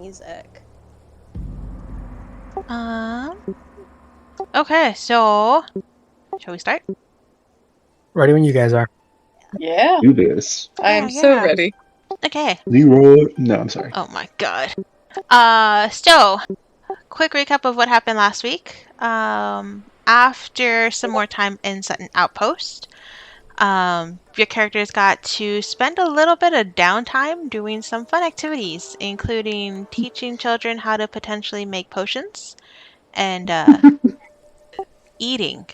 music. Okay, so shall we start? Ready when you guys are. Yeah, Do this. I am so ready. Okay. Leroy. No, I'm sorry. Oh my god. So quick recap of what happened last week. After some more time in Sutton Outpost, your characters got to spend a little bit of downtime doing some fun activities, including teaching children how to potentially make potions and eating.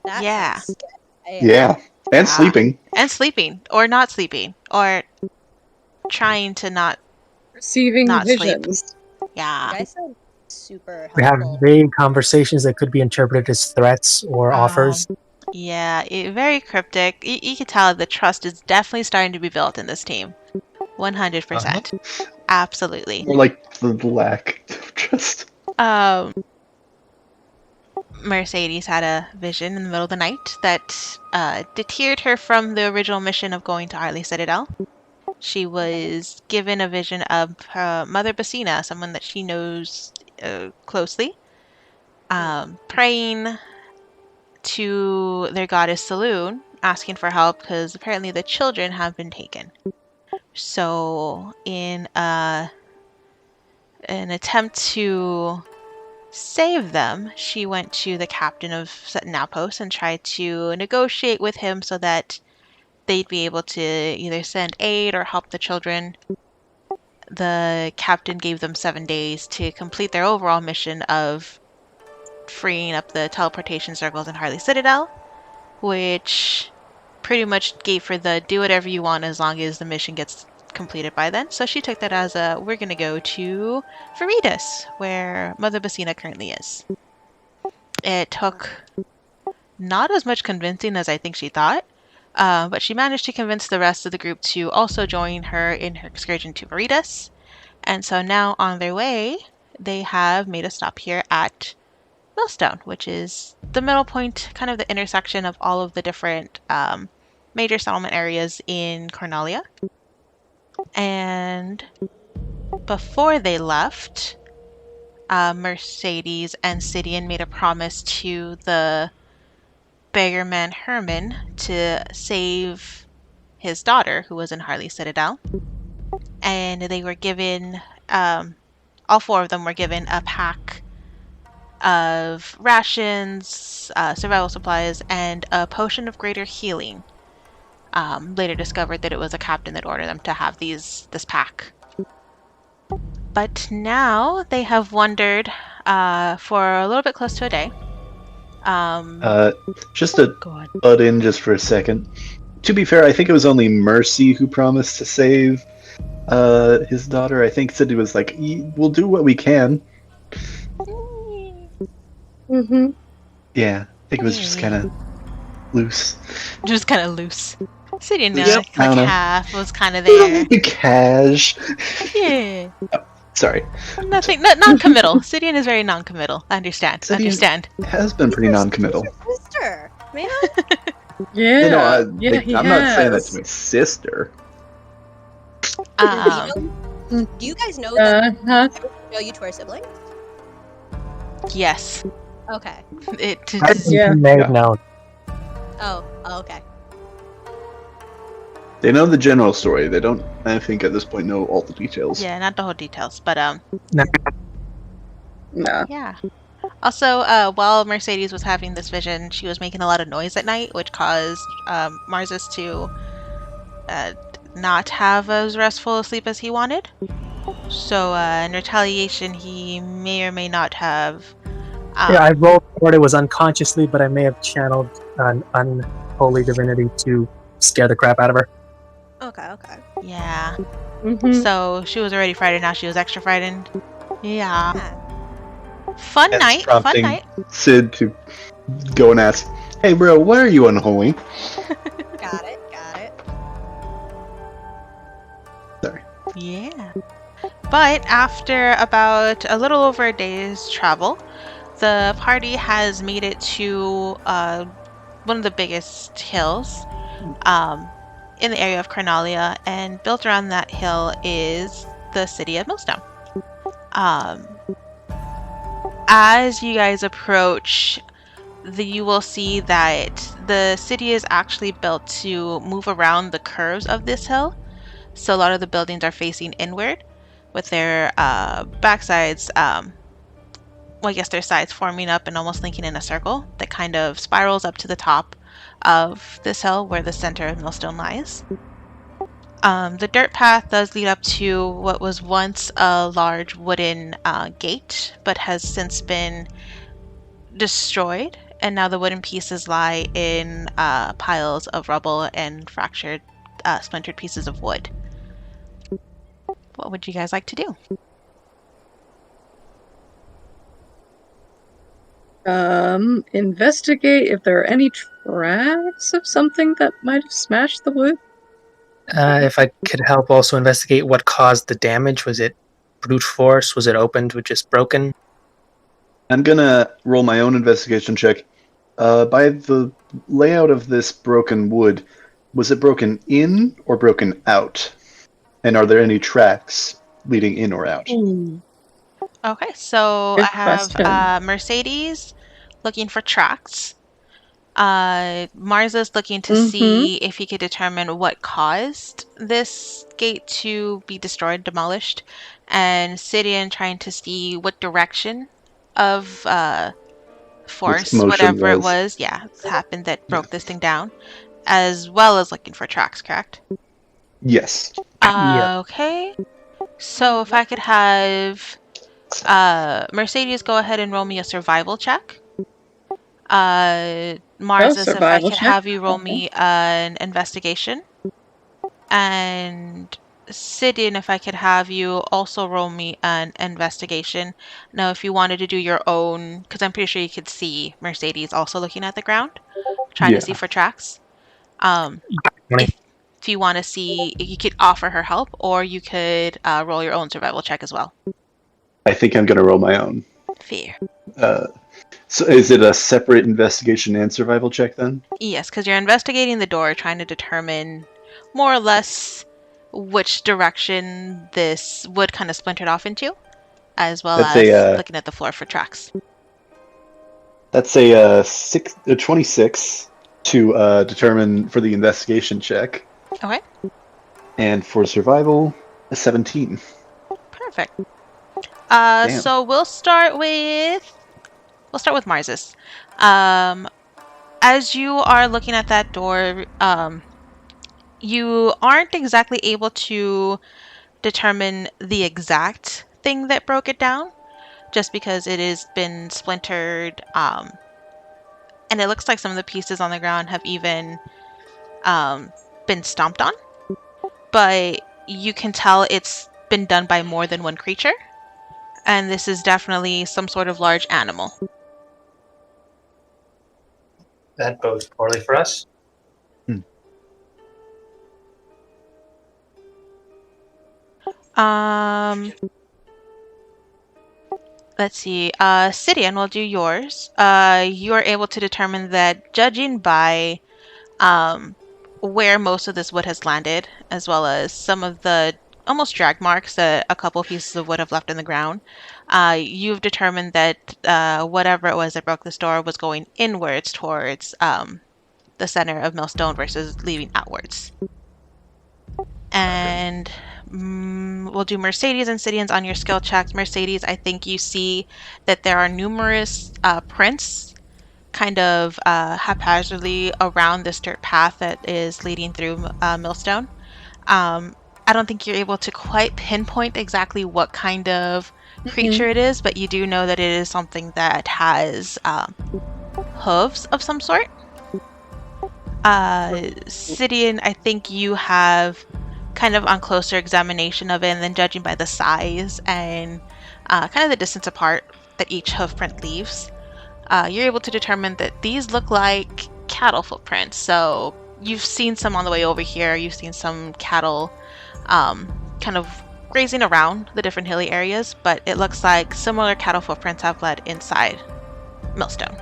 That Yeah. sounds scary. Yeah, and Yeah. sleeping. And sleeping, or not sleeping, or trying to not Receiving sleep. visions. You Yeah. guys sound super We have helpful. vague conversations that could be interpreted as threats or offers. Yeah, very cryptic. You can tell the trust is definitely starting to be built in this team. 100%. Absolutely. More like the lack of trust. Mercedes had a vision in the middle of the night that deterred her from the original mission of going to Harley Citadel. She was given a vision of her Mother Basina, someone that she knows closely, praying to their goddess Saloon, asking for help because apparently the children have been taken. So, in an attempt to save them, she went to the captain of Sutton Outpost and tried to negotiate with him so that they'd be able to either send aid or help the children. The captain gave them 7 days to complete their overall mission of freeing up the teleportation circles in Harley Citadel, which pretty much gave her the do whatever you want as long as the mission gets completed by then. So she took that as we're going to go to Veritas, where Mother Basina currently is. It took not as much convincing as I think she thought, but she managed to convince the rest of the group to also join her in her excursion to Veritas. And so now on their way, they have made a stop here at Millstone, which is the middle point, kind of the intersection of all of the different major settlement areas in Cornelia. And before they left, Mercedes and Sidian made a promise to the beggarman Herman to save his daughter, who was in Harley Citadel. And they were given, all 4 of them were given a pack of rations, survival supplies, and a potion of greater healing. Later discovered that it was a captain that ordered them to have this pack. But now they have wandered for a little bit close to a day. Just to butt in just for a second. To be fair, I think it was only Mercy who promised to save his daughter. I think said he was like, we'll do what we can. Mm-hmm. Yeah, I think it was just kind of loose. Just kind of loose. Sidian, Yep, like half was kind of there. Cash. Yeah. Oh, sorry. Nothing. Non-committal. Sidian is very non-committal. Understand. Sidian has been pretty non-committal. Sister, man. Yeah. I'm not saying that to my sister. Do you guys know that I know you to our siblings? Yes. Okay. May have known. Oh, okay. They know the general story. They don't, I think, at this point know all the details. Yeah, not the whole details, but No. Yeah. Also, while Mercedes was having this vision, she was making a lot of noise at night, which caused Marzus to not have as restful a sleep as he wanted. So, in retaliation, he may or may not have. I rolled for it. It was unconsciously, but I may have channeled an unholy divinity to scare the crap out of her. Okay. Yeah. Mm-hmm. So she was already frightened. Now she was extra frightened. Yeah. Fun night. Sid to go and ask, "Hey, bro, why are you unholy?" Got it. Sorry. Yeah. But after about a little over a day's travel, the party has made it to one of the biggest hills in the area of Cornelia, and built around that hill is the city of Millstone. As you guys approach, you will see that the city is actually built to move around the curves of this hill. So a lot of the buildings are facing inward with their backsides, well, I guess their sides forming up and almost linking in a circle that kind of spirals up to the top of this hill where the center of Millstone lies. The dirt path does lead up to what was once a large wooden gate, but has since been destroyed, and now the wooden pieces lie in piles of rubble and fractured, splintered pieces of wood. What would you guys like to do? Investigate if there are any tracks of something that might have smashed the wood. If I could help also investigate what caused the damage. Was it brute force? Was it opened with just broken? I'm gonna roll my own investigation check. By the layout of this broken wood, was it broken in or broken out? And are there any tracks leading in or out? Okay, so Good I have question. Mercedes looking for tracks. Mars is looking to see if he could determine what caused this gate to be destroyed, demolished, and Sidian trying to see what direction of force, motion whatever it was. was, happened that broke this thing down, as well as looking for tracks, correct? Yes. Yeah. Okay, so if I could have Mercedes go ahead and roll me a survival check. Mars, if I survival could check. have you roll me an investigation. And Sidin, if I could have you also roll me an investigation. Now, if you wanted to do your own, because I'm pretty sure you could see Mercedes also looking at the ground, trying to see for tracks. If you want to see, you could offer her help, or you could roll your own survival check as well. I think I'm gonna roll my own. Fair. So is it a separate investigation and survival check then? Yes, because you're investigating the door, trying to determine more or less which direction this wood kind of splintered off into, as well as looking at the floor for tracks. That's a 26 to determine for the investigation check. Okay. And for survival, a 17. Perfect. So we'll start with Marzus. As you are looking at that door, you aren't exactly able to determine the exact thing that broke it down, just because it has been splintered, and it looks like some of the pieces on the ground have even been stomped on. But you can tell it's been done by more than one creature, and this is definitely some sort of large animal. That bodes poorly for us. Let's see. Sidian, we'll do yours. You are able to determine that, judging by where most of this wood has landed, as well as some of the almost drag marks that a couple pieces of wood have left in the ground, you've determined that whatever it was that broke this door was going inwards towards the center of Millstone versus leaving outwards. And we'll do Mercedes and Sidian's on your skill checks. Mercedes, I think you see that there are numerous prints kind of haphazardly around this dirt path that is leading through Millstone. I don't think you're able to quite pinpoint exactly what kind of creature it is, but you do know that it is something that has hooves of some sort. Sidian, I think you have kind of on closer examination of it, and then judging by the size and kind of the distance apart that each hoof print leaves, you're able to determine that these look like cattle footprints. So you've seen some on the way over here. You've seen some cattle kind of grazing around the different hilly areas, but it looks like similar cattle footprints have led inside Millstone.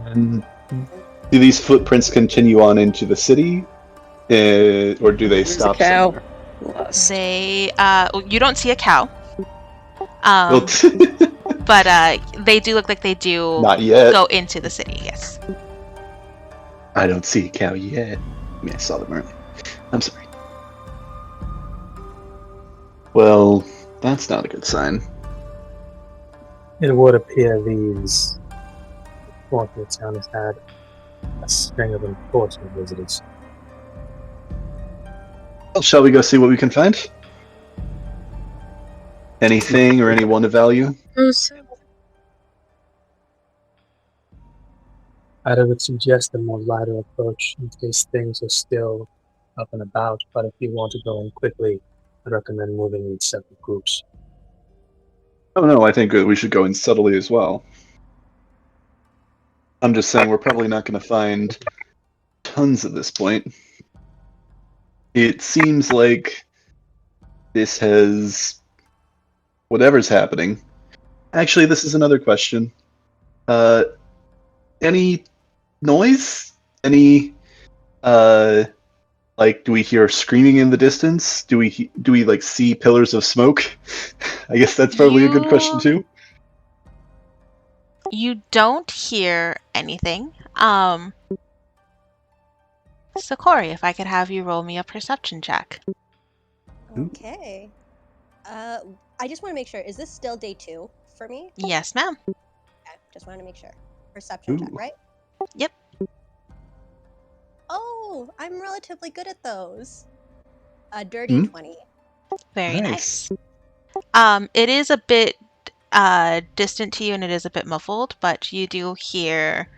And do these footprints continue on into the city Or do they There's a stop cow. somewhere? Lust. They, you don't see a cow. Well, But they do look like they do not yet. go into the city, yes. I don't see a cow yet. I mean, I saw them earlier. I'm sorry. Well, that's not a good sign. It would appear these fortunate town has had a string of unfortunate visitors. Well, shall we go see what we can find? Anything or anyone of value? I would suggest a more lighter approach in case things are still up and about, but if you want to go in quickly, I'd recommend moving in separate groups. Oh no, I think we should go in subtly as well. I'm just saying we're probably not going to find tons at this point. It seems like this has... whatever's happening. Actually, this is another question. Any noise? Any, like, do we hear screaming in the distance? Do we like see pillars of smoke? I guess that's probably a good question too. You don't hear anything. So Corey, if I could have you roll me a perception check. Okay. I just want to make sure. Is this still day 2 for me? Yes, ma'am. Okay, just want to make sure. Perception check, Ooh. right? Yep. Oh, I'm relatively good at those. A dirty 20. Very Nice. nice. It is a bit distant to you and it is a bit muffled, but you do hear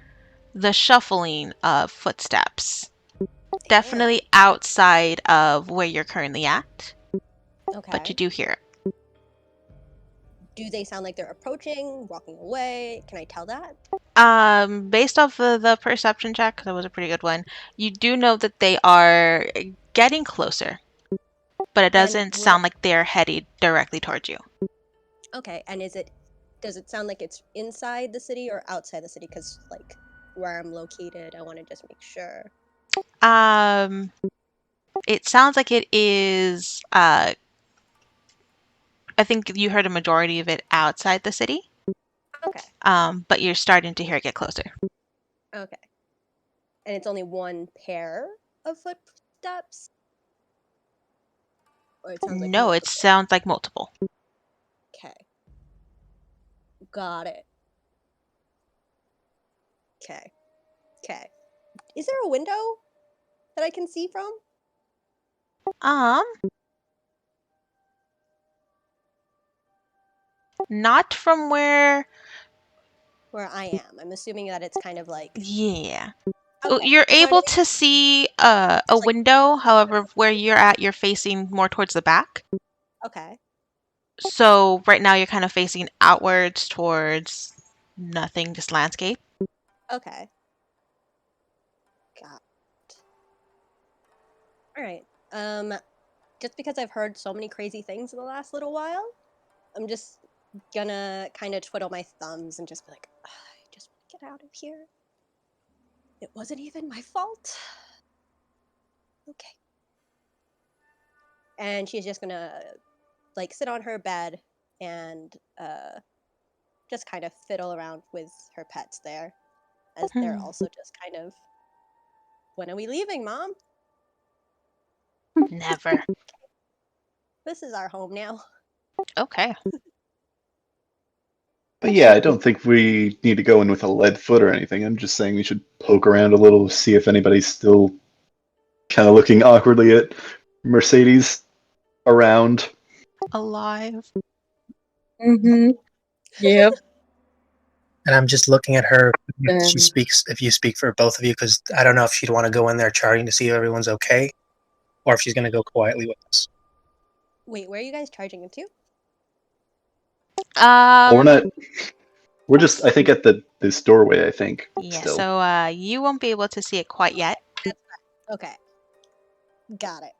the shuffling of footsteps. Definitely outside of where you're currently at, Okay. but you do hear it. Do they sound like they're approaching, walking away? Can I tell that? Based off of the perception check, that was a pretty good one, you do know that they are getting closer, but it Then doesn't would sound like they're headed directly towards you. Okay, and does it sound like it's inside the city or outside the city? Because, like, where I'm located, I want to just make sure. It sounds like it is, I think you heard a majority of it outside the city. Okay, But you're starting to hear it get closer. okay. And it's only one pair of footsteps? Or it sounds like No, it multiple? sounds like multiple. Okay. Got it. Okay. Okay. Is there a window that I can see from? Not from where. Where I am. I'm assuming that it's kind of like... Yeah. Okay. You're Just wanted able to to see a like, window, however, where you're at, you're facing more towards the back. okay. So right now you're kind of facing outwards towards nothing, just landscape. Okay. Got it. Alright. Just because I've heard so many crazy things in the last little while, I'm just gonna kind of twiddle my thumbs and just be like, "Ugh, I just want to get out of here. It wasn't even my fault." Okay. And she's just gonna like sit on her bed and just kind of fiddle around with her pets there, as they're also just kind of, when are we leaving, Mom? Never. This is our home now. Okay. But yeah, I don't think we need to go in with a lead foot or anything. I'm just saying we should poke around a little, see if anybody's still kind of looking awkwardly at Mercedes around. Alive. Mm-hmm. Yep. And I'm just looking at her. If Um, if you speak for both of you, because I don't know if she'd want to go in there charging to see if everyone's okay, or if she's going to go quietly with us. Wait, where are you guys charging into? Well, we're just, I think, at this doorway, I think, Yeah, still. so you won't be able to see it quite yet, Okay. Got it.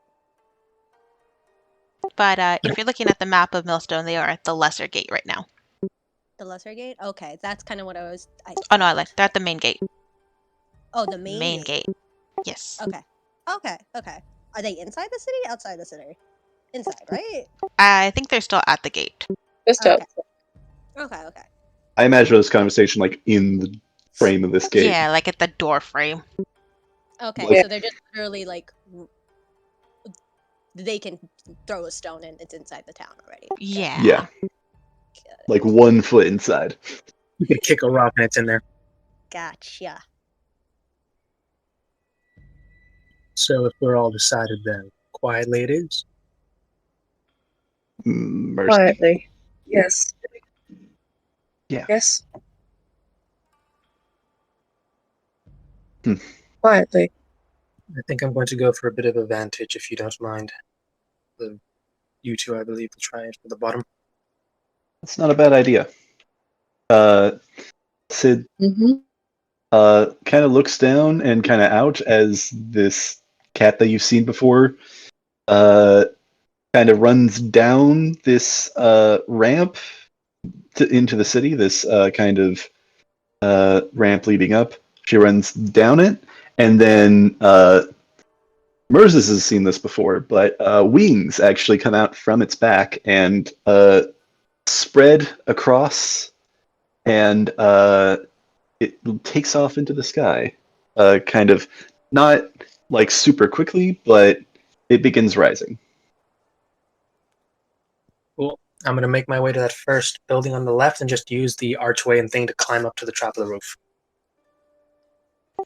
but if you're looking at the map of Millstone, they are at the lesser gate right now. The lesser gate? Okay, that's kind of what I was... Oh no, I lied. They're at the main gate. Oh, the main Main gate. gate. Yes. Okay. Okay, okay. Are they inside the city? Outside the city? Inside, right? I think they're still at the gate. Just Okay. outside. Okay. I imagine this conversation like in the frame of this gate. Yeah, like at the door frame. Okay, Like- so they're just literally like they can throw a stone and it's inside the town already. Yeah. Yeah, like 1 foot inside. You could kick a rock and it's in there. Gotcha. So if we're all decided, then quietly it is. Mercy. Quietly. Yes. Yeah. Yes. Hmm. Quietly. I think I'm going to go for a bit of advantage, if you don't mind. You two, I believe, will try it for the bottom. That's not a bad idea. Sid Mm-hmm. kind of looks down and kind of out as this cat that you've seen before kind of runs down this ramp into the city, this kind of ramp leading up. She runs down it, and then Moses has seen this before, but wings actually come out from its back and spread across, and it takes off into the sky, kind of not like super quickly, but it begins rising. Cool. I'm going to make my way to that first building on the left and just use the archway and thing to climb up to the top of the roof.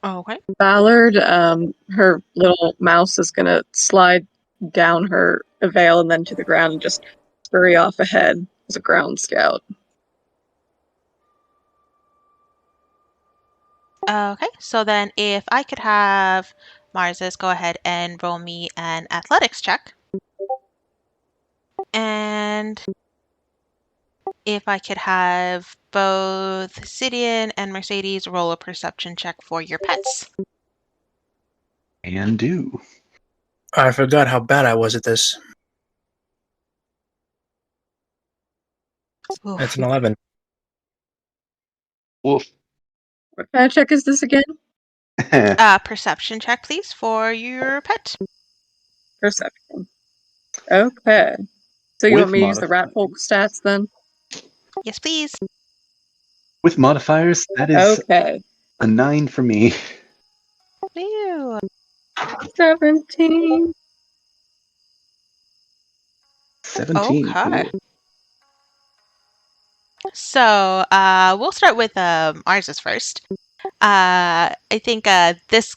Okay. Ballard, her little mouse is gonna slide down her veil and then to the ground and just scurry off ahead as a ground scout. Okay. So then if I could have Marzus go ahead and roll me an athletics check. And if I could have both Sidian and Mercedes roll a perception check for your pets. And do. I forgot how bad I was at this. Oof. That's an 11. Wolf. What kind of check is this again? Perception check, please, for your pet. Perception. Okay. So you With want me to use the rat modifiers. folk stats then? Yes, please. With modifiers, that is Okay. a 9 for me. Ew. 17. 17. Okay. Cool. So we'll start with Marzus first. I think this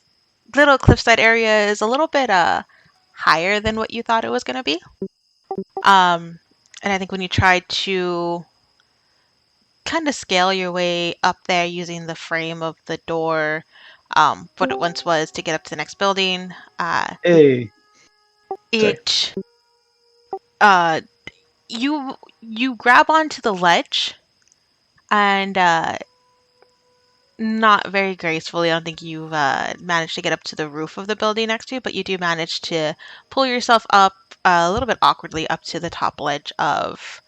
little cliffside area is a little bit higher than what you thought it was going to be. And I think when you try to kind of scale your way up there using the frame of the door, what it once was to get up to the next building, Hey. Sorry. it you grab onto the ledge and not very gracefully. I don't think you've managed to get up to the roof of the building next to you, but you do manage to pull yourself up a little bit awkwardly up to the top ledge of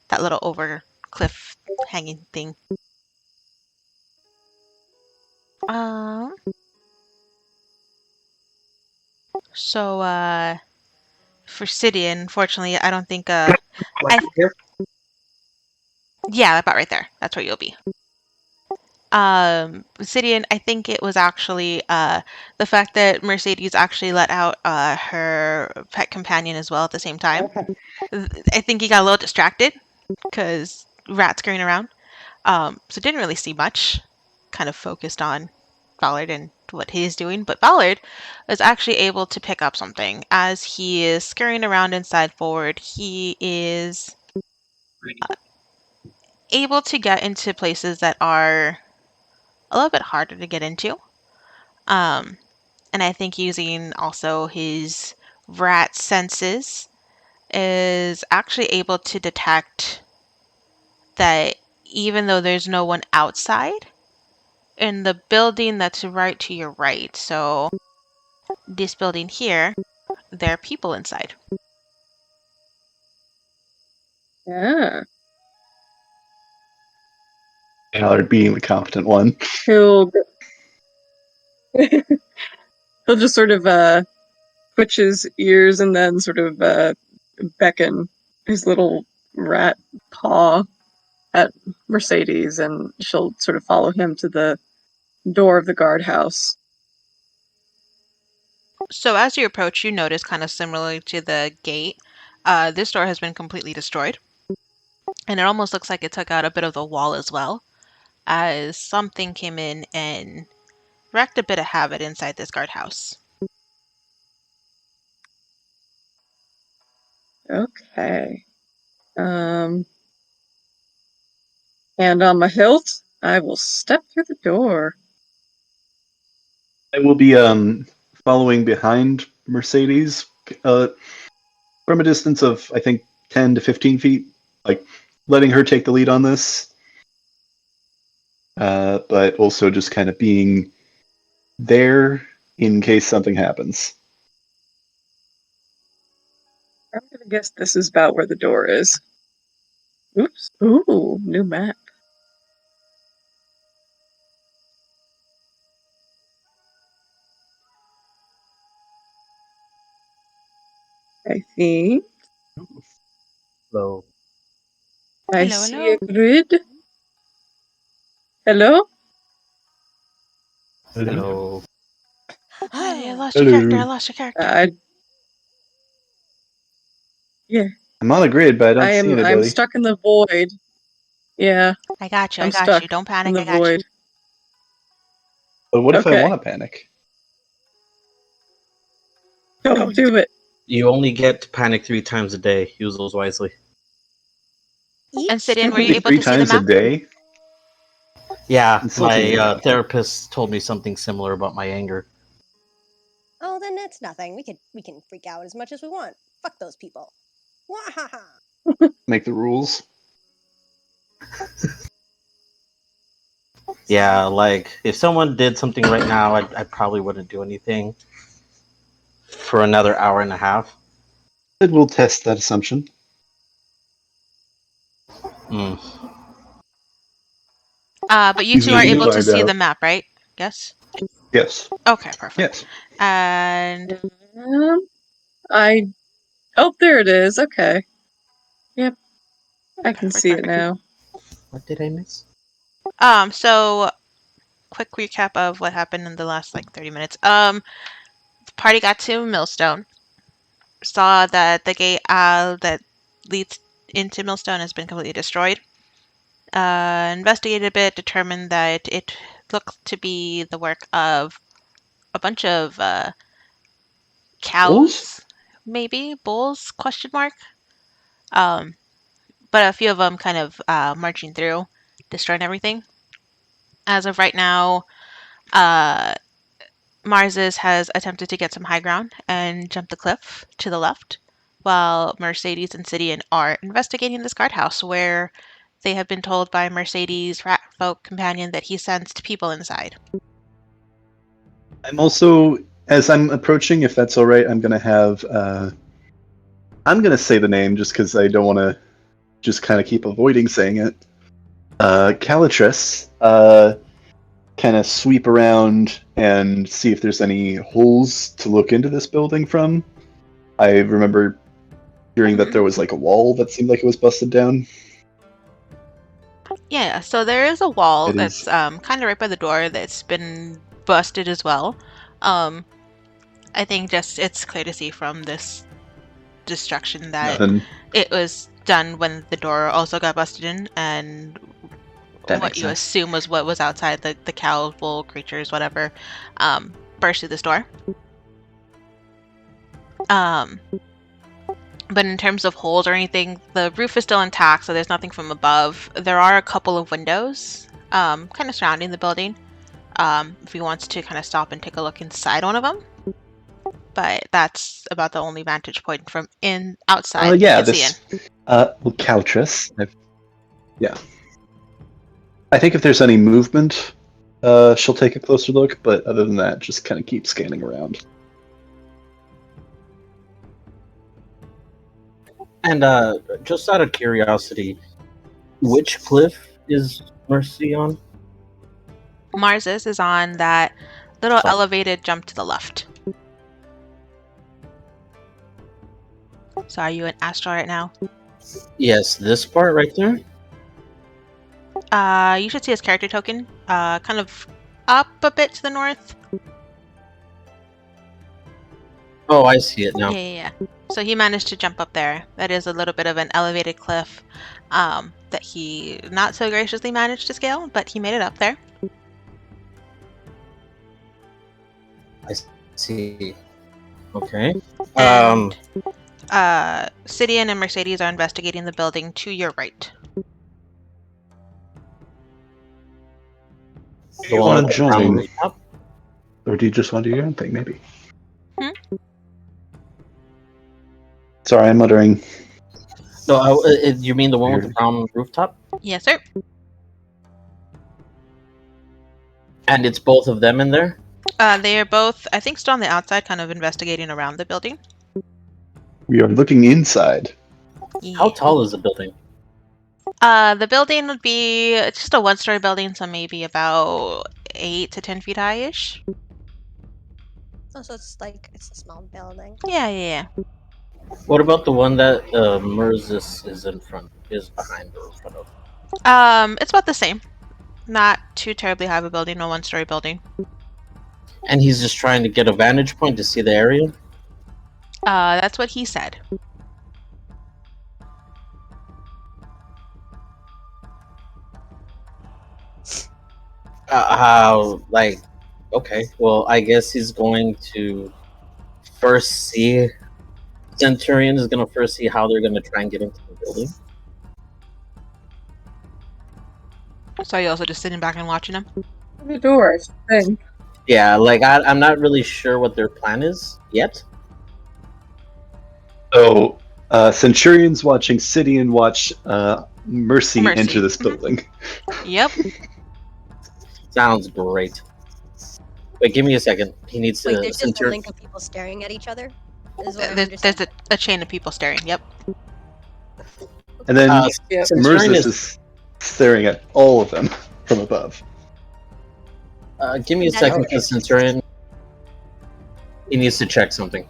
that little over cliff hanging thing. So for Sidian, unfortunately, I don't think Like here? yeah, about right there. That's where you'll be. Sidian, I think it was actually the fact that Mercedes actually let out her pet companion as well at the same time. I think he got a little distracted because rats scurrying around. So didn't really see much. Kind of focused on Ballard and what he's doing, but Ballard is actually able to pick up something as he is scurrying around inside forward. He is able to get into places that are a little bit harder to get into. And I think using also his rat senses is actually able to detect that even though there's no one outside, in the building that's right to your right, so this building here, there are people inside. Yeah. Ballard being the competent one. He'll he'll just sort of twitch his ears and then sort of beckon his little rat paw at Mercedes, and she'll sort of follow him to the door of the guardhouse. So as you approach, you notice, kind of similarly to the gate, this door has been completely destroyed. And it almost looks like it took out a bit of the wall as well, as something came in and wreaked a bit of havoc inside this guardhouse. Okay. Hand on my hilt, I will step through the door. I will be following behind Mercedes from a distance of, I think, 10 to 15 feet, like letting her take the lead on this, but also just kind of being there in case something happens. I'm gonna guess this is about where the door is. Oops. Ooh, new map. I think So I Hello, see hello. a grid. Hello? hello. I Ah, lost your character. I Hello. lost your character. Yeah, I'm on a grid, but I don't see I'm anybody. stuck in the void. Yeah, I got you. I I'm got you. stuck Don't in panic. the I got you. void. But what if I Okay. want to panic? Don't do it. You only get to panic 3 times a day. Use those wisely. And each Sidian, were you Only day. able three to see the times a map? day? Yeah, Insulting my me. therapist told me something similar about my anger. Oh, then it's nothing. We can freak out as much as we want. Fuck those people. Wahaha. Make the rules. Yeah, like if someone did something right now, I probably wouldn't do anything for another hour and a half. But we'll test that assumption. Mm. But you two Easy are to able to find see out. the map, right? Yes? Yes. Okay, perfect. Yes. And I. Oh, there it is. Okay. Yep, I can perfect, see it perfect. now. What did I miss? So quick recap of what happened in the last like 30 minutes. The party got to Millstone, saw that the gate that leads into Millstone has been completely destroyed. Investigated a bit, determined that it looked to be the work of a bunch of Bulls? cows, maybe bulls? Question mark. Um, but a few of them kind of marching through, destroying everything. As of right now, Marses has attempted to get some high ground and jump the cliff to the left, while Mercedes and Sidian are investigating this guardhouse, where they have been told by Mercedes' rat folk companion that he sensed people inside. I'm also, as I'm approaching, if that's all right, I'm going to have. I'm going to say the name just because I don't want to just kind of keep avoiding saying it. Calitris, kind of sweep around and see if there's any holes to look into this building from. I remember hearing that there was like a wall that seemed like it was busted down. Yeah, so there is a wall It is that's kind of right by the door that's been busted as well. I think just it's clear to see from this destruction that nothing. it was done when the door also got busted in, and That what makes you sense. assume was what was outside, the cow, bull, creatures, whatever, burst through this door. But in terms of holes or anything, the roof is still intact, so there's nothing from above. There are a couple of windows kind of surrounding the building. If he wants to kind of stop and take a look inside one of them. But that's about the only vantage point from outside you Yeah, can see in. Calitris. Yeah. I think if there's any movement, she'll take a closer look, but other than that, just kind of keep scanning around. And just out of curiosity, which cliff is Mercy on? Mars's is on that little So- elevated jump to the left. So are you in Astral right now? Yes, this part right there. You should see his character token. Kind of up a bit to the north. Oh, I see it now. Yeah. So he managed to jump up there. That is a little bit of an elevated cliff that he not so graciously managed to scale, but he made it up there. I see. Okay. And Sidian and Mercedes are investigating the building to your right. Do The you one want at to the ground join? rooftop? Or do you just want to do your own thing, maybe? Hmm? Sorry, I'm muttering. No, you mean the one with the Weird. brown rooftop? Yes, sir. And it's both of them in there? They are both, I think, still on the outside, kind of investigating around the building. We are looking inside. How Yeah. tall is the building? The building would be just a one-story building, so maybe about 8 to 10 feet high-ish. Oh, so it's like it's a small building. Yeah. What about the one that Merzus is behind or in front of? It's about the same. Not too terribly high of a building, no one-story building. And he's just trying to get a vantage point to see the area? That's what he said. Okay, well, I guess he's going to first see. Centurion is going to first see how they're going to try and get into the building. So you also just sitting back and watching him? The doors thing. Yeah, like, I'm not really sure what their plan is yet. So, Centurion's watching Sidian watch Mercy enter this building. Yep. Sounds great. Wait, give me a second. He needs to. Wait, there's just a link of people staring at each other. Is what I'm There's understanding. a chain of people staring. Yep. And then Yeah. Centurion Merzus is staring at all of them from above. Give me a That second, is- because Centurion. He needs to check something.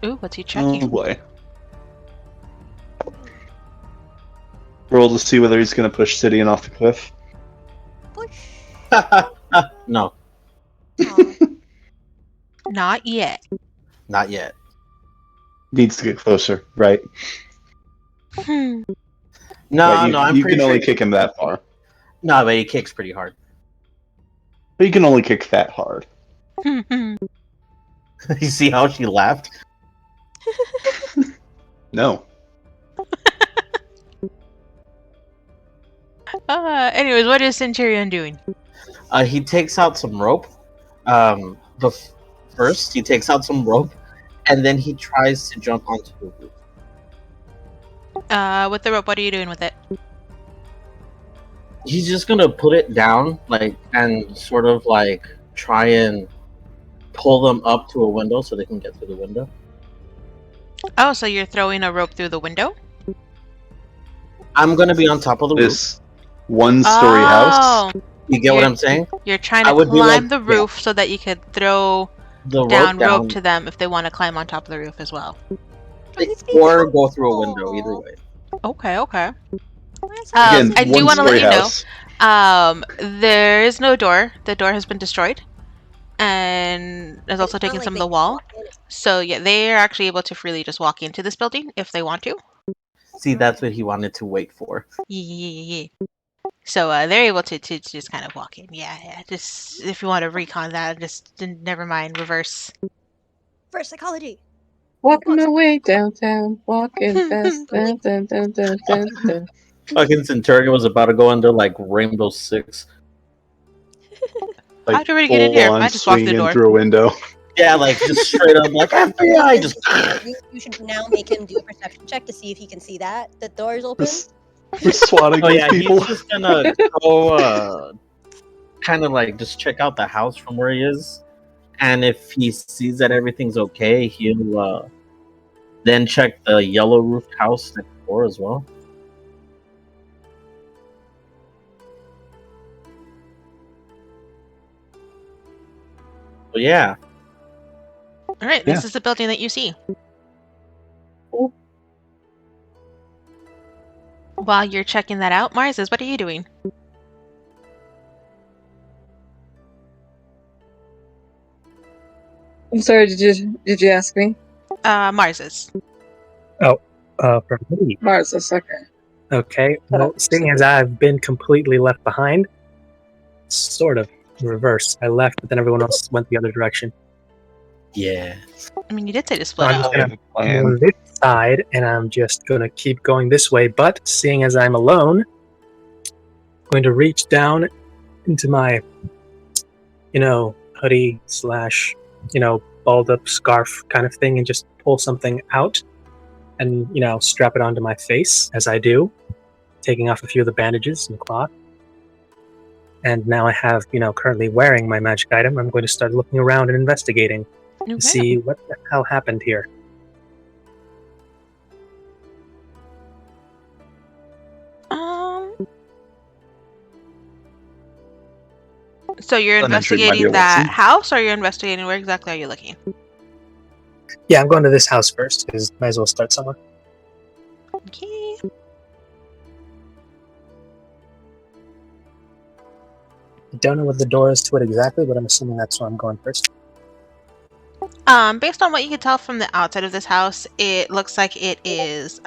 Ooh, what's he Oh checking? boy. Roll to see whether he's going to push Sidian off the cliff. Push. No, Aw. Not yet. not yet. Needs to get closer, right? Hmm. No, Right, no, I'm you pretty can sure. only kick him that far. No, but he kicks pretty hard. But you can only kick that hard. Hmm. You see how she laughed? No. Anyways, what is Centurion doing? He takes out some rope. First, he takes out some rope, and then he tries to jump onto the roof. With the rope, what are you doing with it? He's just gonna put it down, and sort of try and pull them up to a window so they can get through the window. Oh, so you're throwing a rope through the window? I'm gonna be on top of the roof. This one-story house. You get what I'm saying? You're trying I to would be climb like- the roof so that you could throw The down rope rope to them if they want to climb on top of the roof as well. He's being or go through a window. helpful. Either way. Okay. That's Again, I do want to one-story let you know. house. There is no door. The door has been destroyed, and has also It's not taken like some of they the can wall. walk in. So yeah, they are actually able to freely just walk into this building if they want to. See, that's what he wanted to wait for. Yeah. So they're able to just kind of walk in. Yeah. Just if you want to recon that, just never mind. Reverse. For psychology. Walking my way downtown, walking fast. Dun, dun, dun, dun, dun, dun. Fucking Centurion was about to go under Rainbow Six. How'd you already get in full here? on I just walked the swinging door. through a window. Yeah, just straight up FBI. Just You should now make him do a perception check to see if he can see that the door is open. We're swatting oh these yeah, people. he's just gonna go kind of just check out the house from where he is, and if he sees that everything's okay, he'll then check the yellow roofed house next door as well. But yeah, All right, Yeah. this is the building that you see. While you're checking that out, Marzus, what are you doing? I'm sorry, did you ask me? Marzus. For me. Marzus, okay. Okay. Well, seeing as I've been completely left behind, sort of reverse. I left, but then everyone else went the other direction. Yeah. I mean, you did say to So split I'm just up. gonna go on this side, and I'm just gonna keep going this way. But seeing as I'm alone, I'm going to reach down into my, hoodie slash, balled up scarf kind of thing, and just pull something out, and strap it onto my face as I do, taking off a few of the bandages and cloth. And now I have, currently wearing my magic item. I'm going to start looking around and investigating to see what the hell happened here. So you're Uninsured might be a investigating that Watson. house, or you're investigating where exactly are you looking? Yeah, I'm going to this house first, because might as well start somewhere. Okay. I don't know what the door is to it exactly, but I'm assuming that's where I'm going first. Based on what you can tell from the outside of this house, it looks like it is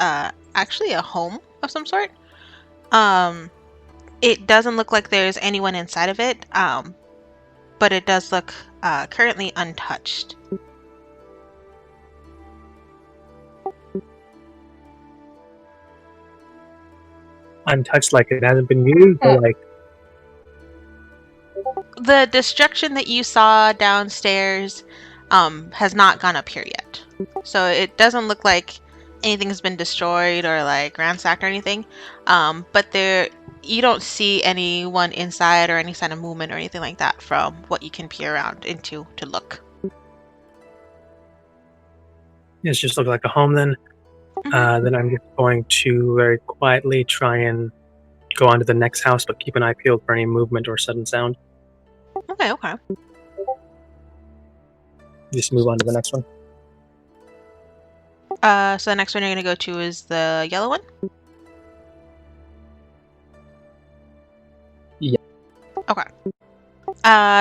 actually a home of some sort. It doesn't look like there's anyone inside of it, but it does look currently untouched. Untouched, like it hasn't been used, or like The destruction that you saw downstairs has not gone up here yet. So it doesn't look like anything has been destroyed or like ransacked or anything. But you don't see anyone inside or any sign of movement or anything like that from what you can peer around into to look. it's just look like a home then. Then I'm just going to very quietly try and go on to the next house, but keep an eye peeled for any movement or sudden sound. Okay. Just move on to the next one. So the next one you're going to go to is the yellow one? Yeah. Okay.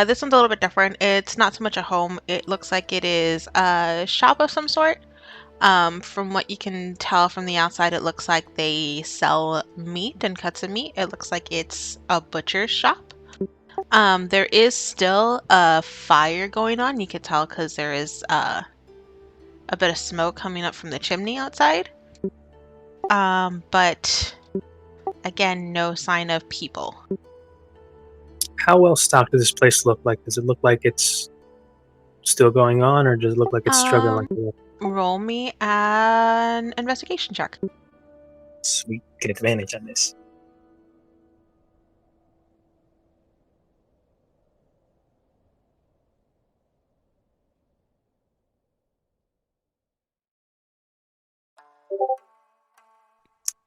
This one's a little bit different. It's not so much a home. It looks like it is a shop of some sort. From what you can tell from the outside, it looks like they sell meat and cuts of meat. It looks like it's a butcher's shop. There is still a fire going on. You could tell because there is a bit of smoke coming up from the chimney outside. But again, no sign of people. How well stocked does this place look like? Does it look like it's still going on, or does it look like it's struggling? Roll me an investigation check. Sweet, get advantage on this.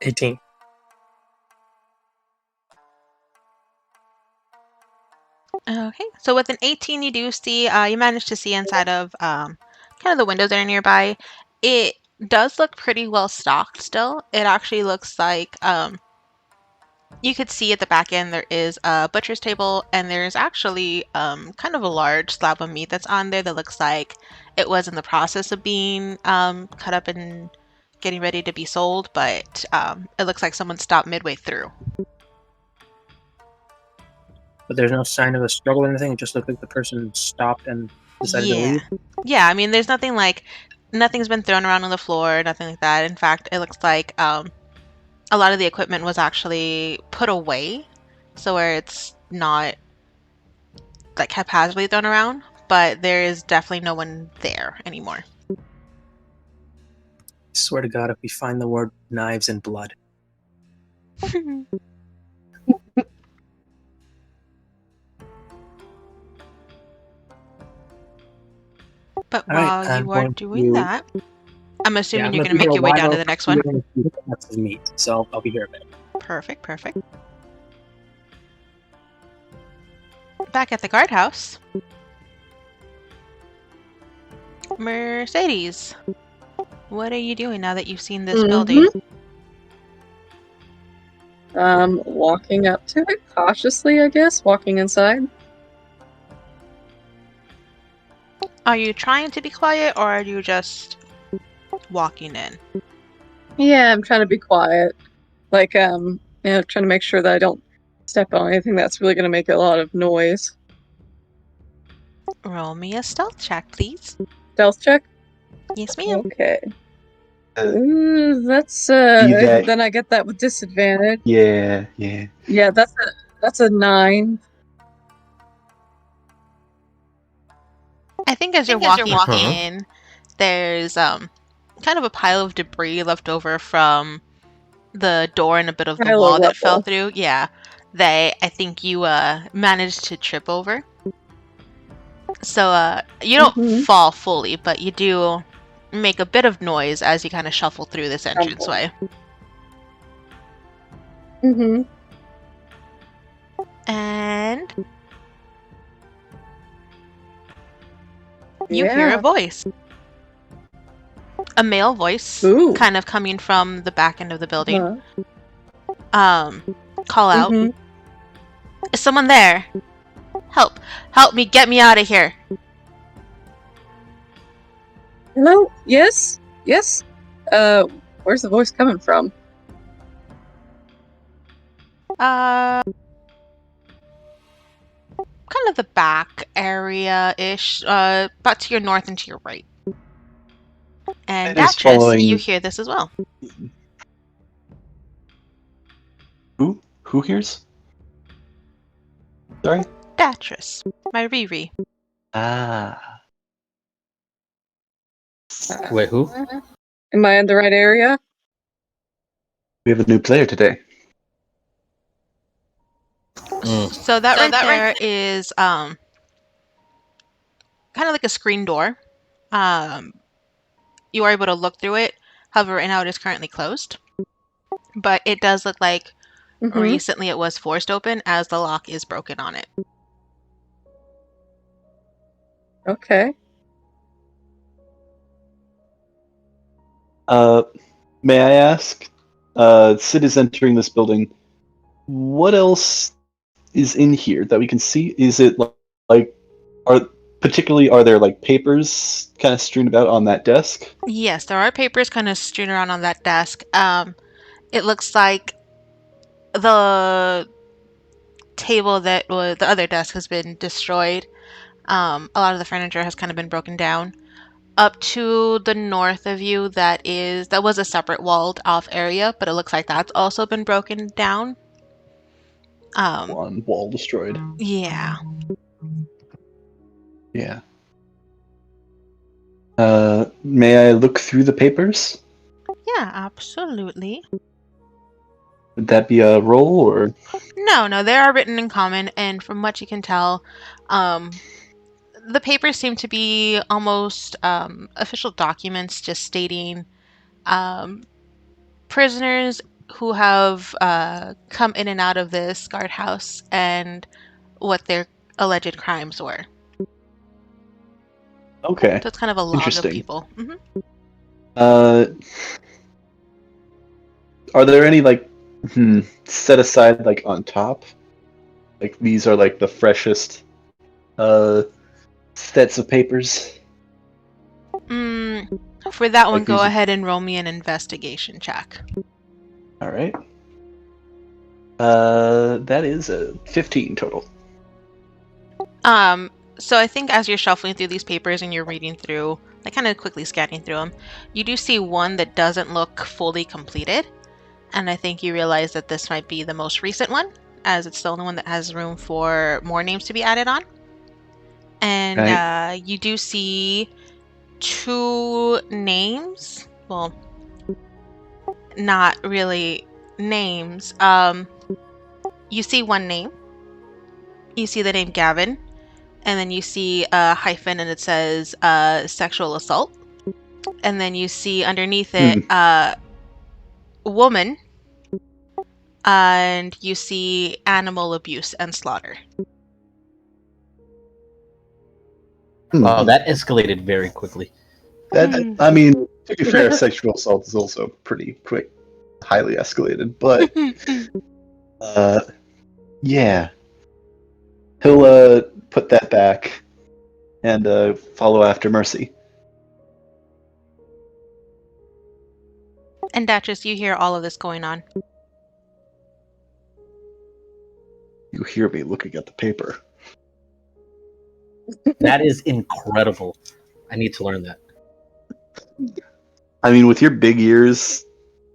$18. Okay, so with an 18, you do see, you manage to see inside of kind of the windows that are nearby. It does look pretty well stocked still. It actually looks like you could see at the back end there is a butcher's table, and there's actually kind of a large slab of meat that's on there that looks like it was in the process of being cut up and getting ready to be sold, but it looks like someone stopped midway through. But there's no sign of a struggle or anything. It just looked like the person stopped and decided to leave. Yeah, I mean, there's nothing like, nothing's been thrown around on the floor, nothing like that. In fact, it looks like a lot of the equipment was actually put away, so where it's not like haphazardly thrown around, but there is definitely no one there anymore. I swear to God, if we find the word knives and blood. But All right, while I'm you are going doing to- that, I'm assuming I'm you're gonna going to be make here your way a down to while. the next one. That's meat, so I'll be here a minute. Perfect. Back at the guardhouse, Mercedes, what are you doing now that you've seen this building? Walking up to it cautiously, I guess, walking inside. Are you trying to be quiet, or are you just walking in? Yeah, I'm trying to be quiet. Like, trying to make sure that I don't step on anything that's really gonna make a lot of noise. Roll me a stealth check, please. Stealth check? Yes, ma'am. Okay. Uh, Ooh, that's, Be that- then I get that with disadvantage. Yeah. Yeah, that's a 9. I think as you're walking in, there's kind of a pile of debris left over from the door and a bit of the Pile of wall that fell rubble. through. Yeah, I think you managed to trip over. So you don't Mhm. fall fully, but you do make a bit of noise as you kind of shuffle through this entranceway. Mm-hmm. And you hear a voice. A male voice, Ooh. kind of coming from the back end of the building. Uh-huh. Call out. Mhm. Is someone there? Help me, get me out of here. Hello? Yes? Yes? Where's the voice coming from? Kind of the back area-ish, about to your north and to your right. And It is Datress, following- you hear this as well. Who hears? Sorry? Datress, my Riri. Ah. Wait, who? Am I in the right area? We have a new player today. So that right there is kind of like a screen door. You are able to look through it. However, right now it is currently closed. But it does look like Mm-hmm. recently it was forced open as the lock is broken on it. Okay. May I ask? Sid is entering this building. What else is in here that we can see? Is it like are there like papers kind of strewn about on that desk? Yes, there are papers kind of strewn around on that desk. It looks like the table that was the other desk has been destroyed. A lot of the furniture has kind of been broken down. Up to the north of you, that was a separate walled off area, but it looks like that's also been broken down. One wall destroyed. Yeah. Yeah. May I look through the papers? Yeah, absolutely. Would that be a roll or? No, they are written in common, and from what you can tell, the papers seem to be almost official documents just stating prisoners who have come in and out of this guardhouse and what their alleged crimes were. Okay. So it's kind of a log of Interesting. people. Mm-hmm. Are there any like set aside like on top? Like these are like the freshest sets of papers. For that one, Like go these- ahead and roll me an investigation check. All right. That is a 15 total. So I think as you're shuffling through these papers and you're reading through, like kind of quickly scanning through them, you do see one that doesn't look fully completed. And I think you realize that this might be the most recent one, as it's the only one that has room for more names to be added on. And Right. you do see 2 names. Well, not really names. You see one name. You see the name Gavin. And then you see a hyphen and it says sexual assault. And then you see underneath it woman. And you see animal abuse and slaughter. Oh, that escalated very quickly. I mean, to be fair, sexual assault is also pretty quick, highly escalated. But Yeah. He'll put that back and follow after Mercy. And Duchess, you hear all of this going on. You hear me looking at the paper. That is incredible. I need to learn that. I mean, with your big ears,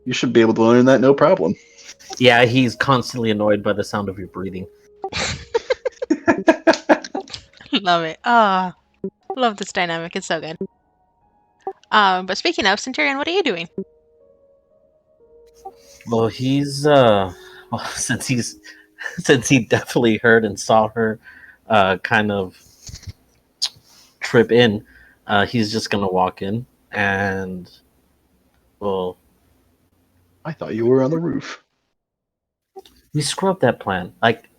you should be able to learn that no problem. Yeah, he's constantly annoyed by the sound of your breathing. Love it. Ah, love this dynamic. It's so good. But speaking of, Centurion, what are you doing? Well, he's since he definitely heard and saw her kind of trip in, he's just gonna walk in and well, I thought you were on the roof. we screw up that plan. Like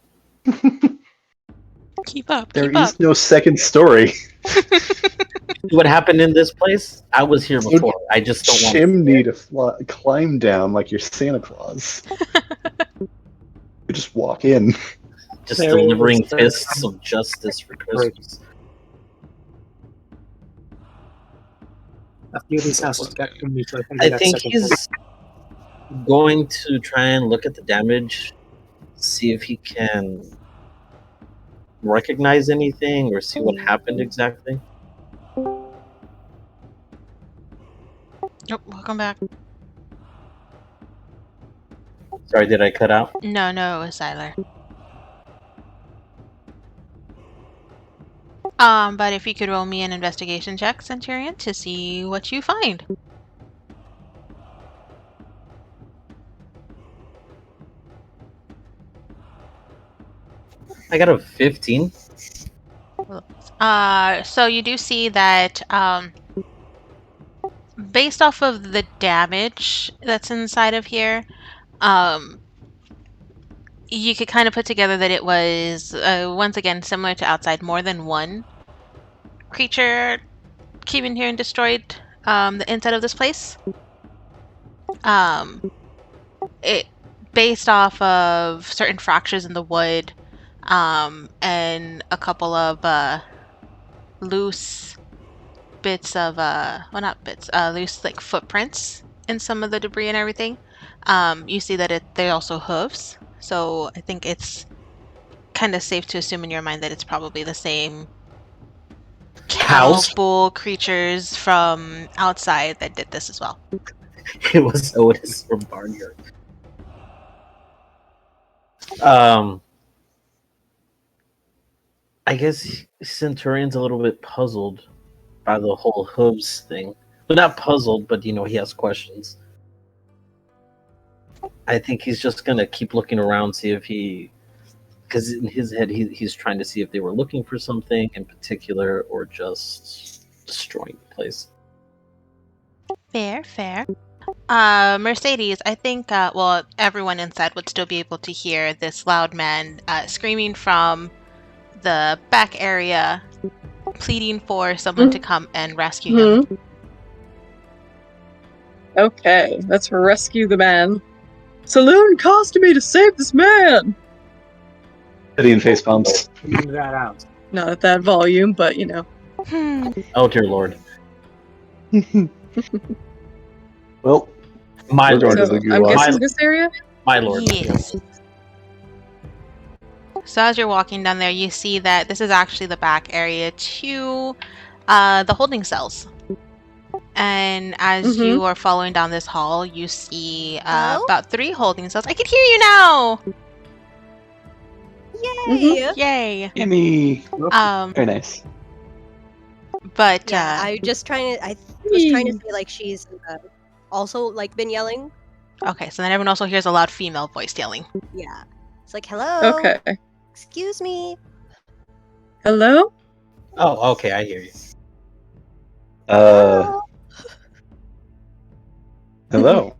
Keep up. There Keep up. is no second story. what happened in this place? I was here before. I just don't want Chimney to climb down like you're Santa Claus. You just walk in. just There delivering is, fists of justice for Christmas. A few of these houses got chimneys, so I that's think second he's going to try and look at the damage, see if he can recognize anything or see what happened exactly. Oh, welcome back. Sorry, did I cut out? No, it was Siler. But if you could roll me an investigation check, Centurion, to see what you find. I got a 15. So you do see that, based off of the damage that's inside of here, you could kind of put together that it was, once again, similar to outside, more than one creature came in here and destroyed the inside of this place. It based off of certain fractures in the wood, and a couple of loose bits of well, not bits, loose like footprints in some of the debris and everything. You see that they're also hooves, so I think it's kind of safe to assume in your mind that it's probably the same House? cannibal creatures from outside that did this as well. It was Otis from Barnyard. I guess Centurion's a little bit puzzled by the whole hooves thing. But not puzzled, but he has questions. I think he's just gonna keep looking around, see if because in his head he's trying to see if they were looking for something in particular or just destroying the place. Fair. Mercedes, I think, well, everyone inside would still be able to hear this loud man screaming from the back area, pleading for someone to come and rescue him. Okay, let's rescue the man. Saloon cost me to save this man! Pity and face palms. Figure that out. Not at that volume, but Oh dear lord. Well, My We're going lord. to the I'm gulag. guessing this area? My lord. Yes. So as you're walking down there, you see that this is actually the back area to the holding cells. And as you are following down this hall, you see Hello? about 3 holding cells. I can hear you now! Yay! Yay! Gimme. Um, Very nice. but Yeah, I was trying to say like she's also like been yelling. okay, so then everyone also hears a loud female voice yelling. Yeah, it's like hello. Okay. Excuse me. Hello? Oh, okay, I hear you. Hello.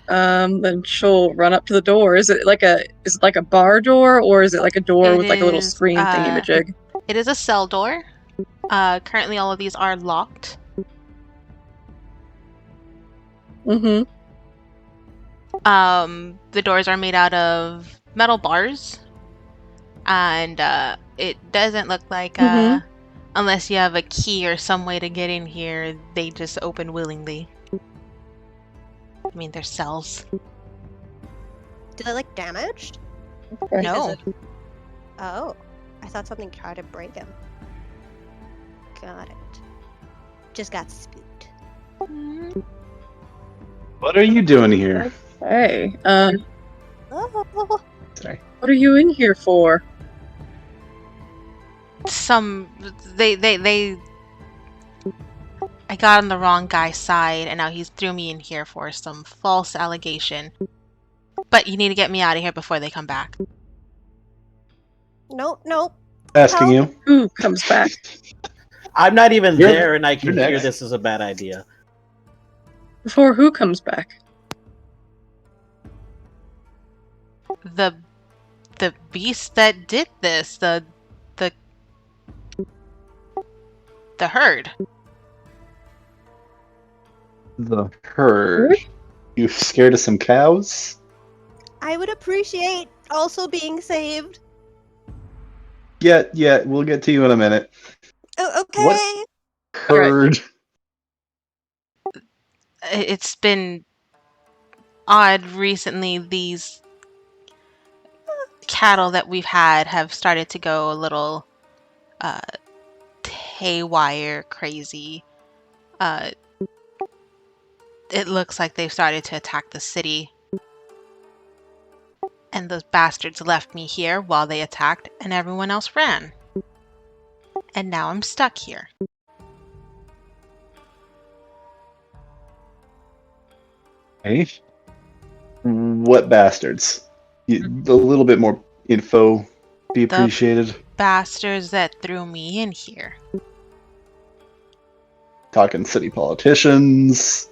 Then she'll run up to the door. Is it like a bar door, or is it like a door It with like a little is, screen thingy-majig? It is a cell door. Currently all of these are locked. The doors are made out of metal bars, and it doesn't look like Mhm. unless you have a key or some way to get in here, they just open willingly. I mean, they're cells. Do they look damaged? Okay. No. Oh, I thought something tried to break him. Got it. Just got spooked. What are you doing here? Hey, Oh, Sorry. what are you in here for? They I got on the wrong guy's side, and now he's threw me in here for some false allegation. But you need to get me out of here before they come back. nope. Asking Help. you. Who comes back? I'm not even You're- there, and I can you're hear next. this is a bad idea. Before who comes back? The beast that did this, the herd. The herd. You scared of some cows? I would appreciate also being saved. Yeah, we'll get to you in a minute. Oh, okay. What? Herd. It's been odd recently. These cattle that we've had have started to go a little haywire, crazy. It looks like they've started to attack the city. And those bastards left me here while they attacked, and everyone else ran. And now I'm stuck here. Hey. What bastards? A little bit more info be The- appreciated. Bastards that threw me in here. Talking city politicians,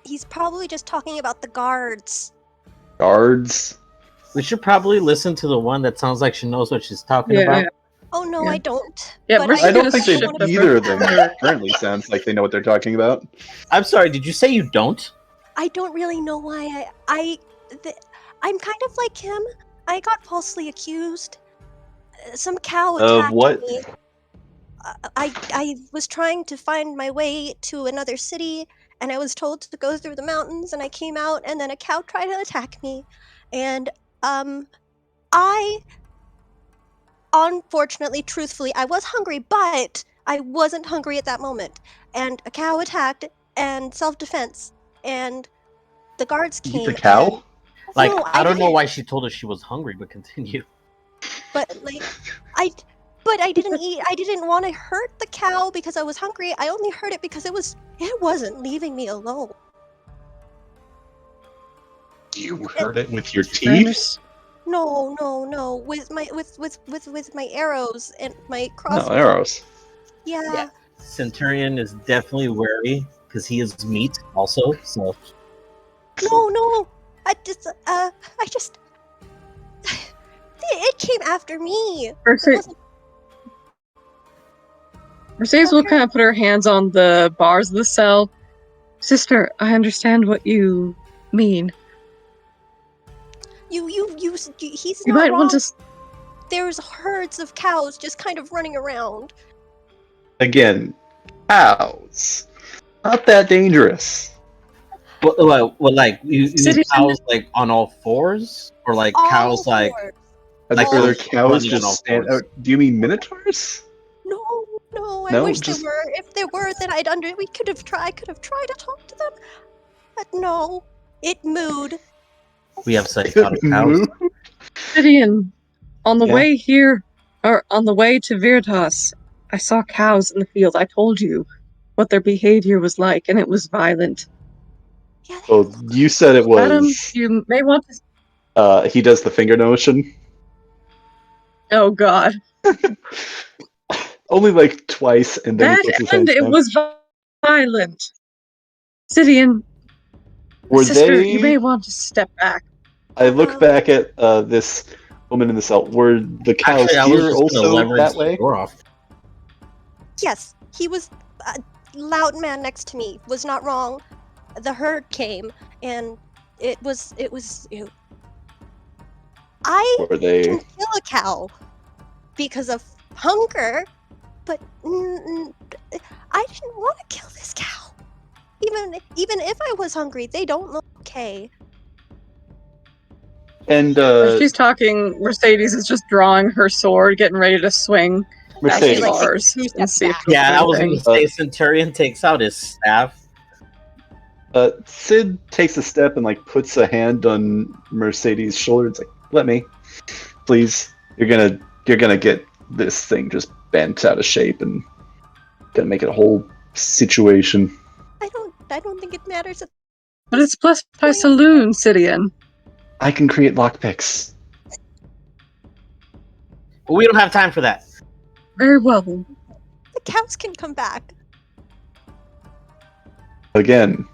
He's probably just talking about the guards. guards. We should probably listen to the one that sounds like she knows what she's talking about. Oh no, Yeah. I don't. Yeah, But we're I don't gonna think they shift the either of them further. currently sounds like they know what they're talking about. I'm sorry, did you say you don't? I don't really know why I'm kind of like him. I got falsely accused. Some cow Of attacked what? me. I was trying to find my way to another city, and I was told to go through the mountains, and I came out, and then a cow tried to attack me, and I unfortunately, truthfully, I was hungry, but I wasn't hungry at that moment, and a cow attacked, and self-defense, and the guards You came. the cow? Like, No, I don't know didn't. why she told us she was hungry, but continue. But like, I didn't eat. I didn't want to hurt the cow because I was hungry. I only hurt it because it wasn't leaving me alone. You heard it with your I teeth? No. With my arrows and my crossbow. Oh, arrows. Yeah. Yeah. Centurion is definitely wary because he is meat also. So No. I just. It came after me. It wasn't. Mercedes will Okay. kind of put her hands on the bars of the cell. Sister, I understand what you mean. He's You not might wrong. want to. There's herds of cows just kind of running around. Again, cows. Not that dangerous. what like you mean Citizen- cows like on all fours or like All cows like fours. Are Like there those cows running on all just stand fours. out? Do you mean minotaurs? No, I No, wish just- there were. If there were, then we could have tried. I could have tried to talk to them, but no, it mooed. we have psychotic cows. Moo? Gideon, on the Yeah. way here, or on the way to Virtus, I saw cows in the field. I told you what their behavior was like, and it was violent. Yeah, they Well, look- you said it Adam, was. you may want to. He does the finger motion. Oh God, Only like twice, and then he that puts his and hands it down. was violent. Gideon, Were sister, they? you may want to step back. I look back at this woman in the cell. Were the cows Actually, I was here just gonna also leverage that the way? door off. Yes, he was a loud man next to me. Was not wrong. The herd came, and it was I Were they? can kill a cow because of hunger, but I didn't want to kill this cow. Even if I was hungry, they don't look okay. And As she's talking, Mercedes is just drawing her sword, getting ready to swing at the Mercedes. like, take bars two and steps see if back. she'll Yeah, do I was gonna anything. say Centurion takes out his staff. Sid takes a step and like puts a hand on Mercedes' shoulder. It's like, let me, please. You're gonna get this thing just bent out of shape and gonna make it a whole situation. I don't think it matters. But it's blessed by Point. Saloon, Sidian. I can create lockpicks. But we don't have time for that. Very well. The cows can come back, Again.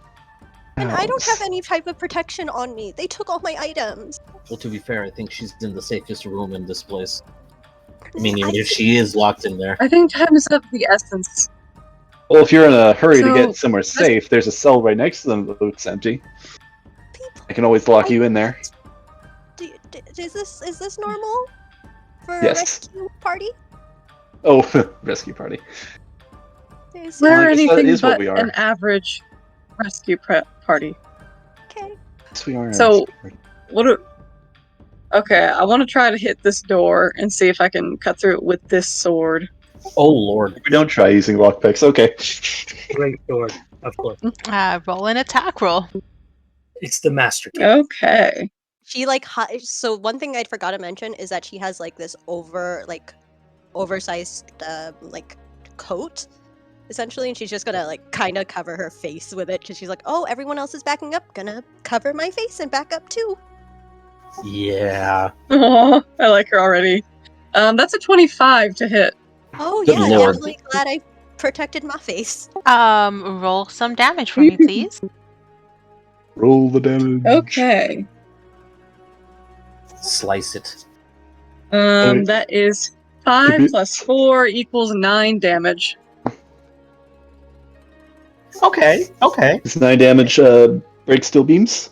and I don't cows. have any type of protection on me. They took all my items. Well, to be fair, I think she's in the safest room in this place. Meaning, I if she is locked in there. I think time is of the essence. Well, if you're in a hurry to So, get somewhere safe, there's a cell right next to them that looks empty. People, I can always lock you in there. is this normal for a Yes. rescue party? Oh, rescue party. There's We're I guess that anything is what but we are. an average rescue party. okay. Yes, we are. a So- rescue party. Okay, I want to try to hit this door and see if I can cut through it with this sword. Oh lord. We don't try using lockpicks. Okay. Great sword, of course. Roll an attack roll. It's the master key. Okay. She like so one thing I forgot to mention is that she has like this oversized like coat essentially, and she's just gonna like kind of cover her face with it because she's like, oh, everyone else is backing up, gonna cover my face and back up too. Yeah. Oh, I like her already. That's a 25 to hit. Oh Good yeah, lord. definitely glad I protected my face. Roll some damage for me, please. Roll the damage. Okay. Slice it. Alright. That is 5 If it- plus 4 equals 9 damage. Okay. It's 9 damage. Break steel beams.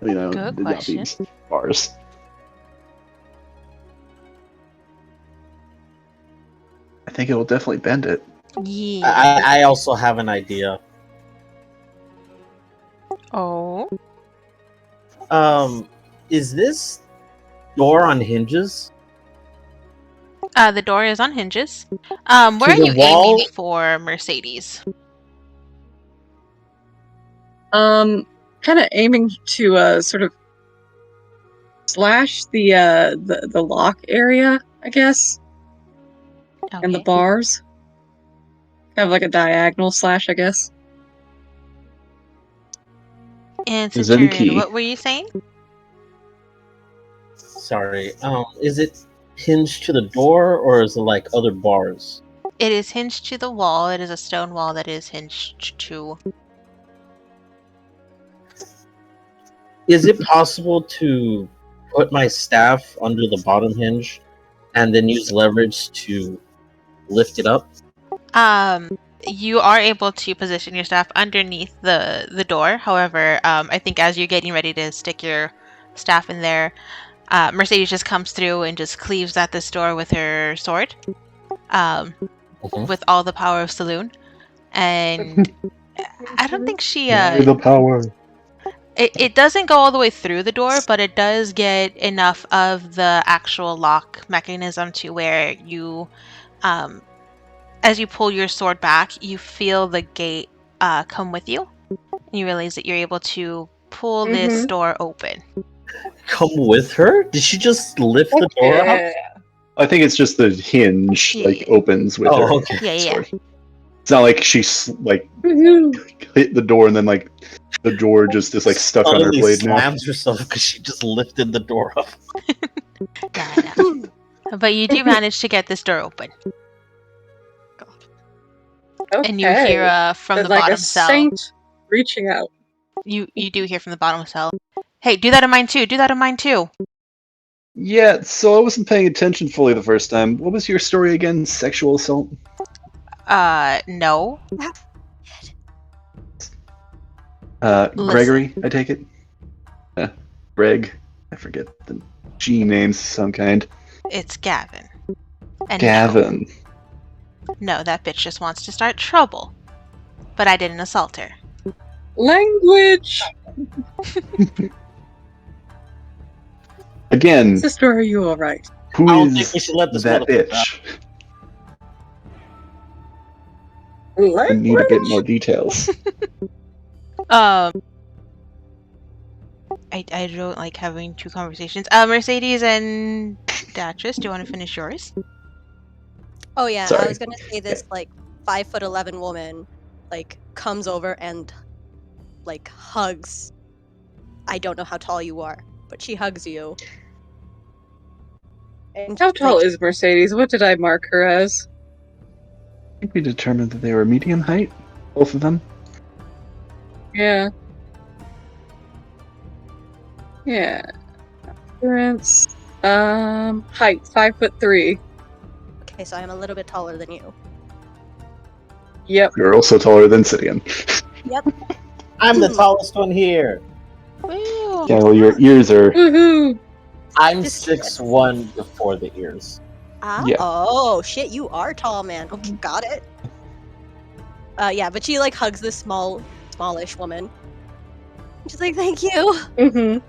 Good not question. beams. Bars. I think it will definitely bend it. Yeah. I also have an idea. Oh. Is this door on hinges? The door is on hinges. Where To are the you wall? aiming for, Mercedes? Kind of aiming to sort of slash the lock area, I guess, and the Okay. bars. Kind of like a diagonal slash, I guess. And Is there any Centurion, key? what were you saying? Sorry. Is it hinged to the door or is it like other bars? It is hinged to the wall. It is a stone wall that is hinged to. Is it possible to put my staff under the bottom hinge and then use leverage to lift it up? You are able to position your staff underneath the door. However, I think as you're getting ready to stick your staff in there, Mercedes just comes through and just cleaves at this door with her sword, with all the power of Saloon. And I don't think she the power. It doesn't go all the way through the door, but it does get enough of the actual lock mechanism to where you, as you pull your sword back, you feel the gate come with you. And you realize that you're able to pull this door open. Come with her? Did she just lift the door up? I think it's just the hinge Yeah. opens with her. Oh, okay. Yeah. sword. It's not like she's hit the door and then like the door just is like stuck on her Suddenly blade now. slams herself because she just lifted the door up. No. But you do manage to get this door open. Okay. And you hear from the like bottom a cell. saint reaching out. You do hear from the bottom cell. Hey, do that in mine too. Do that in mine too. Yeah, so I wasn't paying attention fully the first time. What was your story again? Sexual assault? No. Gregory, I take it? Greg. I forget the G names of some kind. It's Gavin. And Gavin. no, that bitch just wants to start trouble. But I didn't assault her. Language! Again, Sister, are you alright? who I don't think is we should let this that motherfucker bitch? I Language? need a bit more details. I don't like having two conversations. Mercedes and Datrice, do you want to finish yours? Oh yeah, I Sorry. was gonna say this like 5'11" woman like comes over and like hugs. I don't know how tall you are, but she hugs you. And How tall like, is Mercedes? What did I mark her as? I think we determined that they were medium height, both of them. Yeah. Yeah. Appearance. Height 5'3". okay, so I'm a little bit taller than you. Yep. You're also taller than Sidian. Yep. I'm the tallest one here. Woo! Yeah, well, your ears are. Woohoo! I'm Just 6'1" before the ears. Yeah. Oh shit, you are tall, man. Okay, got it. Yeah, but she like hugs this smallish woman. She's like, "Thank you." Mm-hmm.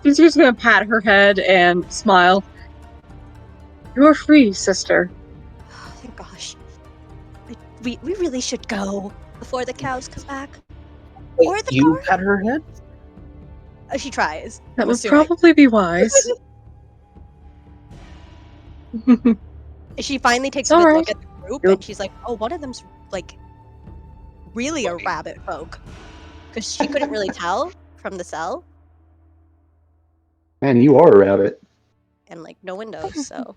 She's just gonna pat her head and smile. You're free, sister. Oh, thank gosh. We really should go before the cows come back. Or the You car. pat her head? She tries. That I'm would assuming. probably be wise. She finally takes It's a good alright. look at the group Yep. and she's like, "Oh, one of them's like really a rabbit folk," because she couldn't really tell from the cell Man, you are a rabbit. and like no windows, so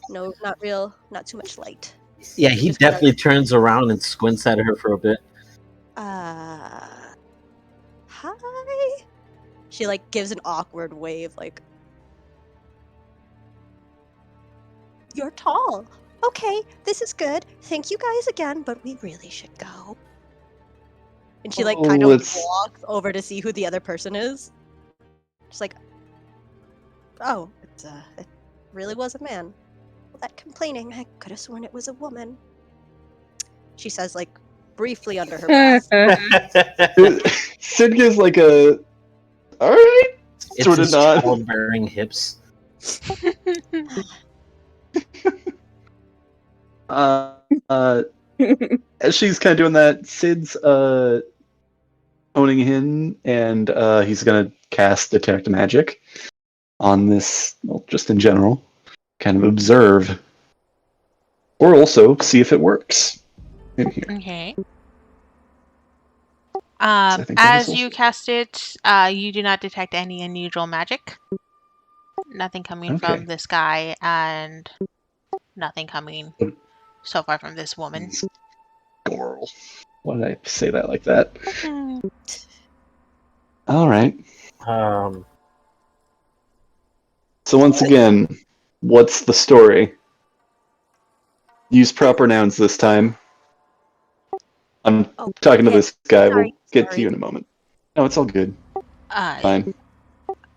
no, not too much light. Yeah, he Just kinda definitely turns around and squints at her for a bit. Hi. She like gives an awkward wave, like, "You're tall. Okay, this is good. Thank you guys again, but we really should go." And she like kind of walks over to see who the other person is. She's like, "Oh, it really was a man. All that complaining, I could have sworn it was a woman." She says like briefly under her breath. Sid gives like a. Alright! It's Sort of his nod. childbearing hips. As she's kind of doing that, Sid's owning him, and he's gonna cast Detect Magic on this, well, just in general. Kind of observe. Or also see if it works in here. Okay. I think that is As you also- cast it, you do not detect any unusual magic. Nothing coming Okay. from this guy, and nothing coming so far from this woman. Girl. Why did I say that like that? Alright. So once again, what's the story? Use proper nouns this time. I'm Oh, talking to okay. this guy. Sorry, We'll get to sorry. you in a moment. No, it's all good. Fine.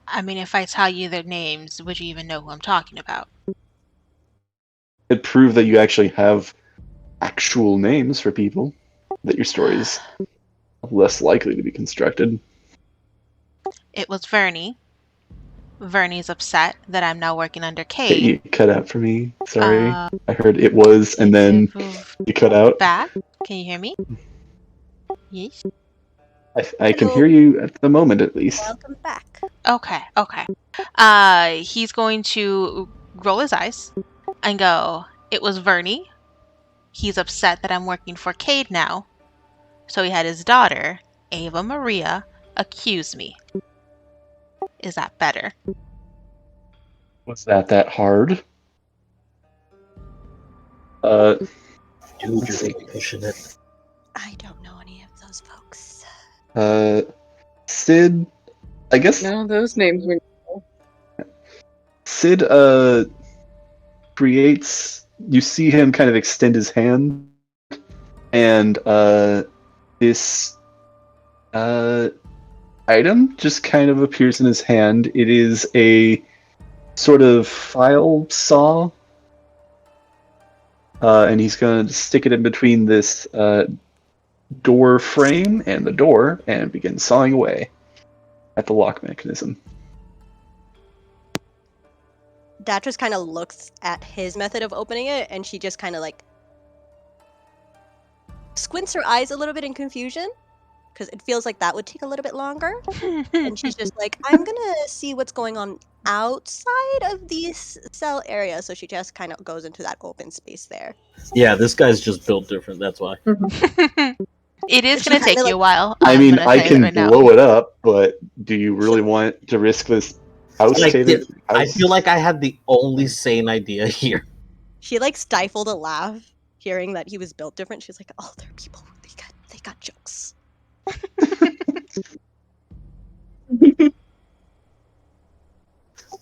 I mean, if I tell you their names, would you even know who I'm talking about? It proved that you actually have actual names for people, that your story is less likely to be constructed. It was Vernie. Vernie's upset that I'm now working under Hey, Cade. you cut out for me. Sorry. I heard it was, and then you cut out. Back? Can you hear me? Yes. I can Hello. hear you at the moment, at least. Welcome back. Okay. He's going to roll his eyes and go, "It was Vernie. He's upset that I'm working for Cade now. So he had his daughter, Ava Maria, accuse me. Is that better?" Was that hard? Dude, let's you're see. really pushing it. I don't know any of those folks. Sid, I guess No, those names were. Sid creates, you see him kind of extend his hand, and this item just kind of appears in his hand. It is a sort of file saw, and he's going to stick it in between this door frame and the door and begin sawing away at the lock mechanism. Datress kind of looks at his method of opening it, and she just kind of like squints her eyes a little bit in confusion, because it feels like that would take a little bit longer. And she's just like, I'm gonna see what's going on outside of this cell area. So she just kind of goes into that open space there. Yeah, this guy's just built different. That's why. It is She going to take kinda, you a while. I I'm mean, gonna I say can right now. blow it up, but do you really want to risk this house? Like, Tatum? I feel like I had the only sane idea here. She like stifled a laugh hearing that he was built different. She's like, oh, they're people. They got jokes.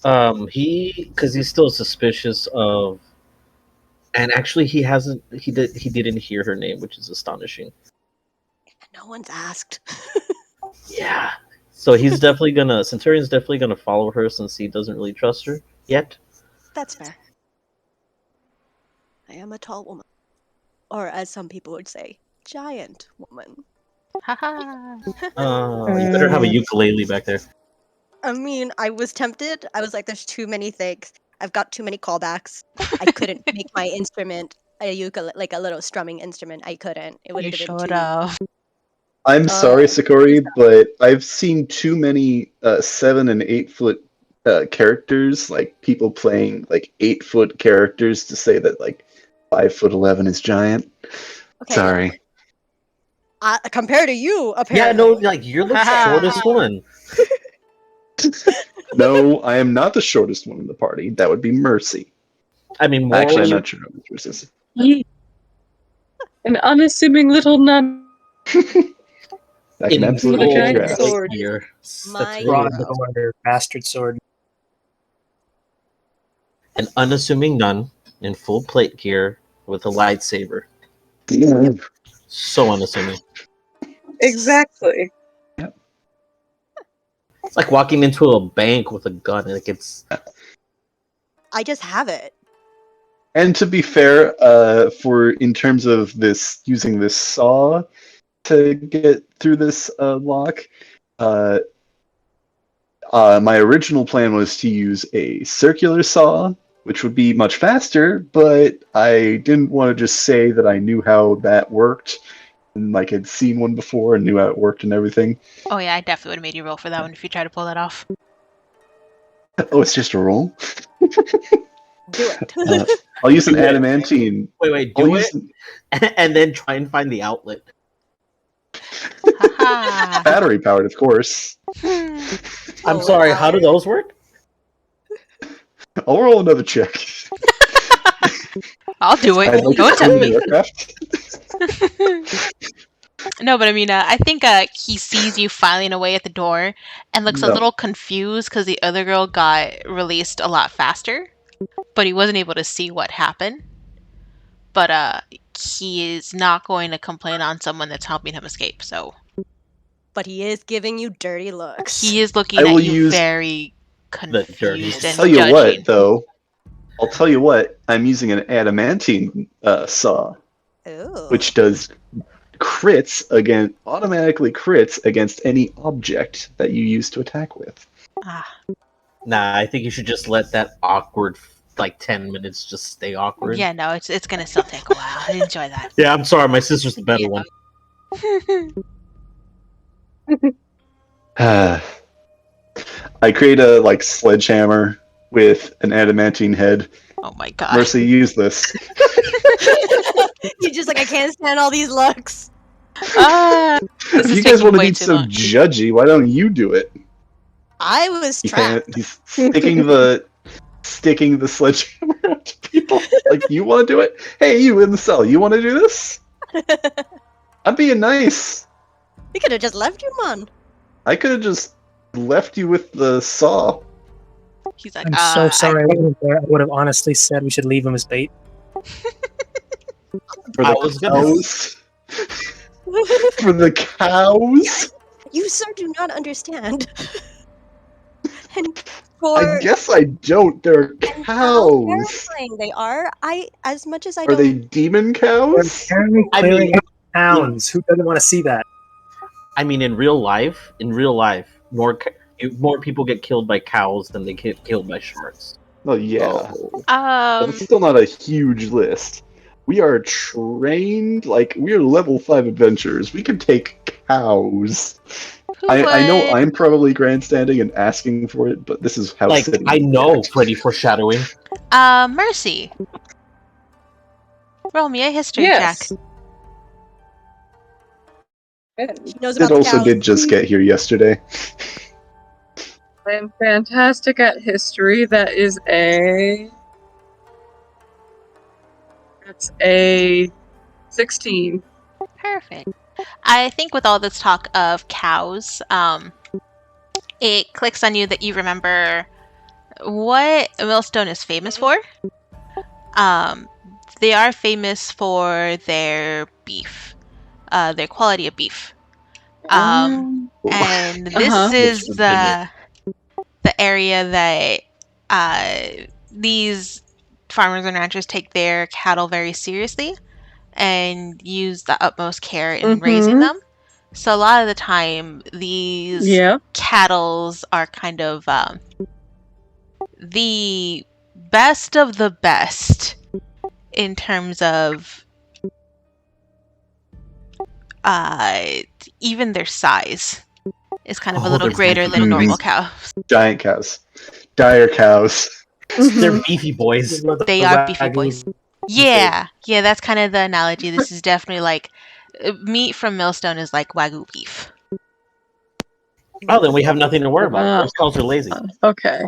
Because he's still suspicious of, and actually he didn't hear her name, which is astonishing. No one's asked. Yeah. So he's definitely gonna, Centurion's definitely gonna follow her since he doesn't really trust her yet. That's fair. I am a tall woman. Or as some people would say, giant woman. Haha. You better have a ukulele back there. I mean, I was tempted. I was like, there's too many things. I've got too many callbacks. I couldn't make my instrument a ukulele, like a little strumming instrument. I couldn't. It would You have been should too... have. I'm sorry, Sakori, but I've seen too many 7 and 8 foot characters, like people playing like 8 foot characters, to say that like 5'11" is giant. Okay, Sorry. compared to you, Yeah, apparently. no, like you're the shortest one. No, I am not the shortest one in the party. That would be Mercy. I mean, Actually, I'm morally, not sure how much yours is. An unassuming little nun. That can in absolutely With a kick your giant ass. sword. here. My Broad hero. wonder, bastard sword. An unassuming nun in full plate gear with a lightsaber. So unassuming. Exactly. It's like walking into a bank with a gun. Like it's I just have it. And to be fair, for in terms of this using this saw to get through this lock, my original plan was to use a circular saw, which would be much faster, but I didn't want to just say that I knew how that worked and like I'd seen one before and knew how it worked and everything. Oh yeah, I definitely would have made you roll for that one if you tried to pull that off. Oh, it's just a roll. Do it. I'll use an Do it. adamantine. wait, I'll do use it, and then try and find the outlet. Haha. battery powered, of course. I'm Oh, sorry. wow. How do those work? I'll roll another check. I'll do it. I'd like Don't to tempt clean me. the aircraft. No, but I mean, I think he sees you filing away at the door and looks a No. little confused because the other girl got released a lot faster, but he wasn't able to see what happened. But he is not going to complain on someone that's helping him escape. So But he is giving you dirty looks. he is looking I at will you use very dirty confused and Tell you judging. what, though. I'll tell you what. I'm using an adamantine saw, Ooh. which does automatically crits against any object that you use to attack with. Ah, Nah, I think you should just let that awkward, like 10 minutes, just stay awkward. yeah, no, it's gonna still take a while. I enjoy that. Yeah, I'm sorry. My sister's the better one. I create a sledgehammer with an adamantine head. Oh my god. Mercy, use this. He's just like, I can't stand all these looks. Ah, this If is you guys taking want to way be too so long. judgy, why don't you do it? I was trapped. He's sticking the sledgehammer out to people. Like, you want to do it? Hey, you in the cell, you want to do this? I'm being nice. We could have just left you, man. I could have just left you with the saw. He's like, I'm so sorry. I wasn't there. I would have honestly said we should leave him as bait. For I the was gonna- cows. For the cows? You, sir, do not understand. And I for guess I don't. They're and how cows. terrifying they are. As much as I Are they don't. demon They're cows? apparently I clearing mean, out towns. Who doesn't want to see that? I mean, in real life, more people get killed by cows than they get killed by sharks. Well, yeah. Oh. But it's still not a huge list. We are trained, like, we're level 5 adventurers. We can take cows. Who I know would? I'm probably grandstanding and asking for it, but this is how Like, silly I we know, get. Freddy foreshadowing. Mercy. Roll me a history check. Yes. Good. She knows Sid about the also cows. did just get here yesterday. I am fantastic at history. That's a 16. Perfect. I think with all this talk of cows, it clicks on you that you remember what Millstone is famous for. They are famous for their beef, their quality of beef. And this Uh-huh. is Most of the area that these farmers and ranchers take their cattle very seriously and use the utmost care in raising Mm-hmm. them. So a lot of the time, these Yeah. cattles are kind of the best of the best in terms of even their size is kind of a Oh, little they're greater beefy than a normal these cow. giant cows. Dire cows. They're Mhm. beefy boys. They are beefy boys. Yeah, that's kind of the analogy. This is definitely like meat from Millstone is like Wagyu beef. Oh, then we have nothing to worry about. Ah. Those cows are lazy. Okay.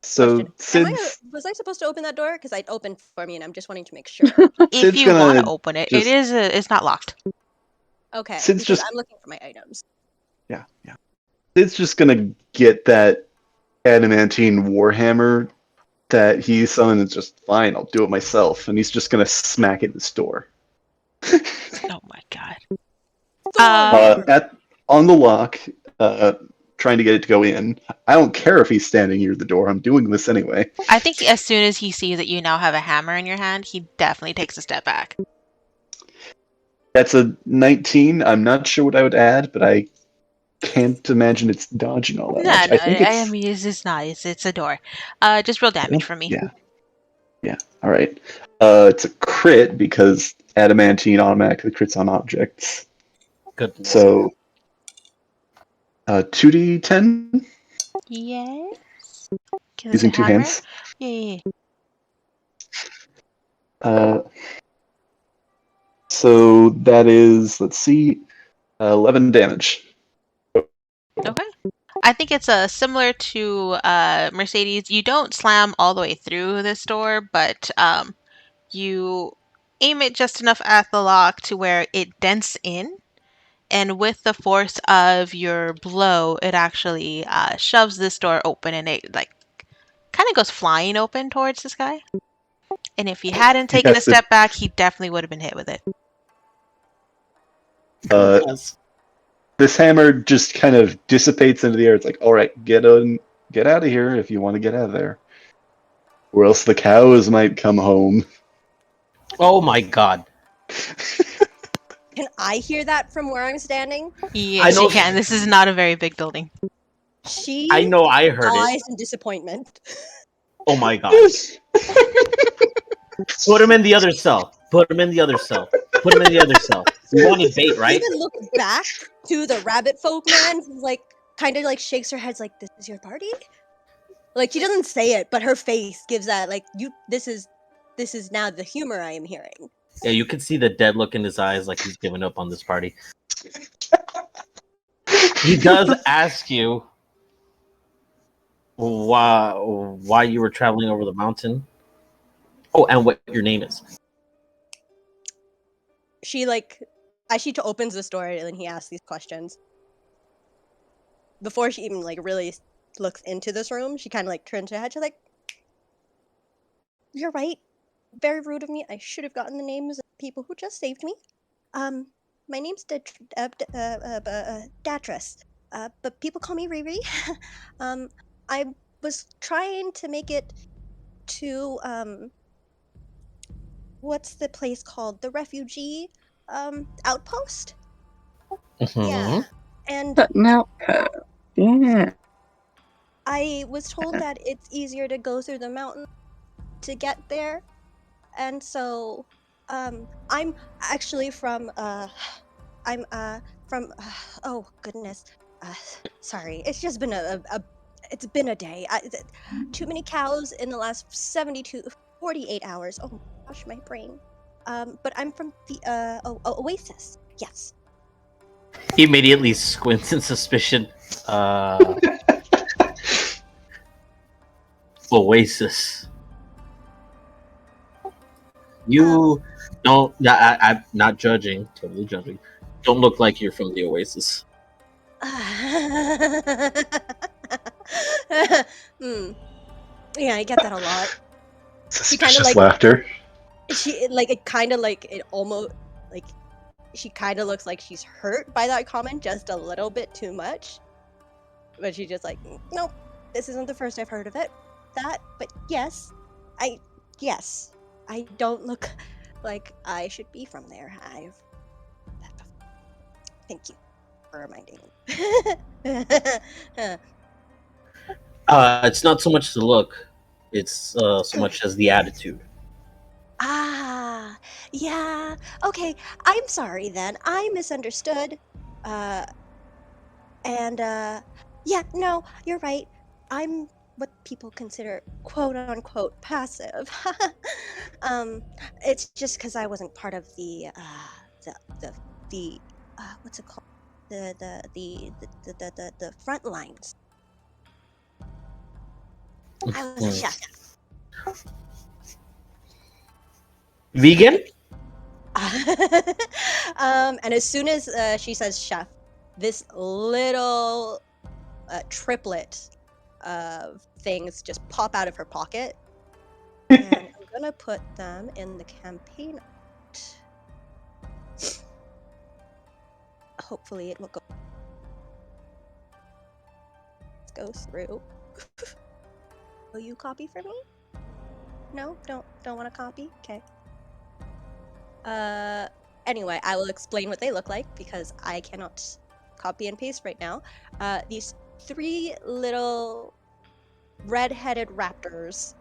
So Question. Sid's Was I supposed to open that door? Because it opened for me, and I'm just wanting to make sure. If Sid's you want to gonna open it, just it's not locked. Okay, Sid's because just I'm looking for my items. yeah. Sid's just gonna get that adamantine warhammer that he summoned. It's just fine. I'll do it myself, and he's just gonna smack at this door. Oh my god. At on the lock, trying to get it to go in. I don't care if he's standing near the door. I'm doing this anyway. I think as soon as he sees that you now have a hammer in your hand, he definitely takes a step back. That's a 19. I'm not sure what I would add, but I can't imagine it's dodging all that No, much. I think I it's mean it's not. It's a door. Just roll damage for me. yeah. All right. It's a crit because adamantine automatically crits on objects. Good. So 2d10 Yes. Because using it's a two hammer. hands. Yeah. So that is, let's see, 11 damage. Okay. I think it's similar to Mercedes. You don't slam all the way through this door, but you aim it just enough at the lock to where it dents in. And with the force of your blow, it actually shoves this door open, and it like kind of goes flying open towards this guy. And if he hadn't taken a Yes, step back, he definitely would have been hit with it. Yes. this hammer just kind of dissipates into the air. It's like, all right, get out of here if you want to get out of there, or else the cows might come home. Oh my god. Can I hear that from where I'm standing? Yes, know- you can. This is not a very big building. She I know I heard it. dies in disappointment. Oh my god. Put him in the other cell. Put him in the other cell. Put him in the other cell. We wanted bait, right? Even look back to the rabbit folk man, who's like kind of like shakes her head, like, "This is your party." Like she doesn't say it, but her face gives that like you. This is now the humor I am hearing. Yeah, you can see the dead look in his eyes, like he's given up on this party. He does ask you why you were traveling over the mountain. Oh, and what your name is. She like as she opens this door and then he asks these questions. Before she even like really looks into this room, she kind of like turns her head. She's like, "You're right. Very rude of me. I should have gotten the names of the people who just saved me. my name's Datris. But people call me Riri. I was trying to make it to what's the place called? The refugee outpost? Yeah. Mhm. And Cutting out. Yeah. I was told that it's easier to go through the mountain to get there. And so I'm actually from I'm from oh goodness. Uh sorry. It's just been it's been a day. Too many cows in the last 48 hours. Oh my gosh, my brain. But I'm from the Oasis. Yes. He immediately squints in suspicion. Oasis. You don't. I'm not judging. Totally judging. Don't look like you're from the Oasis. Hmm. Yeah, I get that a lot. She kind of Suspicious like laughter. she like it kind of like it almost like she kind of looks like she's hurt by that comment just a little bit too much. But she's just like, nope, this isn't the first I've heard of it. But yes, I yes, I don't look like I should be from there. I've that before. Thank you for reminding me. It's not so much the look; it's so Good. much as the attitude. Ah, yeah. Okay, I'm sorry then. I misunderstood. Uh, and yeah, no, you're right. I'm what people consider quote unquote passive. um, it's just because I wasn't part of the the what's it called? The front lines. I was a Hmm. chef. Vegan? And as soon as she says chef, this little triplet of things just pop out of her pocket, and I'm gonna put them in the campaign. Hopefully, it will go through. Will you copy for me? No, don't want to copy. Okay. Anyway, I will explain what they look like because I cannot copy and paste right now. These three little red-headed raptors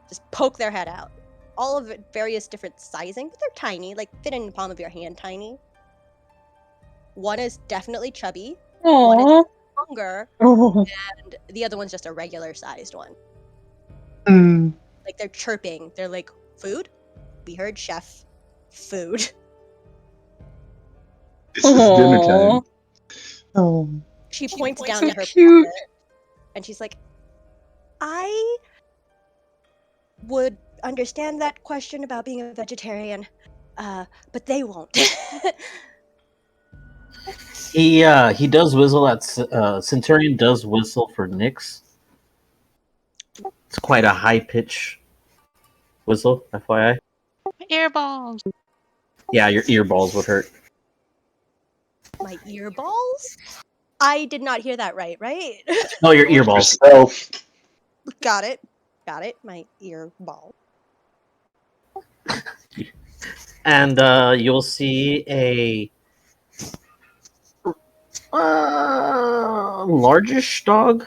just poke their head out. All of it various different sizing, but they're tiny, like fit in the palm of your hand tiny. One is definitely chubby, one is Aww. longer, Oh. and the other one's just a regular sized one. Mm. Like they're chirping. They're like, food? We heard chef. Food. This is dinner Aw. time. Oh. She points down So to her cute. pocket and she's like, I would understand that question about being a vegetarian, but they won't. He does whistle at Centurion does whistle for Nyx. It's quite a high pitch whistle, FYI. Earballs. Yeah, your earballs would hurt. My earballs? I did not hear that right? No, your earballs. Yourself. Got it. My earball. And you'll see a largish dog.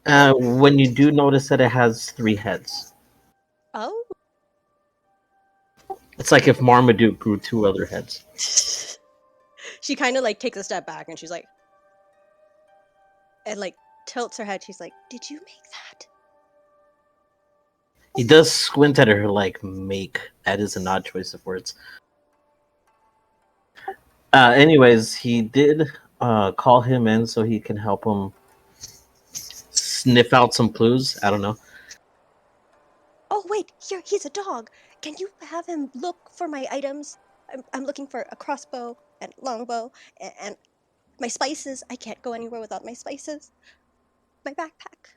When you do notice that it has 3 heads. Oh. It's like if Marmaduke grew 2 other heads. She kind of like takes a step back and she's like, and like tilts her head. She's like, "Did you make that?" He does squint at her like make. That is an odd choice of words. Anyways, he did call him in so he can help him sniff out some clues. I don't know. Oh wait, here he's a dog. Can you have him look for my items? I'm looking for a crossbow and longbow and my spices. I can't go anywhere without my spices. My backpack.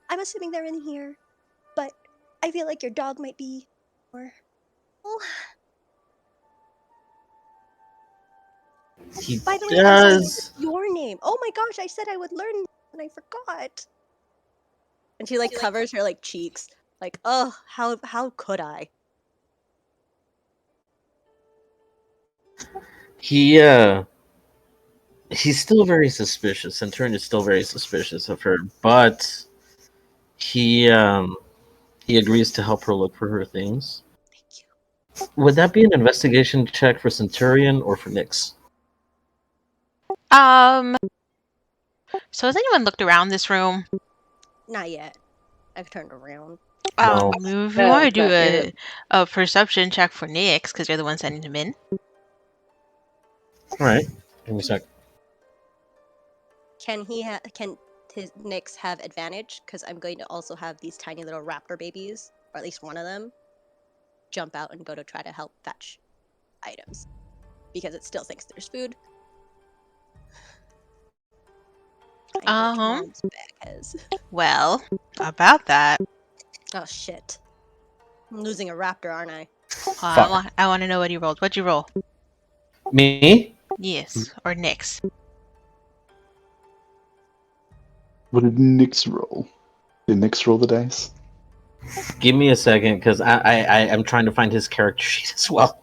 I'm assuming they're in here, but I feel like your dog might be more. Oh, He By the way, I'm sorry, does. what's your name? Oh my gosh, I said I would learn and I forgot. And she like covers her like cheeks. Like, oh, how could I? He's still very suspicious. Centurion is still very suspicious of her, but he agrees to help her look for her things. Thank you. Would that be an investigation check for Centurion or for Nyx? So has anyone looked around this room? Not yet. I've turned around. No. If you No, want to do not yet. a perception check for Nyx, because you're the one sending him in. All right, give me a sec. Can his Nyx have advantage? Because I'm going to also have these tiny little raptor babies, or at least one of them, jump out and go to try to help fetch items. Because it still thinks there's food. I know what mom's bag has. Well, about that, Oh shit. I'm losing a raptor, aren't I? Fuck. I want to know what you rolled. What'd you roll? Me? Yes, or Nyx. What did Nyx roll? Did Nyx roll the dice? Give me a second, because I am trying to find his character sheet as well.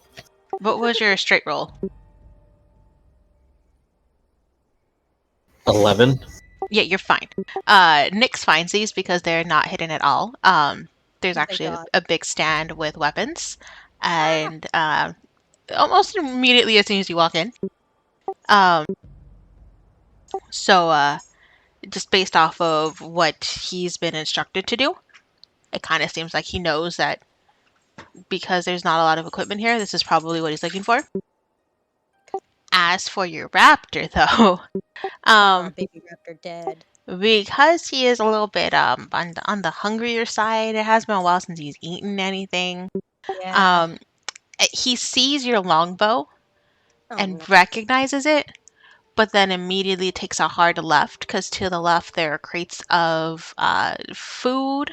What was your straight roll? 11. Yeah, you're fine. Nyx finds these because they're not hidden at all. There's Thank actually God. a big stand with weapons, and almost immediately as soon as you walk in. So just based off of what he's been instructed to do, it kind of seems like he knows that because there's not a lot of equipment here, this is probably what he's looking for. As for your raptor, though, Oh, baby raptor dead. because he is a little bit on the hungrier side, it has been a while since he's eaten anything. Yeah. He sees your longbow Oh and no. recognizes it, but then immediately takes a hard left because to the left there are crates of food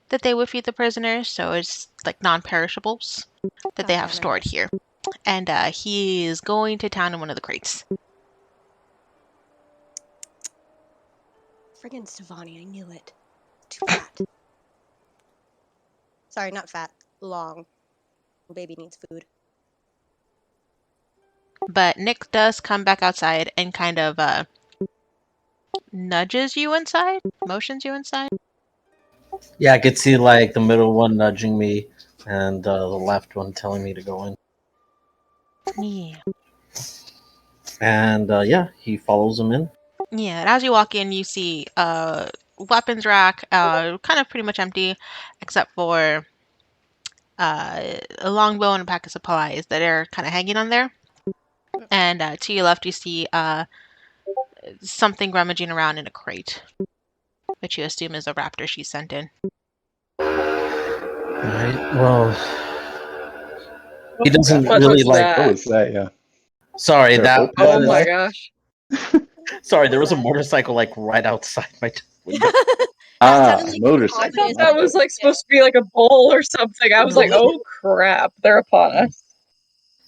that they would feed the prisoners, so it's like non-perishables that they God have damn it. stored here. And he is going to town in one of the crates. Friggin' Stevani, I knew it. Too fat. Sorry, not fat. Long. Baby needs food. But Nick does come back outside and kind of nudges you inside, motions you inside. Yeah, I could see like the middle one nudging me, and the left one telling me to go in. Yeah. And yeah, he follows him in. Yeah, and as you walk in, you see a weapons rack, kind of pretty much empty, except for a longbow and a pack of supplies that are kind of hanging on there. And to your left, you see something rummaging around in a crate, which you assume is a raptor she sent in. Alright, well, he doesn't What really was like. that? What was that? Yeah. Sorry, There, that open Oh that my was. gosh. Sorry, What there was was a that? motorcycle like right outside my window. That sounded like an I motorcycle. thought ominous that was like supposed to be like a bull or something. I was like, oh crap, they're upon us.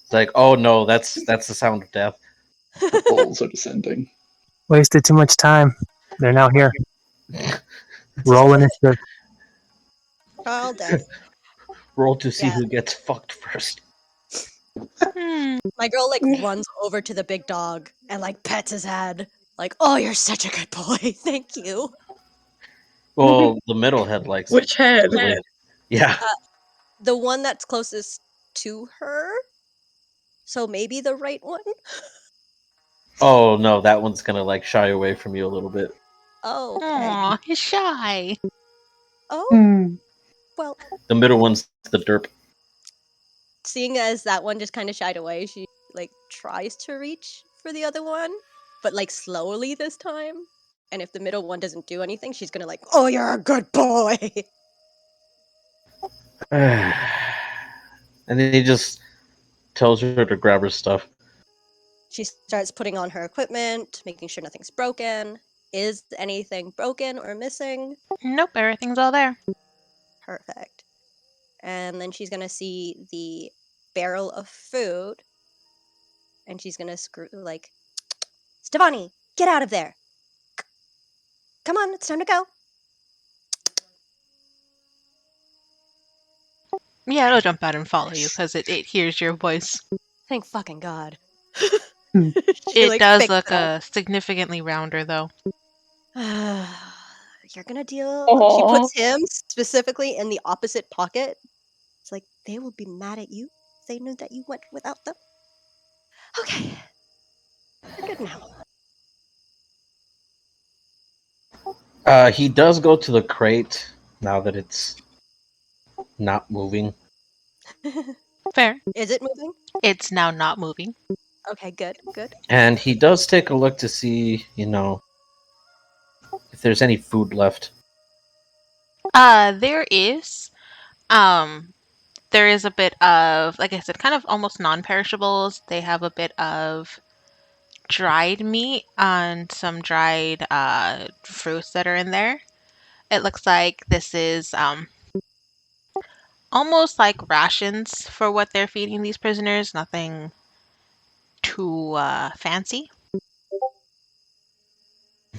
It's like, oh no, that's the sound of death. The bulls are descending. Wasted too much time. They're now here. Roll initiative. all dead. Roll to see Yeah. who gets fucked first. My girl like runs over to the big dog and like pets his head. Like, oh, you're such a good boy. Thank you. Well, the middle head likes. Which head? Yeah. The one that's closest to her. So maybe the right one. Oh no, that one's gonna like shy away from you a little bit. Oh, okay. Aw, he's shy. Oh, well, The middle one's the derp. seeing as that one just kind of shied away, she like tries to reach for the other one, but like slowly this time. And if the middle one doesn't do anything, she's gonna like, oh, you're a good boy. And then he just tells her to grab her stuff. She starts putting on her equipment, making sure nothing's broken. Is anything broken or missing? Nope, everything's all there. Perfect. And then she's gonna see the barrel of food and she's gonna screw like, Stefani, get out of there! Come on, it's time to go. Yeah, it'll jump out and follow you because it hears your voice. Thank fucking God. It She, does picks look it up. significantly rounder, though. You're gonna deal. She Aw. puts him specifically in the opposite pocket. It's like they will be mad at you if they knew that you went without them. Okay, you're good now. He does go to the crate now that it's not moving. Fair. Is it moving? It's now not moving. Okay, good, good. And he does take a look to see, if there's any food left. There is. There is a bit of, like I said, kind of almost non-perishables. They have a bit of dried meat and some dried fruits that are in there. It looks like this is almost like rations for what they're feeding these prisoners. Nothing too fancy.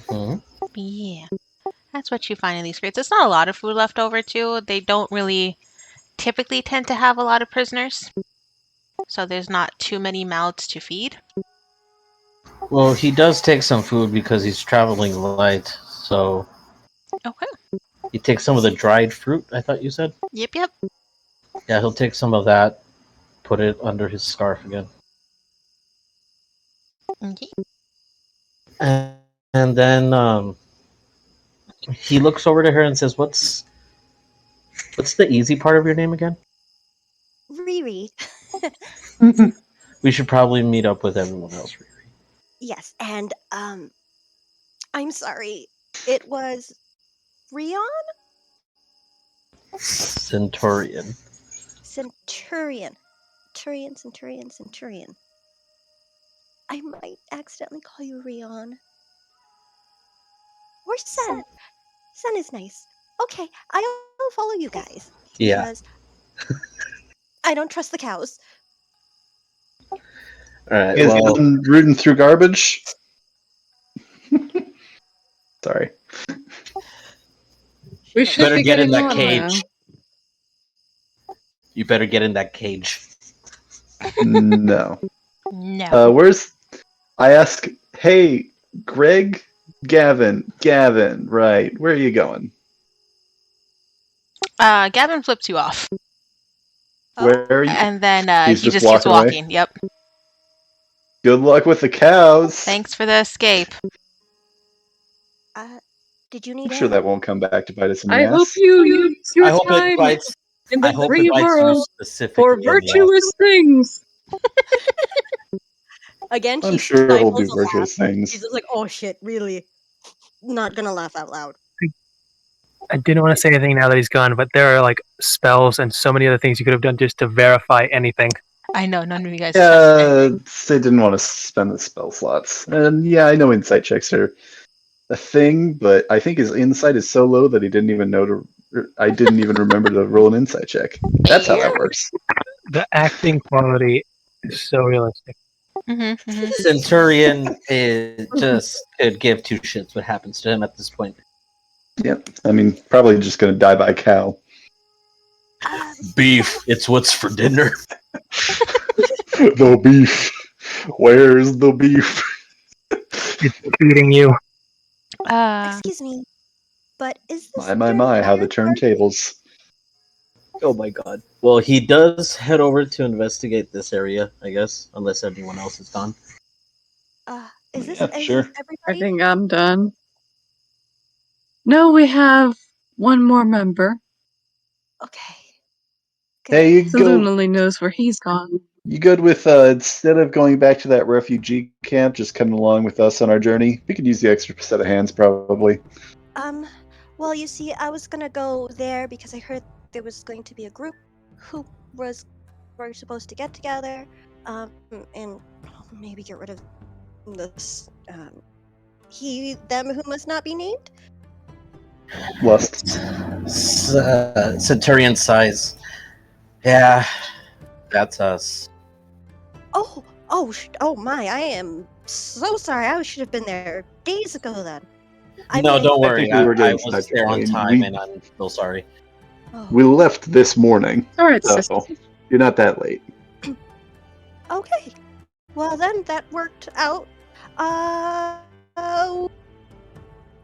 Mhm. Yeah, that's what you find in these crates. It's not a lot of food left over too. They don't really typically tend to have a lot of prisoners, so there's not too many mouths to feed. Well, he does take some food because he's traveling light, so Okay. he takes some of the dried fruit, I thought you said? Yep. Yeah, he'll take some of that, put it under his scarf again. Okay. And then he looks over to her and says, What's the easy part of your name again? Riri. We should probably meet up with everyone else, Riri. Yes, and I'm sorry. It was Rion? Centurion. Centurion. Centurion. I might accidentally call you Rion. Or Sen. Sen is nice. Okay, I'll follow you guys. Yeah. Because I don't trust the cows. Alright, You guys well, done rooting through garbage? Sorry. We should better be get in getting that on cage. now. You better get in that cage. No. No. Where's... I ask, hey, Greg? Gavin, right. Where are you going? Gavin flips you off, Where are you? and then He's he just just keeps walking away? walking. Yep. Good luck with the cows. Thanks for the escape. Did you need I'm sure help? that won't come back to bite us in the I hope ass. you use your I hope it time bites. in I the hope free it bites you world specifically. for in the ass. virtuous things. Again, I'm she sure it'll do stifles a laugh. virtuous things. She's just like, oh shit, really? Not gonna laugh out loud. I didn't want to say anything now that he's gone, but there are like spells and so many other things you could have done just to verify anything. I know none of you guys. Yeah, they didn't want to spend the spell slots. And yeah, I know insight checks are a thing, but I think his insight is so low that he didn't even know to. I didn't even remember to roll an insight check. That's how that works. The acting quality is so realistic. Centurion is just could give two shits what happens to him at this point. Yep. I mean, probably just going to die by cow. Beef, it's what's for dinner. The beef. Where's the beef? It's feeding you. Excuse me, but is this My, how the turntables. Oh my god. Well, he does head over to investigate this area, I guess, unless anyone else is gone. Is this Yeah, sure. everybody? I think I'm done. No, we have one more member. Okay. Hey, you Saloon go. only knows where he's gone. You good with instead of going back to that refugee camp, just coming along with us on our journey? We could use the extra set of hands, probably. Well, you see, I was gonna go there because I heard there was going to be a group who were supposed to get together, and maybe get rid of this, he, them who must not be named. Lust. Centurion size. Yeah, that's us. Oh, Oh my! I am so sorry. I should have been there days ago. Then. No, don't I worry. think we were I getting was sidetracked. there I on mean, time, and I'm so sorry. Oh, we left this morning, All right, so sister. you're not that late. okay. Well then, that worked out. Oh,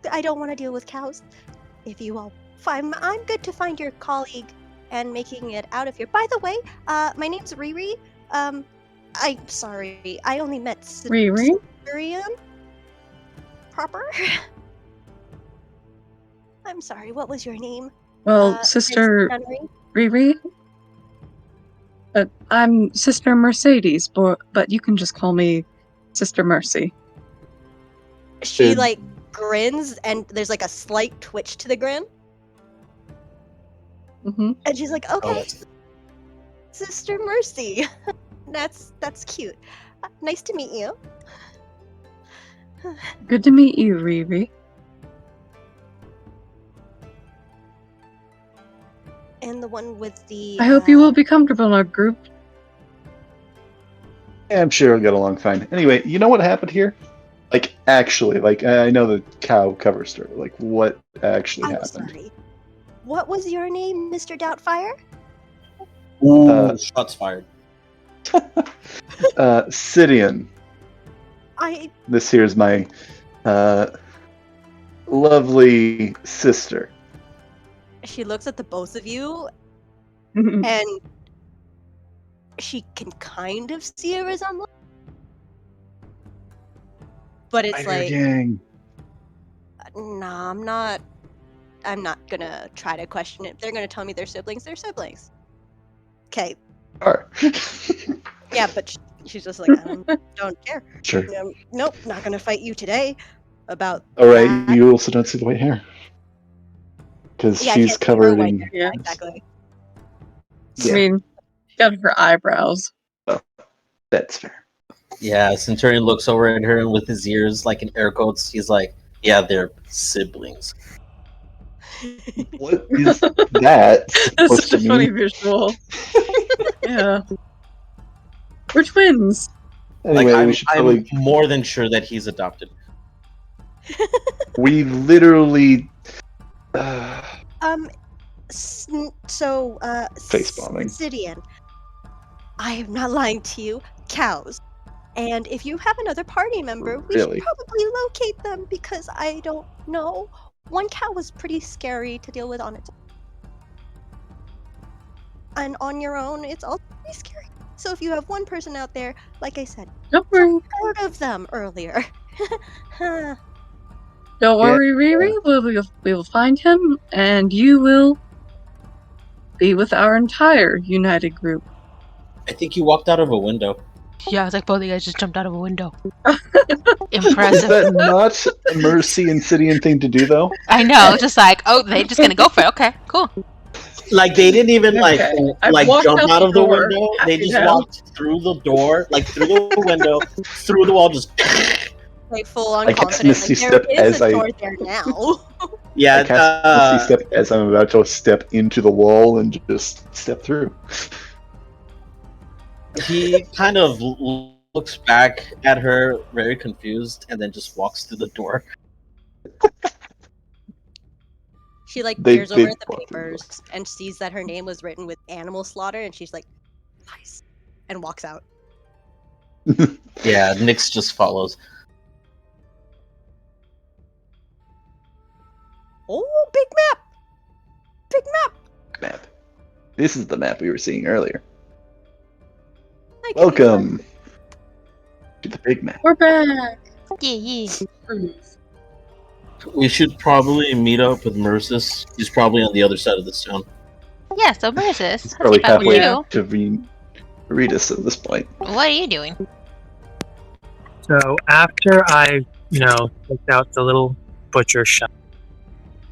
I don't want to deal with cows. If you all, I'm good to find your colleague and making it out of here. By the way, my name's Riri. I'm sorry. I only met Riri? Syrian proper. I'm sorry. What was your name? Well, Prince Sister Nunnery? Riri? I'm Sister Mercedes, but you can just call me Sister Mercy. She Did- like grins, and there's like a slight twitch to the grin, Mm-hmm. and she's like, Oh, "Okay, that's Sister Mercy, that's cute. Nice to meet you." Good to meet you, Riri. And the one with the. I hope you will be comfortable in our group. Yeah, I'm sure we'll get along fine. Anyway, you know what happened here? Like, actually, like, I know the cow cover story. Like, what actually I'm happened? sorry. What was your name, Mr. Doubtfire? Ooh, shots fired. Sidian. I. This here's my lovely sister. She looks at the both of you, Mhm. and she can kind of see a resemblance, but it's like, Gang. nah, I'm not gonna try to question it. If they're gonna tell me they're siblings, they're siblings. Okay, Are. yeah, but she's just like, I don't care. Sure. Nope, not gonna fight you today about All right, that. you also don't see the white hair. Because Yeah, I she's can't see her covered white in. hair. Yeah. Exactly. I mean, got her eyebrows. That's fair. Yeah, Centurion looks over at her and with his ears like in air quotes, he's like, "Yeah, they're siblings." What is that That's supposed such to a funny mean? visual. Yeah. We're twins. Anyway, Like, we should I'm probably. more than sure that he's adopted. We literally. So, Face bombing. Sidian, I am not lying to you. Cows. And if you have another party member, we should Really? probably locate them because I don't know. One cow was pretty scary to deal with on its own. And on your own, it's also pretty scary. So if you have one person out there, like I said, Don't worry. heard of them earlier. Don't worry, Riri. We will find him, and you will be with our entire united group. I think you walked out of a window. Yeah, I was like, both of you guys just jumped out of a window. Is Impressive. that not a Mercy Insidian thing to do, though? I know, just like, oh, they just gonna go for it. Okay, cool. Like they didn't even Okay, I've like walked jump out of the door. window. They Happy just now. walked through the door, like through the window, through the wall, just Like full on I cast confident. Misty Like, there Step is as a I- door there now. yeah. I cast Misty Step as I'm about to step into the wall and just step through. He kind of looks back at her, very confused, and then just walks through the door. She like They- peers over they at the walk through the door. papers and sees that her name was written with animal slaughter, and she's like, "Nice," and walks out. Yeah, Nyx just follows. Oh, big map! Big map! Map. This is the map we were seeing earlier. I can be Welcome to the big map. We're back. Yeah. We should probably meet up with Mercis. He's probably on the other side of this town. Yeah, so Mercis, It's probably halfway Yeah. to read us at this point. what are you doing? So after I, checked out the little butcher shop,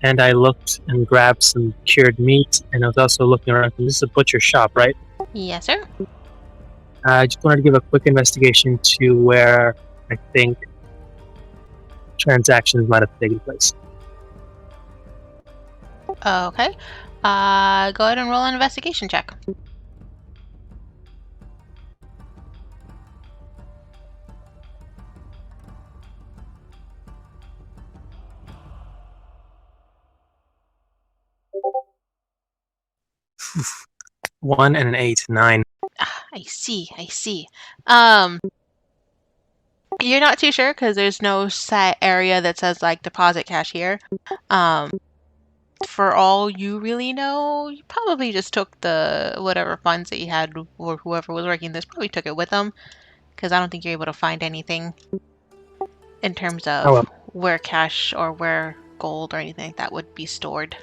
and I looked and grabbed some cured meat, and I was also looking around. This is a butcher shop, right? Yes, sir. I just wanted to give a quick investigation to where I think transactions might have taken place. Okay. Go ahead and roll an investigation check. 1 and an 8, 9. Ah, I see. You're not too sure because there's no set area that says like deposit cashier. For all you really know, you probably just took the whatever funds that you had, or whoever was working this probably took it with them, because I don't think you're able to find anything in terms Oh of well. where cash or where gold or anything like that would be stored.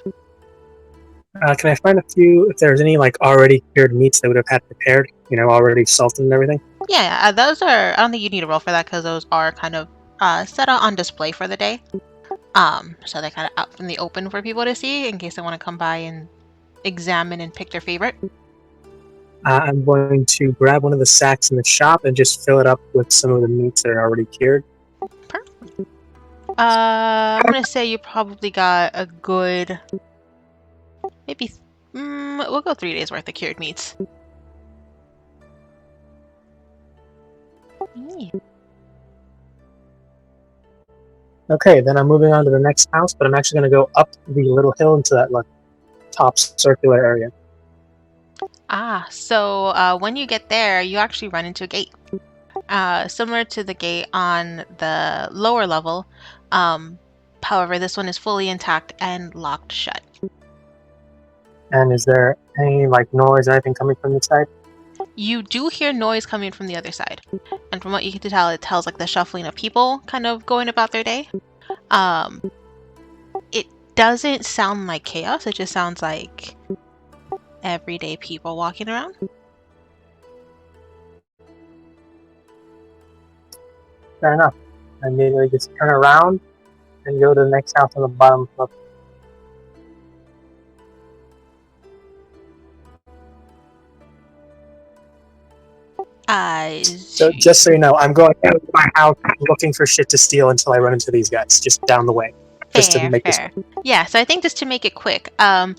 Can I find a few, if there's any like already cured meats that would have had prepared, already salted and everything? Yeah, those are. I don't think you need a roll for that because those are kind of set out on display for the day. So they're kind of out from the open for people to see in case they want to come by and examine and pick their favorite. I'm going to grab one of the sacks in the shop and just fill it up with some of the meats that are already cured. Perfect. I'm gonna say you probably got a good, maybe, we'll go 3 days worth of cured meats. Yeah. Okay, then I'm moving on to the next house, but I'm actually going to go up the little hill into that like top circular area. So when you get there, you actually run into a gate. Similar to the gate on the lower level. However, this one is fully intact and locked shut. And is there any like noise or anything coming from the side? You do hear noise coming from the other side. And from what you can tell, it tells like the shuffling of people kind of going about their day. It doesn't sound like chaos, it just sounds like everyday people walking around. Fair enough. I immediately just turn around and go to the next house on the bottom level. So just so you know, I'm going out of my house looking for shit to steal until I run into these guys, just down the way. Just to make this. Yeah, so I think just to make it quick, I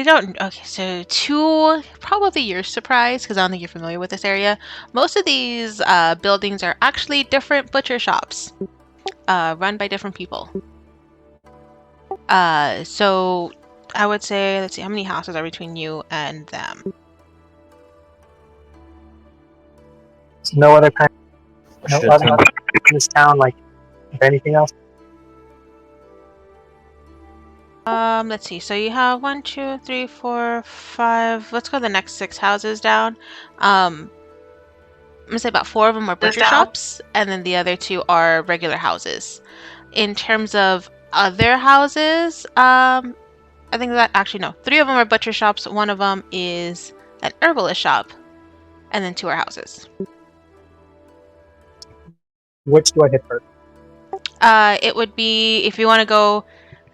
don't. Okay, so to probably your surprise, because I don't think you're familiar with this area, most of these buildings are actually different butcher shops, run by different people. So I would say, let's see, how many houses are between you and them? No other kind. No other in this town, like anything else. Let's see. So you have 1, 2, 3, 4, 5. Let's go the next 6 houses down. I'm gonna say about 4 of them are butcher shops, and then the other 2 are regular houses. In terms of other houses, I think that actually no, 3 of them are butcher shops. 1 of them is an herbalist shop, and then 2 are houses. Which do I hit first? It would be, if you want to go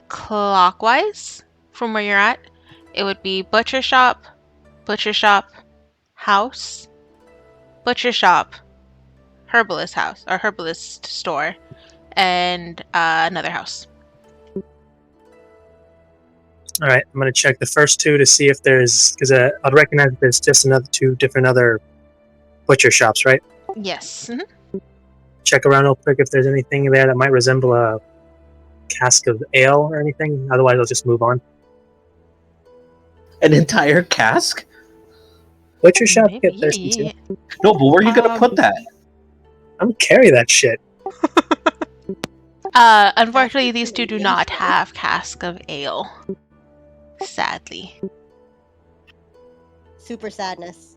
clockwise from where you're at, it would be butcher shop, house, butcher shop, herbalist house or herbalist store, and another house. All right, I'm gonna check the first 2 to see if there's, because I'd recognize that there's just another 2 different other butcher shops, right? Yes. Check around real quick if there's anything there that might resemble a cask of ale or anything. Otherwise, I'll just move on. An entire cask? Butcher shop get thirsty too. No, but where are you gonna put that? I'm gonna carry that shit. Unfortunately, these 2 do not have cask of ale. Sadly. Super sadness.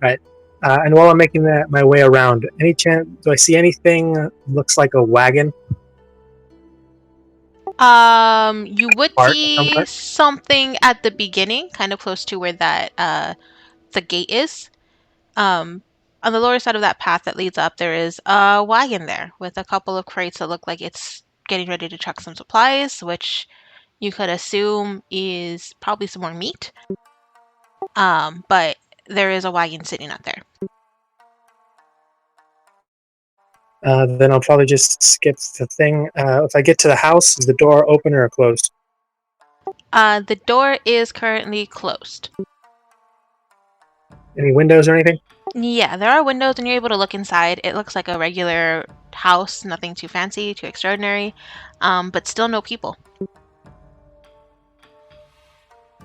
Right. And while I'm making my way around, any chance do I see anything looks like a wagon? You would see something at the beginning, kind of close to where that the gate is. On the lower side of that path that leads up, there is a wagon there with a couple of crates that look like it's getting ready to truck some supplies, which you could assume is probably some more meat. But there is a wagon sitting out there. Then I'll probably just skip the thing. If I get to the house, is the door open or closed? The door is currently closed. Any windows or anything? Yeah, there are windows and you're able to look inside. It looks like a regular house, nothing too fancy, too extraordinary, but still no people.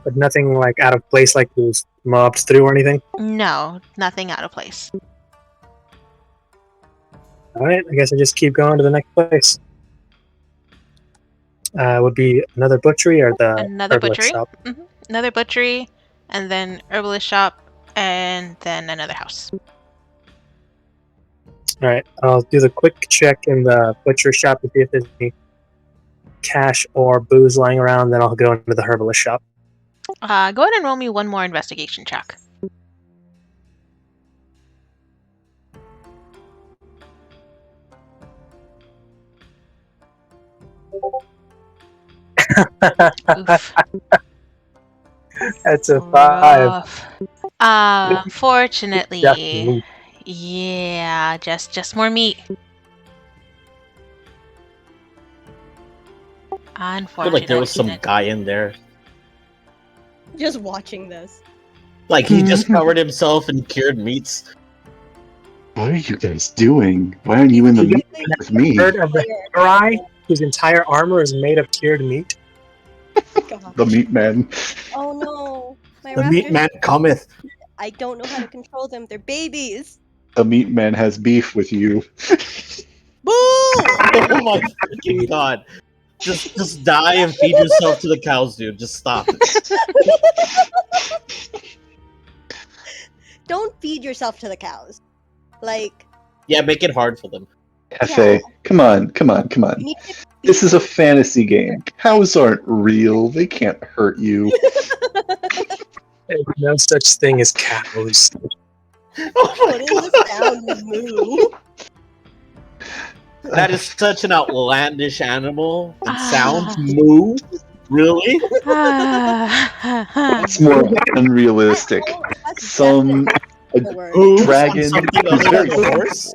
but nothing like out of place, like those mobs through or anything. No, nothing out of place. All right, I guess I just keep going to the next place. Would be another butchery or the Another herbalist butchery. shop. Another butchery, and then herbalist shop, and then another house. All right, I'll do the quick check in the butcher shop to see if there's any cash or booze lying around. Then I'll go into the herbalist shop. Go ahead and roll me one more investigation check. Oof. That's a 5. Rough. Fortunately, Definitely. yeah, just more meat. I feel Unfortunately. like there was some guy in there. Just watching this. Like he just covered himself in cured meats. What are you guys doing? Why aren't you in the You meet with me? Heard of the samurai whose entire armor is made of cured meat? God. The meat man. Oh no. My The meat raptors, man cometh. I don't know how to control them. They're babies. The meat man has beef with you. Boo! Oh my freaking god! Just die and feed yourself to the cows, dude. Just stop it. Don't feed yourself to the cows. Like, Yeah, make it hard for them. Cafe, Yeah. come on. you need to This is a fantasy game. Cows aren't real. They can't hurt you. There's no such thing as cows. Oh What is the sound of moo? That is such an outlandish animal. It Ah. sounds moo. Really? It's more unrealistic. That's Some definitely the word. Hooves on dragon something is other very than a horse?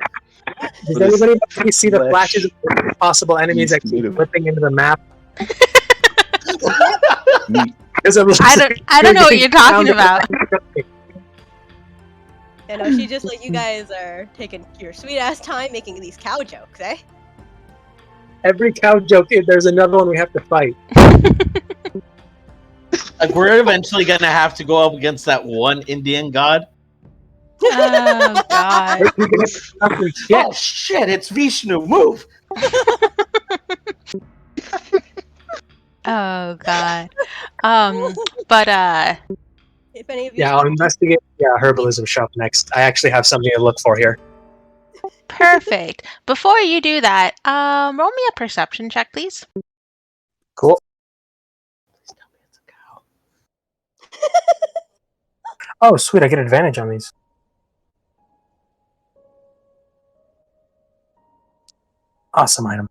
Does But it's anybody see the flesh flashes of possible enemies that made keep of flipping into the map? meat. I don't know what you're talking about. You know, she just like, you guys are taking your sweet ass time making these cow jokes, eh? Every cow joke, there's another one we have to fight. Like we're eventually gonna have to go up against that one Indian god. Oh god. Oh shit! It's Vishnu. Move. Oh god. But If any of you Yeah, I'll investigate the herbalism shop next. I actually have something to look for here. perfect. Before you do that, roll me a perception check, please. Cool. Please tell me it's a cow. Oh, sweet, I get advantage on these. Awesome item.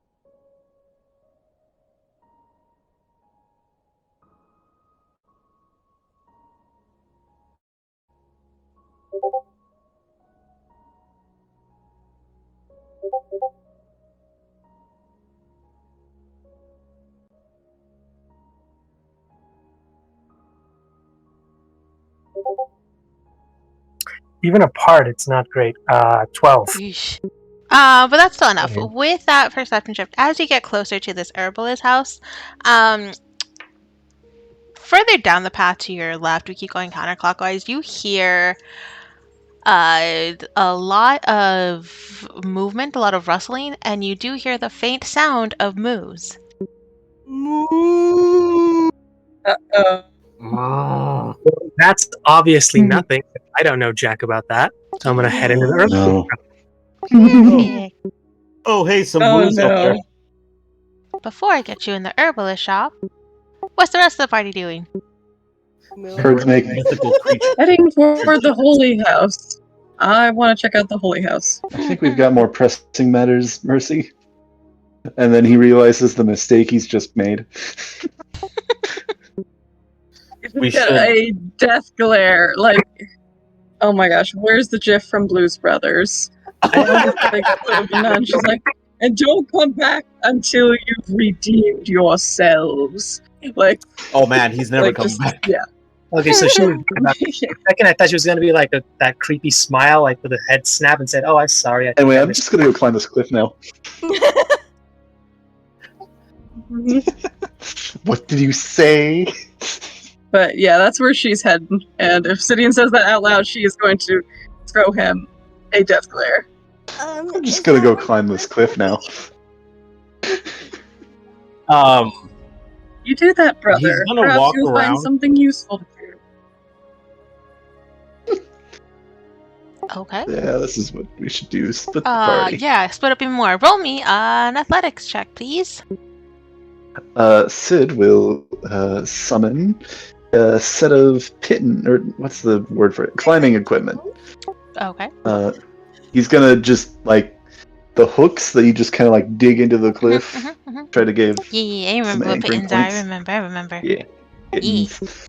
Even apart, it's not great. 12. Yeesh. But that's still enough. Okay. With that perception check, as you get closer to this herbalist house, further down the path to your left, we keep going counterclockwise, you hear a lot of movement, a lot of rustling, and you do hear the faint sound of moos. Uh-oh. Well, that's obviously nothing. I don't know jack about that. So I'm going to head into the herbalist No. shop. Perfect. Oh hey, some Oh moose up there. no. Before I get you in the herbalist shop, what's the rest of the party doing? Herds make Mythical creature. Heading for the holy house. I want to check out the holy house. I think we've got more pressing matters, Mercy. And then he realizes the mistake he's just made. We Get should. a death glare. Like, oh my gosh, where's the GIF from Blues Brothers? Like, little nun, she's like, and don't come back until you've redeemed yourselves. Like, Oh man, he's never like coming just, back. yeah. Okay, so she was. Second, I thought she was going to be like that creepy smile, like with a head snap, and said, "Oh, I'm sorry." I Anyway, I'm just gonna go climb this cliff now. What did you say? But yeah, that's where she's heading. And if Sidian says that out loud, she is going to throw him a death glare. I'm just Is gonna that go where climb you this were cliff now. You do that, brother. He's gonna Perhaps walk you'll find around. something useful to do. Okay. Yeah, this is what we should do. Split the party. Yeah, split up even more. Roll me an athletics check, please. Sid will summon a set of or what's the word for it? Climbing equipment. Okay. He's gonna just like the hooks that you just kind of like dig into the cliff. Try to give Yeah, I some remember what anchoring pittons are. I points. remember. Yeah. Kittens.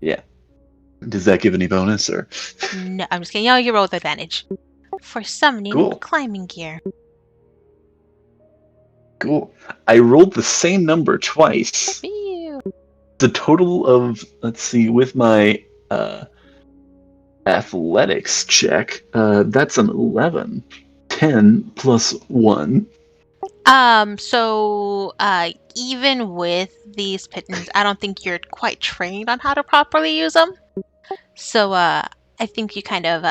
Yeah. Does that give any bonus or? No, I'm just kidding. Oh, you roll with advantage. For summoning Cool. climbing gear. Cool. I rolled the same number twice. Ew. The total of, let's see, with my athletics check, that's an 11. 10 plus 1. So, even with these pittons, I don't think you're quite trained on how to properly use them. So, I think you kind of,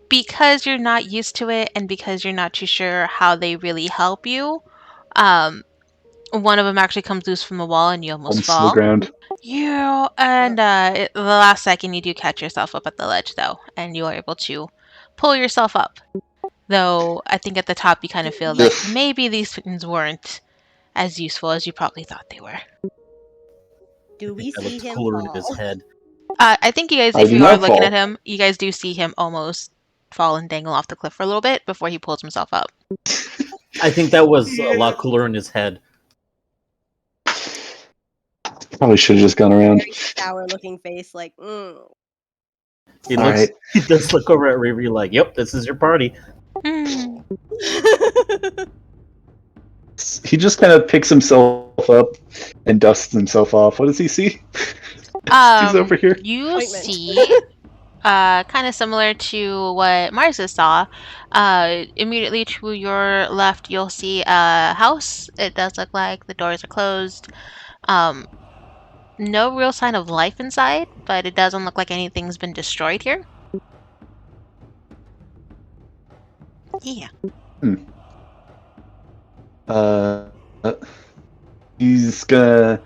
because you're not used to it and because you're not too sure how they really help you, one of them actually comes loose from the wall and you almost Almost to the fall. ground. Yeah, and the last second you do catch yourself up at the ledge, though, and you are able to pull yourself up. Though I think at the top you kind of feel like Yes. maybe these pittons weren't as useful as you probably thought they were. Do we That see looks him cooler in his fall? head. I think you guys, I if do you are not looking at fall. him, you guys do see him almost fall and dangle off the cliff for a little bit before he pulls himself up. I think that was a lot cooler in his head. Probably should have just gone around. Very sour-looking face, like, He All looks. right. He does look over at Riri like, "Yep, this is your party." Hmm. He just kind of picks himself up and dusts himself off. What does he see? He's over here. You Appointment. see, kind of similar to what Marza saw. Immediately to your left, you'll see a house. It does look like the doors are closed. No real sign of life inside, but it doesn't look like anything's been destroyed here. Yeah. Uh, he's gonna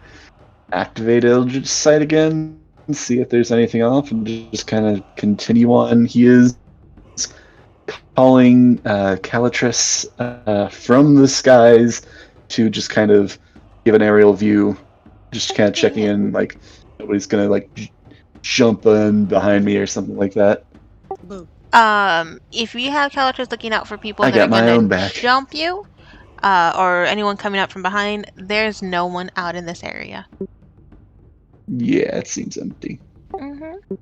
activate Eldritch Sight again and see if there's anything off, and just kind of continue on. He is calling Calatrus from the skies to just kind of give an aerial view, just kind of checking in, like nobody's gonna like jump in behind me or something like that. Boo. If you have Calatrus looking out for people I that are got my gonna own back. jump you, or anyone coming up from behind, there's no one out in this area. Yeah, it seems empty. Mm-hmm.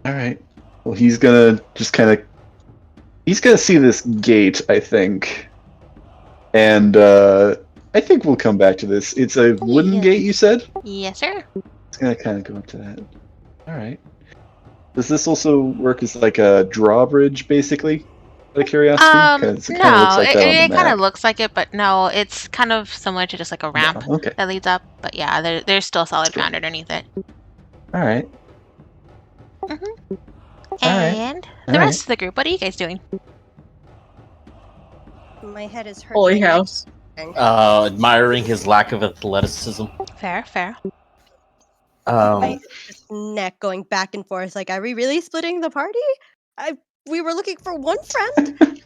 All right. Well, he's gonna just kind of. He's gonna see this gate, I think, and I think we'll come back to this. It's a wooden Yeah. gate, you said. Yes, sir. It's gonna kind of go up to that. All right. Does this also work as like a drawbridge, basically? Out of curiosity, because it kind of looks No, like that on the it kind map. of looks like it, but no, it's kind of similar to just like a ramp No, okay. that leads up. But yeah, there's still solid Sure. ground underneath it. All right. Mm-hmm. All right. And All the right. rest of the group, what are you guys doing? My head is hurting. Holy my neck house. is hurting. Admiring his lack of athleticism. Fair. My just neck going back and forth. Like, are we really splitting the party? We were looking for one friend.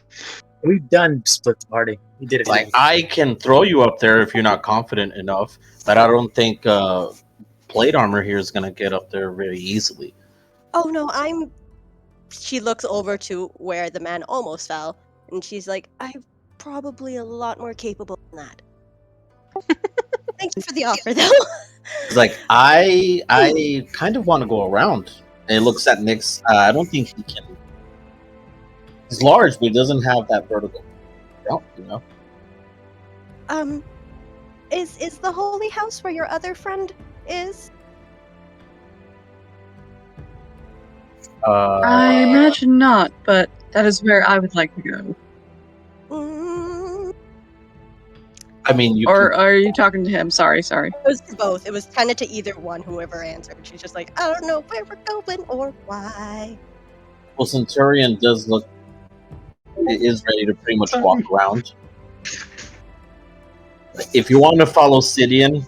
We've done split the party. We did it. Like, I can throw you up there if you're not confident enough, but I don't think plate armor here is gonna get up there very easily. Oh no, She looks over to where the man almost fell, and she's like, I'm probably a lot more capable than that. Thank you for the offer, though. It's like, I kind of want to go around. And it looks at Nick's. I don't think he can. He's large, but he doesn't have that vertical jump, you know? Is the holy house where your other friend is? I imagine not, but that is where I would like to go. I mean, you Or can, are you talking to him? Sorry. It was to both. It was kind of to either one, whoever answered. She's just like, I don't know where we're going or why. well, Centurion does look is ready to pretty much walk around. If you want to follow Sidian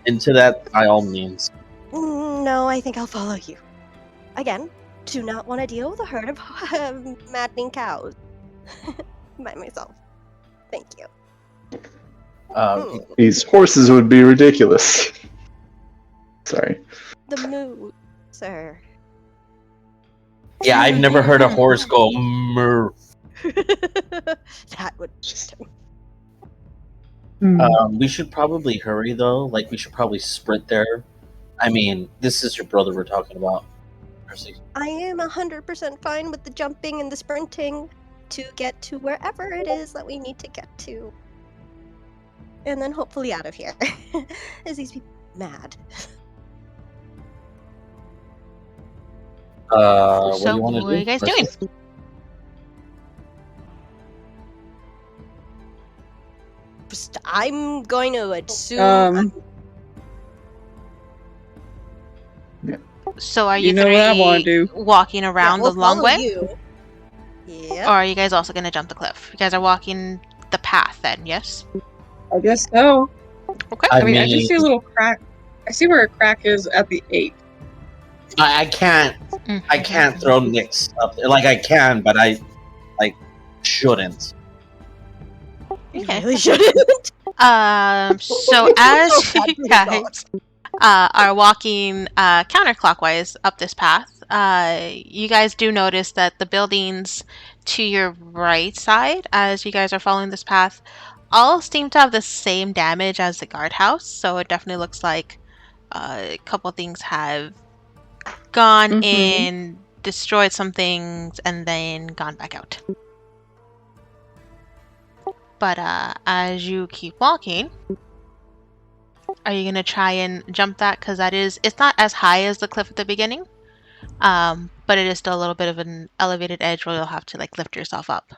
into that, by all means. No, I think I'll follow you. Again, do not want to deal with a herd of maddening cows by myself. Thank you. These horses would be ridiculous. Sorry. The mood, sir. Yeah, I've never heard a horse go murr. That would. We should probably hurry though. Like, we should probably sprint there. I mean, this is your brother we're talking about, Percy. I am 100% fine with the jumping and the sprinting to get to wherever it is that we need to get to. And then hopefully out of here. As these people mad. What do So you want to do? what are you guys doing? Just, I'm going to assume. So are You you know three what I wanna do. walking around we'll the long follow way? you. Or Yep. are you guys also going to jump the cliff? You guys are walking the path then, yes? I guess so. Okay. I mean, I just see a little crack. I see where a crack is at the 8. I can't. I can't throw Nyx up there. Like, I can, but I shouldn't. You Okay. really shouldn't. So as So bad you for the guys are walking counterclockwise up this path, you guys do notice that the buildings to your right side, as you guys are following this path, all seem to have the same damage as the guardhouse. So it definitely looks like a couple things have gone in, destroyed some things, and then gone back out. But as you keep walking, are you gonna try and jump that? Because it's not as high as the cliff at the beginning, but it is still a little bit of an elevated edge where you'll have to like lift yourself up.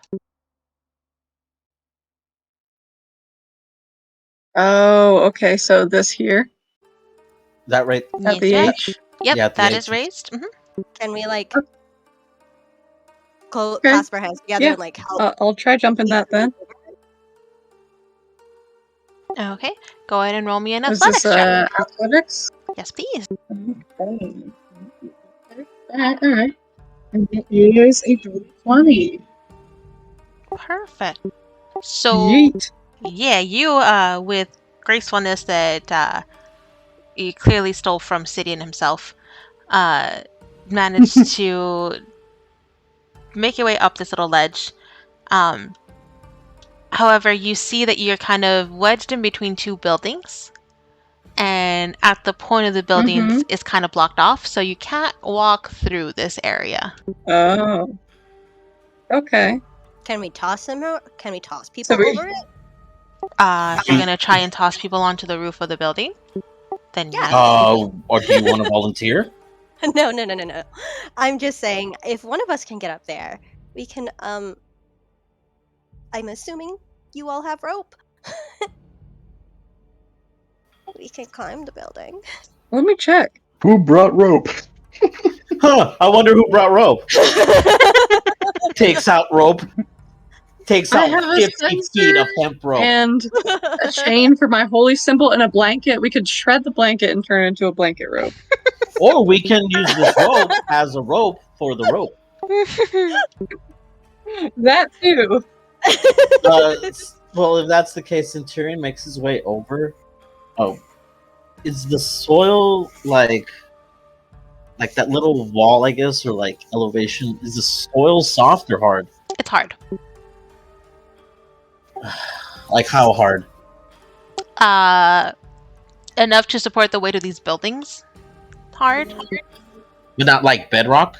Oh, okay. So this here Is that right? at the Yes, H. Yep, Yeah, at the that edge. is raised. Can we like Okay. clasp our hands together Yeah. and like help? I'll try jumping that then. Okay, go ahead and roll me an Is athletics this check. athletics? Yes, please. Okay. Alright. And it is a 20. Perfect. So Yeet. yeah, you with gracefulness that you clearly stole from Sidian himself, managed to make your way up this little ledge. However, you see that you're kind of wedged in between two buildings, and at the point of the buildings it's kind of blocked off, so you can't walk through this area. Oh. Okay. Can we toss them out? Can we toss So people we- over it? If you're gonna try and toss people onto the roof of the building, then Yeah. yes. Or do you want to volunteer? No. I'm just saying, if one of us can get up there, we can. I'm assuming you all have rope. We can climb the building. Let me check. Who brought rope? Huh? I wonder who brought rope. Takes out rope. Takes I out have a 50 sensor feet of hemp rope. And a chain for my holy symbol and a blanket. We could shred the blanket and turn it into a blanket rope. Or we can use this rope as a rope for the rope. That too. Well, if that's the case, Centurion makes his way over. Oh, is the soil like that little wall, I guess, or like elevation? Is the soil soft or hard? It's hard. Like how hard? Enough to support the weight of these buildings. Hard. But not like bedrock?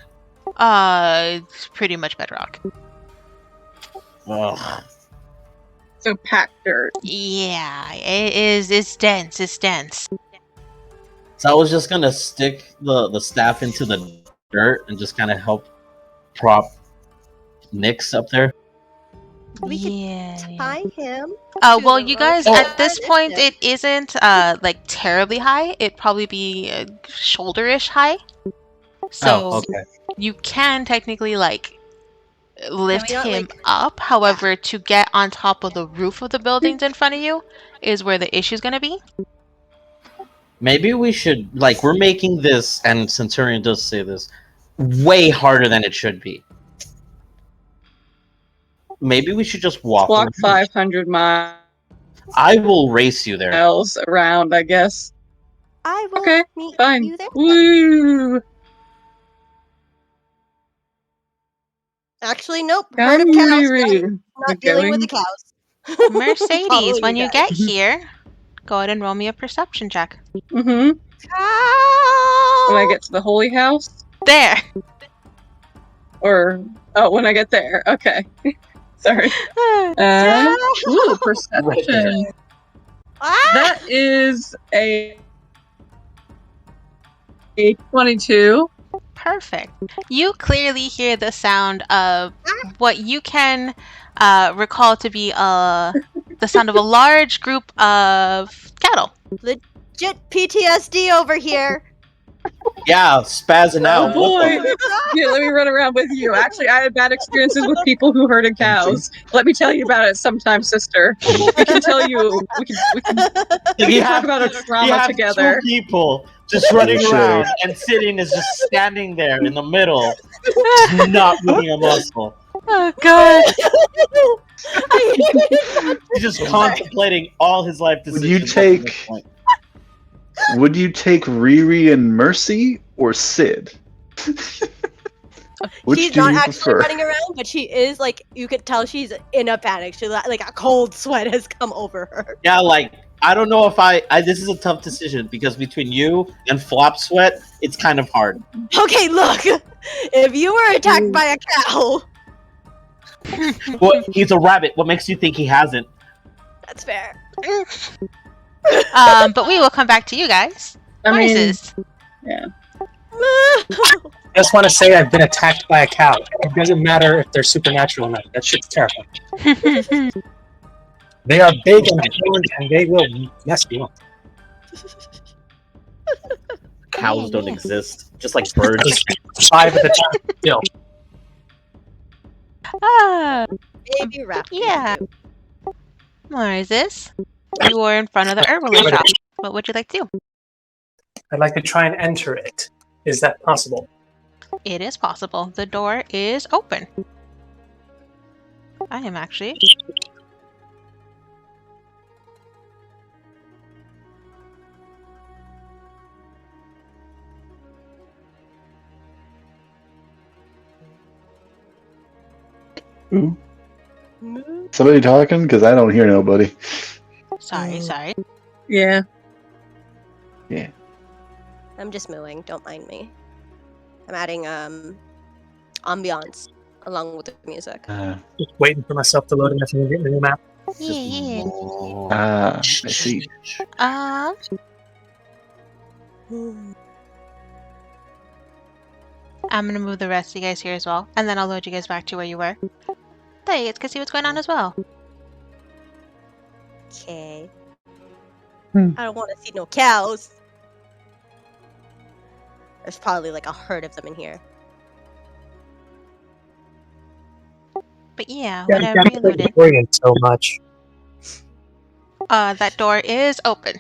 It's pretty much bedrock. Ugh. So packed dirt. Yeah, it is. It's dense. It's dense. So I was just gonna stick the staff into the dirt and just kind of help prop Nyx up there. We could Yeah. tie him. Well, the you rope guys, and at this point, harness it isn't like terribly high. It'd probably be shoulder-ish high. So Oh, okay. you can technically like lift not, him like- up. However, to get on top of the roof of the buildings in front of you is where the issue's gonna be. Maybe we should like we're making this, and Centurion does say this, way harder than it should be. Maybe we should just walk. Walk around. 500 miles I will race you there. around, I guess. I will Okay, meet fine. you there. Woo! Actually, nope. Come, Herd of cows. Riri. Done. We're Not dealing with the going. cows. Mercedes, Follow when you guys. get here, go ahead and roll me a perception check. Mm-hmm. When I get to the holy house? There. Or, when I get there. Okay. Sorry. Ooh, Right perception. there. Ah! That is a 22. Perfect. You clearly hear the sound of what you can recall to be the sound of a large group of cattle. Legit PTSD over here. Yeah, spazzing Oh out. What boy! Yeah, let me run around with you. Actually, I had bad experiences with people who herded cows. Let me tell you about it sometime, sister. We can tell you. We can You talk have- about a you trauma have together. 2 people just running Sure. around, and Sidian is just standing there in the middle, not moving a muscle. Oh god. He's just contemplating all his life Would decisions. you up to take- this point. Would you take Riri and Mercy or Sid? Which She's do not you actually prefer? running around, but she is like you could tell she's in a panic. She like a cold sweat has come over her. Yeah, like I don't know if I. This is a tough decision because between you and Flop Sweat, it's kind of hard. Okay, look. If you were attacked by a cow, What? He's a rabbit. What makes you think he hasn't? that's fair. But we will come back to you guys. I mean, Horses. I just want to say I've been attacked by a cow. It doesn't matter if they're supernatural or not. That shit's terrifying. They are big and horned, and they will mess you up. Cows don't exist, just like birds. 5 at the time. Still. Ah, Baby rap. yeah. Moses, you are in front of the herbalist shop. What would you like to do? I'd like to try and enter it. Is that possible? It is possible. The door is open. I am actually. Somebody talking? Because I don't hear nobody. Sorry. yeah. I'm just mooing. Don't mind me. I'm adding ambiance along with the music. Just waiting for myself to load enough to get the new map. Yeah. I see. I'm gonna move the rest of you guys here as well, and then I'll load you guys back to where you were. There you can see what's going on as well. Okay. Hmm. I don't want to see no cows. There's probably like a herd of them in here. But yeah, Yeah, whenever you load it, worrying so much. that door is open.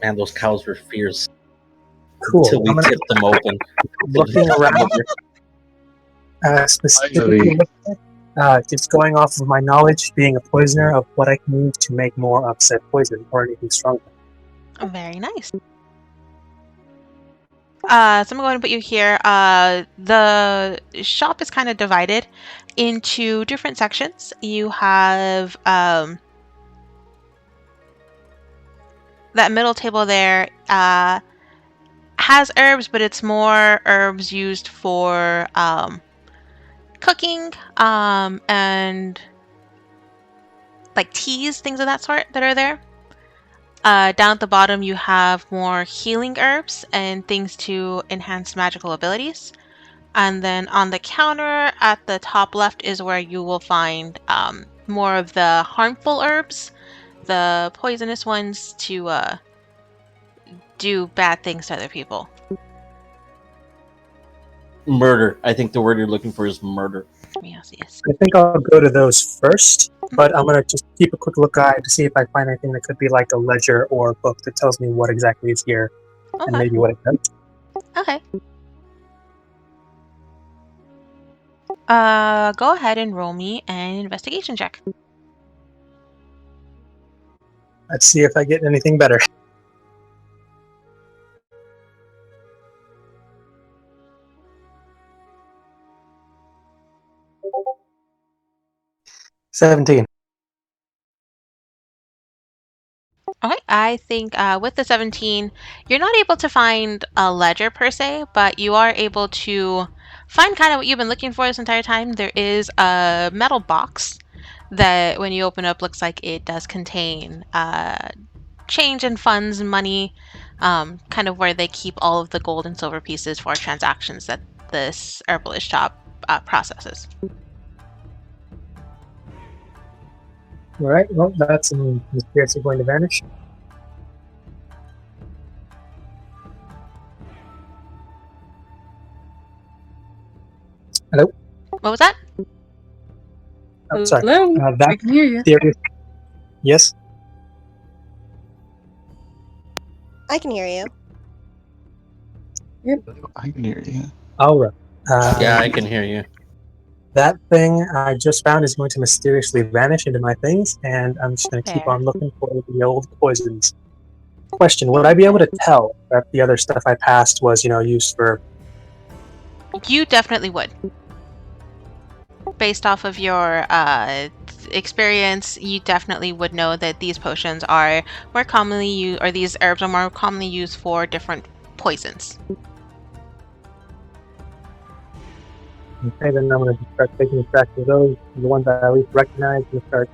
Man, those cows were fierce Cool. until we I'm gonna tipped them open. looking around. Specifically, just going off of my knowledge, being a poisoner, of what I can use to make more of said poison or anything stronger. Very nice. So I'm gonna go ahead and put you here. The shop is kind of divided into different sections. You have that middle table there has herbs, but it's more herbs used for cooking and like teas, things of that sort that are there. Down at the bottom, you have more healing herbs and things to enhance magical abilities. And then on the counter at the top left is where you will find more of the harmful herbs, the poisonous ones to do bad things to other people. Murder. I think the word you're looking for is murder. Yes, yes. I think I'll go to those first, but I'm gonna just keep a quick look eye to see if I find anything that could be like a ledger or a book that tells me what exactly is here and Okay. maybe what it does. Okay. Go ahead and roll me an investigation check. Let's see if I get anything better. $17. Okay, I think with the 17, you're not able to find a ledger per se, but you are able to find kind of what you've been looking for this entire time. There is a metal box that, when you open up, looks like it does contain change and funds, money, kind of where they keep all of the gold and silver pieces for transactions that this herbalist shop processes. All right, well, that's the spirits are going to vanish. Hello? What was that? Oh, sorry. Hello? That I can hear you. theory. Yes? I can hear you. I can hear you. All right. Yeah, I can hear you. That thing I just found is going to mysteriously vanish into my things, and I'm just going to keep Fair. on looking for the old poisons. Question: would I be able to tell that the other stuff I passed was, used for? You definitely would. Based off of your experience, you definitely would know that these potions are more commonly used, or these herbs are more commonly used for different poisons. Okay, then I'm going to start taking track of those. The ones I at least recognize. And start.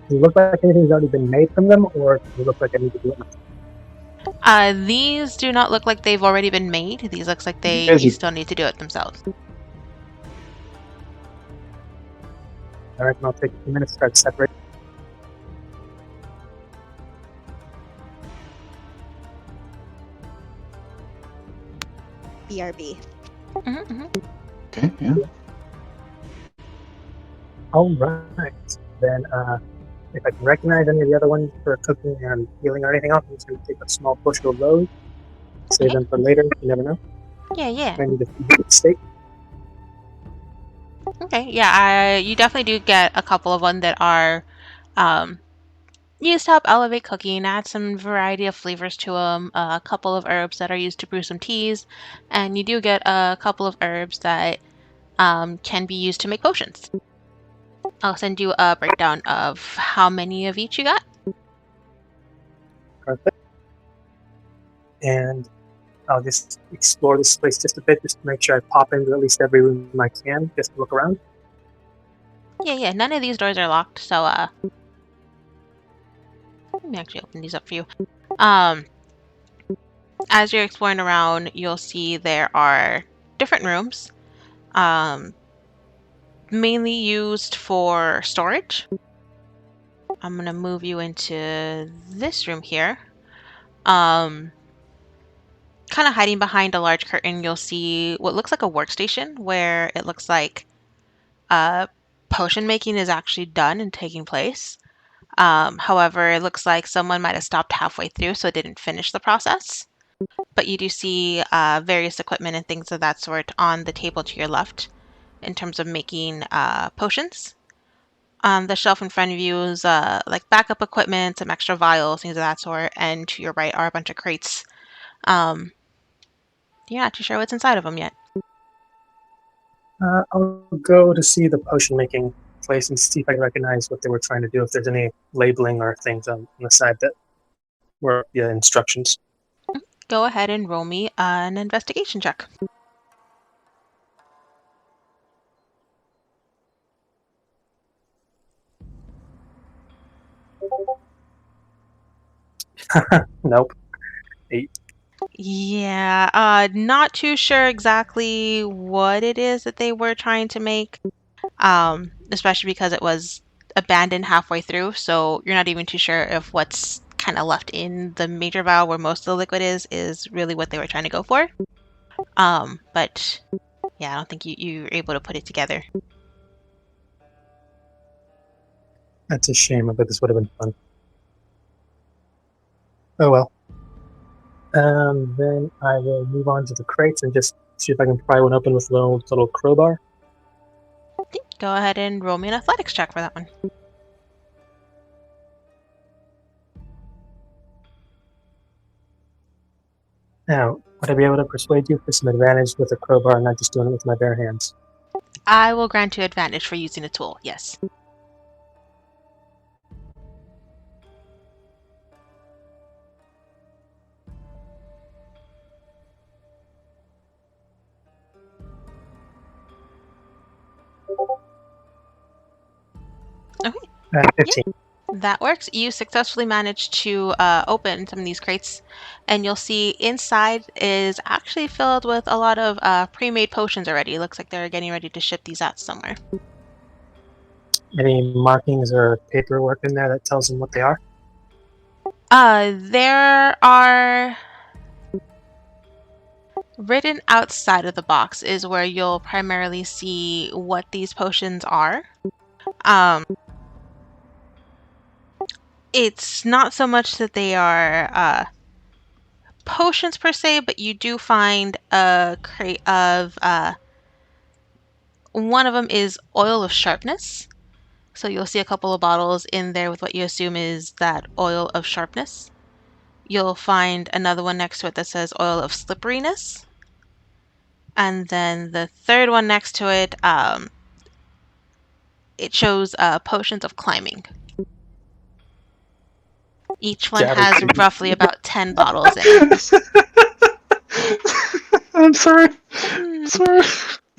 Does it look like anything's already been made from them, or does it look like I need to do it myself? These do not look like they've already been made. These looks like you still need to do it themselves. All right, and I'll take a few minutes to start separating. BRB. Okay, yeah. All right, then if I can recognize any of the other ones for cooking and healing or anything else, I'm just going to take a small bushel of those, save them for later. You never know. Yeah. I need to feed the steak. Okay, yeah, you definitely do get a couple of them that are used to help elevate cooking, add some variety of flavors to them, a couple of herbs that are used to brew some teas, and you do get a couple of herbs that can be used to make potions. I'll send you a breakdown of how many of each you got. Perfect. And I'll just explore this place just a bit, just to make sure I pop into at least every room I can, just to look around. Yeah, none of these doors are locked, so let me actually open these up for you. As you're exploring around, you'll see there are different rooms, mainly used for storage. I'm gonna move you into this room here. Kind of hiding behind a large curtain, you'll see what looks like a workstation where it looks like potion making is actually done and taking place. However, it looks like someone might have stopped halfway through, so it didn't finish the process. But you do see various equipment and things of that sort on the table to your left in terms of making potions. On the shelf in front of you is like backup equipment, some extra vials, things of that sort, and to your right are a bunch of crates. You're not too sure what's inside of them yet. I'll go to see the potion making place and see if I can recognize what they were trying to do, if there's any labeling or things on the side that were the instructions. Go ahead and roll me an investigation check. Nope. Yeah, not too sure exactly what it is that they were trying to make. Especially because it was abandoned halfway through, so you're not even too sure if what's kind of left in the major valve where most of the liquid is really what they were trying to go for. But yeah, I don't think you're able to put it together. That's a shame. I bet this would have been fun. Oh well. Then I will move on to the crates and just see if I can pry one open with a little crowbar. Go ahead and roll me an athletics check for that one. Now, would I be able to persuade you for some advantage with a crowbar and not just doing it with my bare hands? I will grant you advantage for using a tool, yes. Okay. 15. That works. You successfully managed to open some of these crates, and you'll see inside is actually filled with a lot of pre-made potions already. It looks like they're getting ready to ship these out somewhere. Any markings or paperwork in there that tells them what they are? There are written outside of the box is where you'll primarily see what these potions are. It's not so much that they are potions per se, but you do find a crate of one of them is oil of sharpness. So you'll see a couple of bottles in there with what you assume is that oil of sharpness. You'll find another one next to it that says oil of slipperiness. And then the third one next to it, it shows potions of climbing. Each one has roughly about 10 bottles in it. I'm sorry. Sorry.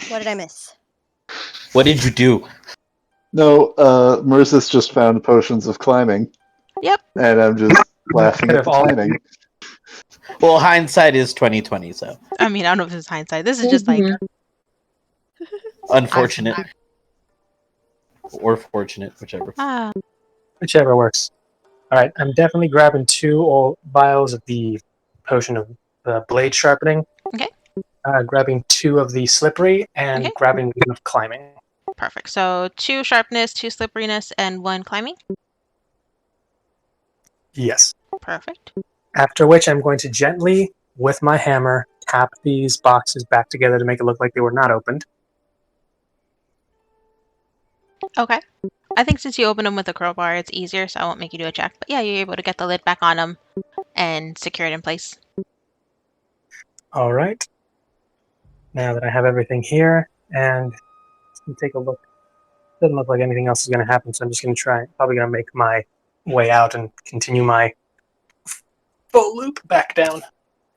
What did I miss? What did you do? No, Marissa's just found potions of climbing. Yep. And I'm just laughing at the timing. Well, hindsight is 2020, so I mean, I don't know if this is hindsight. This is just like unfortunate or fortunate, whichever. Whichever works. All right, I'm definitely grabbing 2 old vials of the potion of blade sharpening. Okay. Grabbing 2 of the slippery and Okay. grabbing 1 of climbing. Perfect. So 2 sharpness, 2 slipperiness, and 1 climbing. Yes. Perfect. After which I'm going to gently, with my hammer, tap these boxes back together to make it look like they were not opened. Okay. I think since you open them with a crowbar, it's easier, so I won't make you do a check. But yeah, you're able to get the lid back on them and secure it in place. All right. Now that I have everything here, and take a look. Doesn't look like anything else is going to happen, so I'm just going to probably going to make my way out and continue my full loop back down.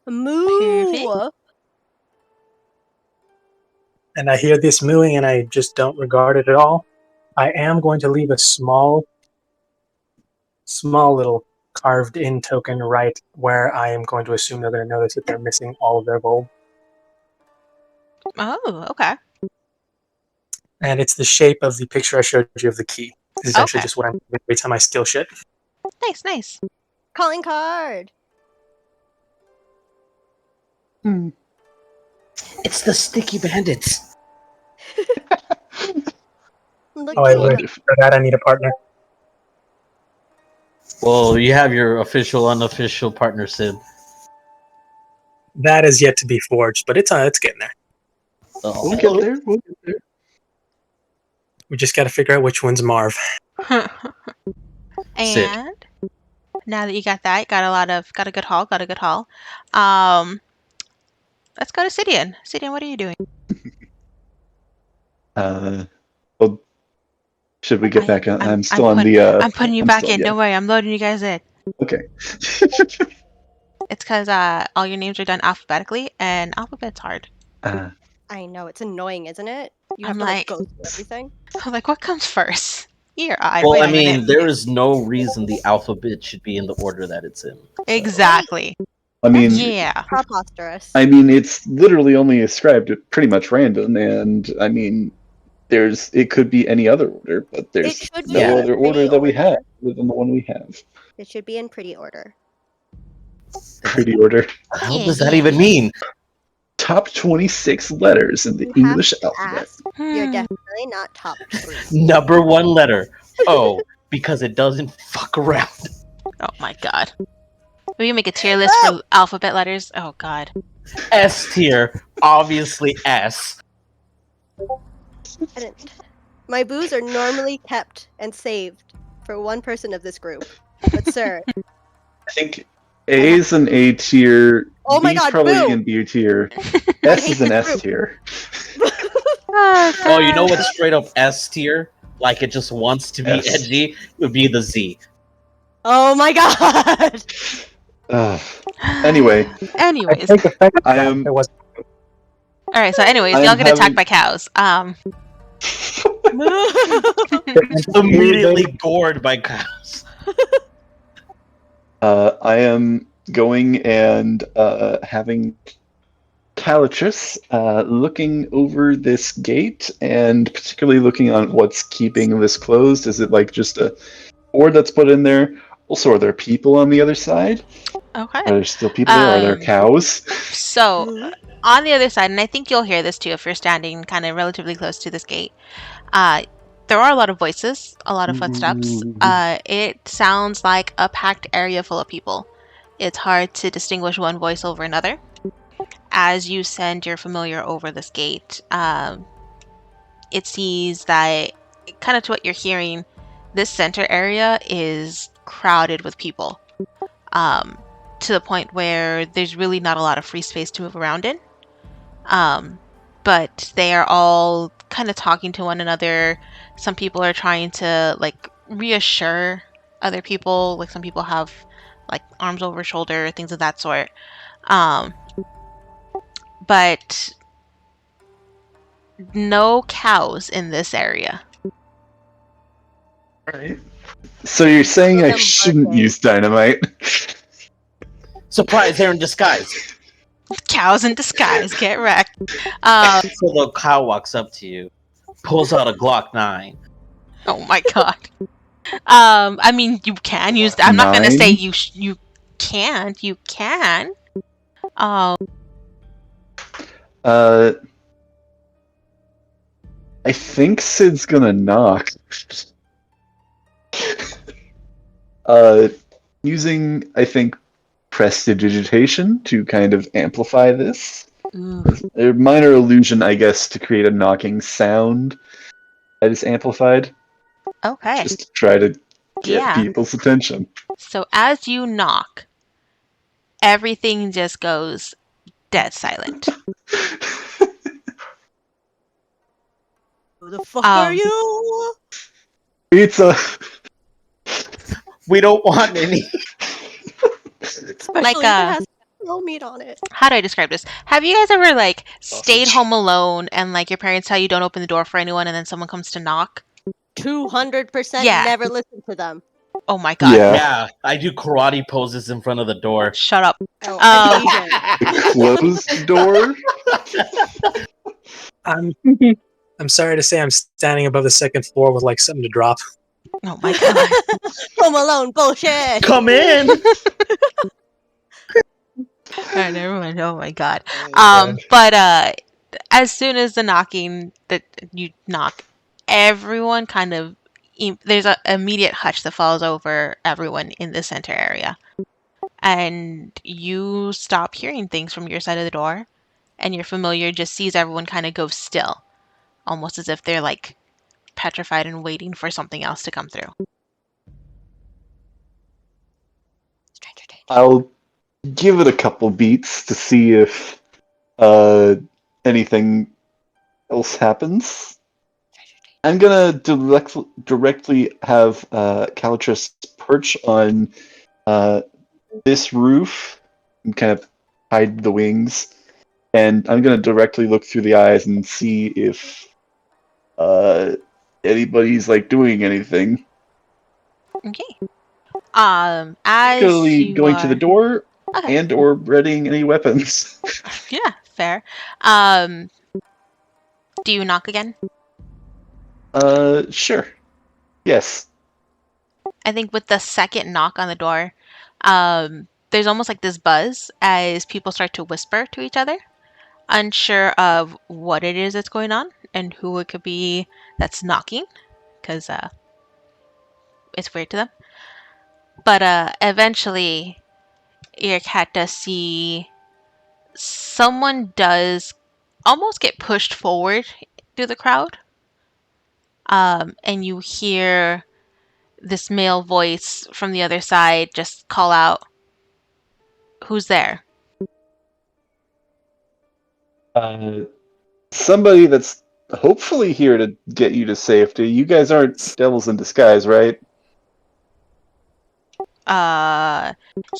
Moo! And I hear this mooing, and I just don't regard it at all. I am going to leave a small little carved-in token right where I am going to assume they're going to notice that they're missing all of their gold. Oh, okay. And it's the shape of the picture I showed you of the key. It's essentially Okay. just what I'm doing every time I steal shit. Nice, nice. Calling card. It's the sticky bandits. Look Oh, I at wish. For that, I need a partner. Well, you have your official, unofficial partner, Sid. That is yet to be forged, but it's getting there. Oh. We'll get there. We'll get there. We just got to figure out which one's Marv. And now that you got that, you got a good haul, let's go to Sidian. Sidian, what are you doing? Well, should we get back on? I'm still on the. I'm putting you back in. Don't worry, I'm loading you guys in. Okay. It's because all your names are done alphabetically, and alphabet's hard. I know, it's annoying, isn't it? You have I'm to like- go through everything. I'm like, what comes first? Ear eye. Well, Wait I a mean, minute. there is no reason the alphabet should be in the order that it's in. So. Exactly. I mean, Yeah. Preposterous. I mean, it's literally only ascribed at pretty much random, and I mean, it could be any other order, but there's should no be in other order pretty that we have order. other than the one we have. It should be in pretty order. Pretty order. What the hell does that even mean? Top 26 letters in the You English have to alphabet. ask. You're Hmm. definitely not top 3. Number 1 letter. Oh, because it doesn't fuck around. Oh my god. Will you make a tier list for alphabet letters? Oh god. S tier, obviously S. I didn't. My boos are normally kept and saved for one person of this group. But sir, I think A is an A tier. Oh my B's god, probably boo! in B tier. I S hate is an this S group. tier. Oh, you know what's straight up S tier? Like it just wants to be S. edgy? It would be the Z. Oh my god! Anyway, I Anyways. take effect. I am. It was Alright, so anyways, I y'all am get attacked having- by cows. Immediately gored by cows. I am going and having Calatrus looking over this gate and particularly looking on what's keeping this closed. Is it like just a board that's put in there? Also, are there people on the other side? Okay. Are there still people there? Are there cows? So, on the other side, and I think you'll hear this too if you're standing kind of relatively close to this gate, there are a lot of voices, a lot of footsteps. It sounds like a packed area full of people. It's hard to distinguish one voice over another. As you send your familiar over this gate, it sees that, kind of to what you're hearing, this center area is crowded with people. To the point where there's really not a lot of free space to move around in. But they are all kind of talking to one another. Some people are trying to like reassure other people. Like some people have like arms over shoulder, things of that sort. But no cows in this area. Right. So you're saying I Them shouldn't birthday. use dynamite? Surprise, they're in disguise. Cows in disguise, get wrecked. So the cow walks up to you, pulls out a Glock 9. Oh my god. I mean, you can use. I'm not gonna say Nine? you can't. You can. I think Sid's gonna knock. Using, I think, prestidigitation to kind of amplify this. Ooh. A minor illusion, I guess, to create a knocking sound that is amplified. Okay. Just to try to get Yeah. people's attention. So as you knock, everything just goes dead silent. Who the fuck are Um, you? Pizza! We don't want any. Especially Like, if it has no meat on it. How do I describe this? Have you guys ever like stayed Sausage. home alone and like your parents tell you don't open the door for anyone and then someone comes to knock? 200% Yeah. never listen to them. Oh my god. Yeah. Yeah, I do karate poses in front of the door. Shut up. Oh, I The closed door? I'm sorry to say I'm standing above the second floor with like something to drop. Oh my god. Home Alone bullshit. Come in. Alright, never mind. Oh my god. God. But as soon as the knocking that you knock, everyone kind of there's an immediate hush that falls over everyone in the center area. And you stop hearing things from your side of the door, and your familiar just sees everyone kind of go still, almost as if they're like petrified and waiting for something else to come through. Stranger danger. I'll give it a couple beats to see if anything else happens. I'm gonna directly have Calatrus perch on this roof and kind of hide the wings, and I'm gonna directly look through the eyes and see if anybody's like doing anything. Okay. As Particularly you going to the are... door Okay. and or readying any weapons. Yeah, fair. Do you knock again? Sure. Yes. I think with the second knock on the door, there's almost like this buzz as people start to whisper to each other, unsure of what it is that's going on and who it could be that's knocking, because it's weird to them. But eventually, your cat does see someone does almost get pushed forward through the crowd, and you hear this male voice from the other side just call out, "Who's there?" Somebody that's hopefully here to get you to safety. You guys aren't devils in disguise, right?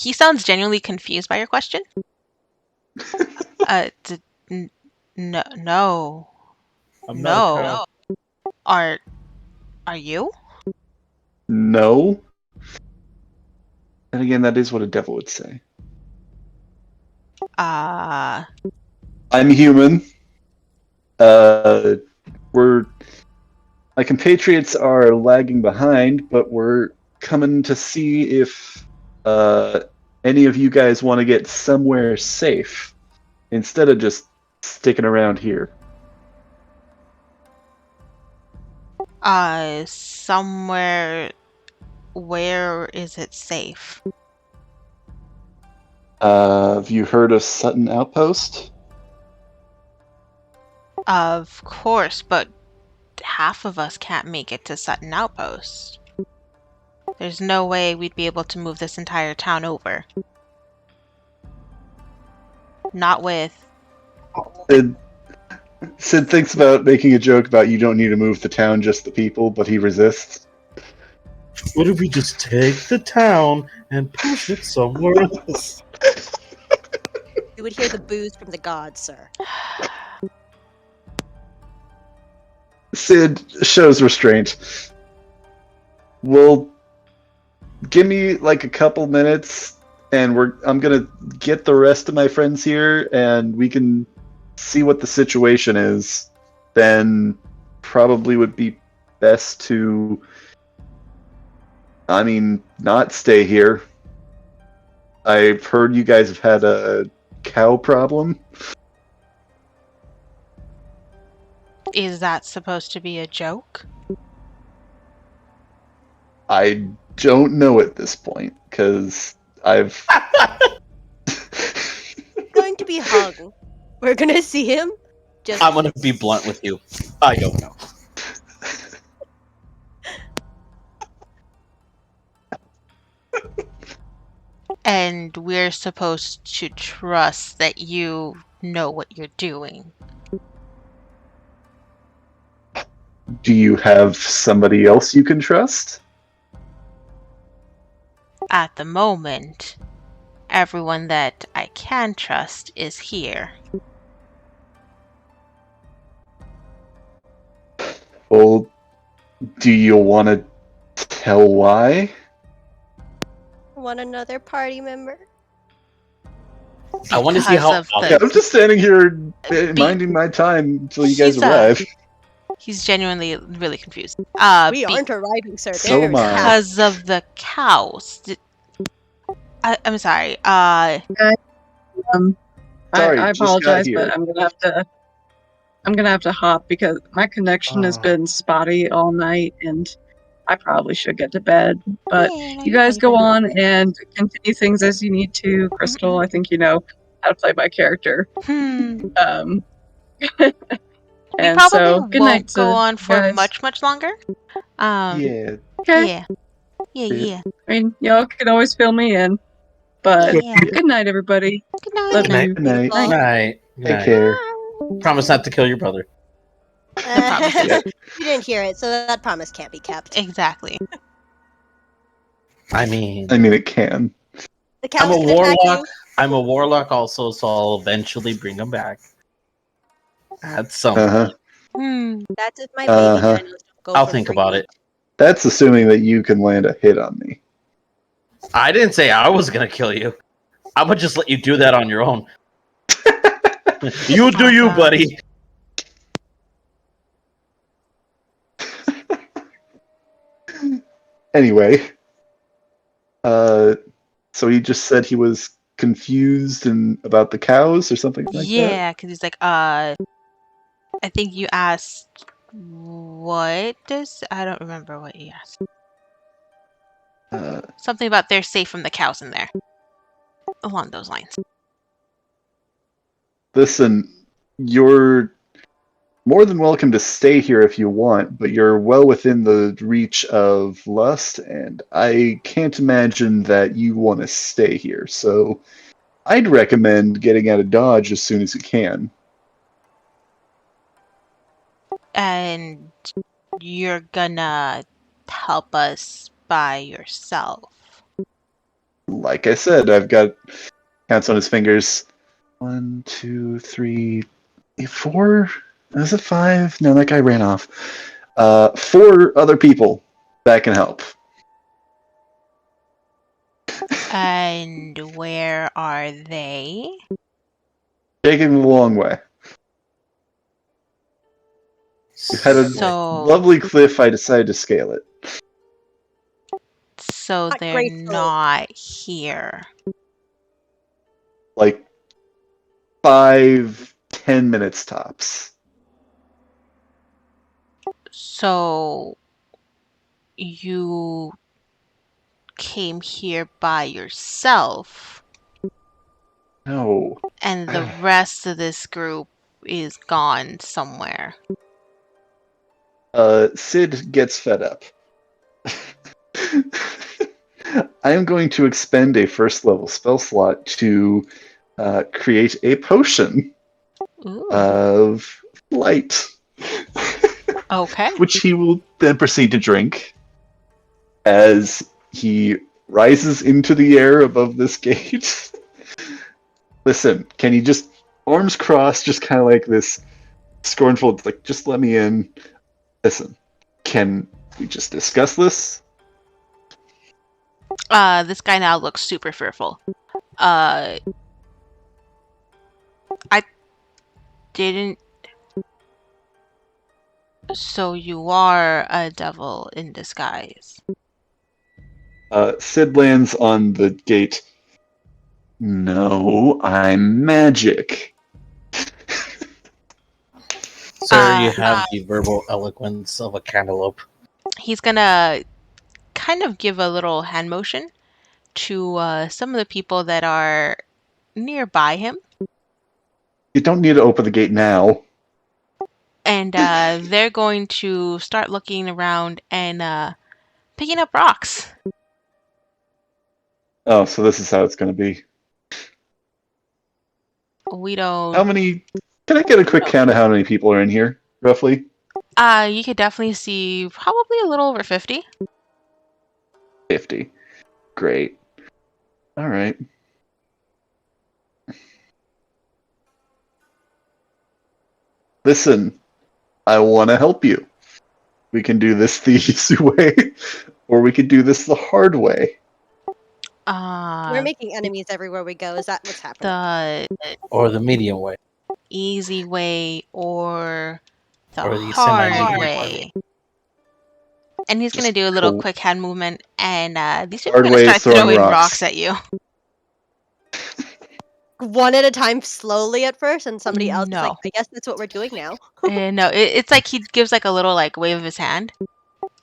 He sounds genuinely confused by your question. No, no, I'm not a no. cop. Are you? No. And again, that is what a devil would say. Uh, I'm human. We're my compatriots are lagging behind, but we're coming to see if any of you guys want to get somewhere safe instead of just sticking around here. somewhere. Where is it safe? Have you heard of Sutton Outpost? Of course, but half of us can't make it to Sutton Outpost. There's no way we'd be able to move this entire town over. Not with... Sid thinks about making a joke about you don't need to move the town, just the people, but he resists. What if we just take the town and push it somewhere else? You would hear the boos from the gods, sir. Sid shows restraint. Well, give me like a couple minutes, and I'm gonna get the rest of my friends here, and we can see what the situation is. Then probably would be best to, not stay here. I've heard you guys have had a cow problem. Is that supposed to be a joke? I don't know at this point, because I've... Going to be hung. We're gonna see him. Just I'm gonna be blunt with you. I don't know. And we're supposed to trust that you know what you're doing. Do you have somebody else you can trust? At the moment, everyone that I can trust is here. Well, do you want to tell why? want another party member. I want to see how Because of Yeah, I'm just standing here minding my time until you guys He's, arrive. He's genuinely really confused. We aren't arriving, sir. So There's am I. Because of the cows. I'm sorry. Sorry, I just got apologize, here. but I'm gonna have to hop because my connection has been spotty all night, and I probably should get to bed. But Yeah, no, you you're guys fine, go you're on and continue things as you need to. Crystal, I think you know how to play my character. fine. And We probably so, good night won't go to on you for guys. much longer. Yeah. Okay. Yeah. I mean, y'all can always fill me in. But Yeah. good night, everybody. Good night. Love Good night. you. Good night. Beautiful. Night. Take care. Promise not to kill your brother. promises. You didn't hear it, so that promise can't be kept. Exactly. I mean, It can. The I'm cow's a gonna attack warlock. you. I'm a warlock also, so I'll eventually bring him back. At some Uh-huh. point. Hmm. That's if my Uh-huh. baby dinos don't go I'll for think free about meat. it. That's assuming that you can land a hit on me. I didn't say I was gonna kill you. I'm gonna just let you do that on your own. You do you, Awesome. buddy. Anyway, so he just said he was confused and about the cows or something like that. Yeah, because he's like, I think you asked what does I don't remember what you asked. Something about they're safe from the cows in there. Along those lines. Listen, you're more than welcome to stay here if you want, but you're well within the reach of lust, and I can't imagine that you want to stay here. So I'd recommend getting out of Dodge as soon as you can. And you're gonna help us by yourself. Like I said, I've got counts on his fingers. 1, 2, 3, 4. Is it 5? No, that guy ran off. 4 other people that can help. And where are they? Taking the long way. You had a So- lovely cliff. I decided to scale it. So Not they're grateful. not here. Like 5, 10 minutes tops. So you came here by yourself, No. and the rest of this group is gone somewhere. Sid gets fed up. I am going to expend a first level spell slot to create a potion Ooh. of light, Okay. which he will then proceed to drink as he rises into the air above this gate. Listen, can you just arms crossed, just kind of like this scornful, it's like, just let me in. Listen, can we just discuss this? This guy now looks super fearful. I didn't. So you are a devil in disguise. Sid lands on the gate. No, I'm magic. Sir, you have the verbal eloquence of a cantaloupe. He's gonna kind of give a little hand motion to some of the people that are nearby him, You don't need to open the gate now. and they're going to start looking around and picking up rocks. Oh, so this is how it's going to be. We don't. How many? Can I get a quick count of how many people are in here, roughly? You could definitely see probably a little over 50. 50. Great. All right. Listen, I want to help you. We can do this the easy way, or we could do this the hard way. We're making enemies everywhere we go. Is that what's happening? The Or the medium way. easy way or the Or the hard semi-medium way. And he's Just gonna do a little cool. quick hand movement, and these people are Hard gonna way, start throwing throwing rocks. rocks at you. One at a time, slowly at first, and somebody else is like, No. I guess that's what we're doing now. No, it's like he gives like a little like wave of his hand,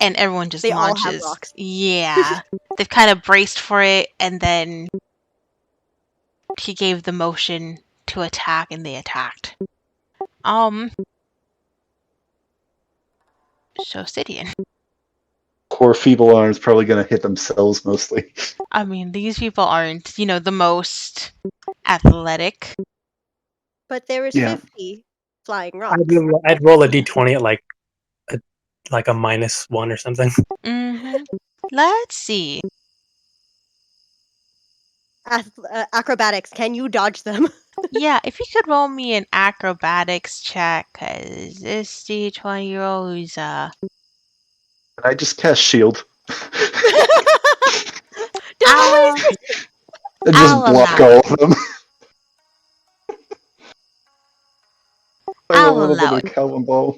and everyone just They all have launches. rocks. Yeah, they've kind of braced for it, and then he gave the motion to attack, and they attacked. So Sidian. Poor feeble arms probably going to hit themselves mostly. I mean, these people aren't, the most athletic. But there is Yeah. 50 flying rocks. I'd roll a d20 at like a -1 or something. Let's see. Acrobatics, can you dodge them? Yeah, if you could roll me an acrobatics check, because this D20 rolls, Can I just cast shield? Don't I'll, waste And I'll just block allow all it. of them. Play a I'll little bit allow of it. Calvin Ball.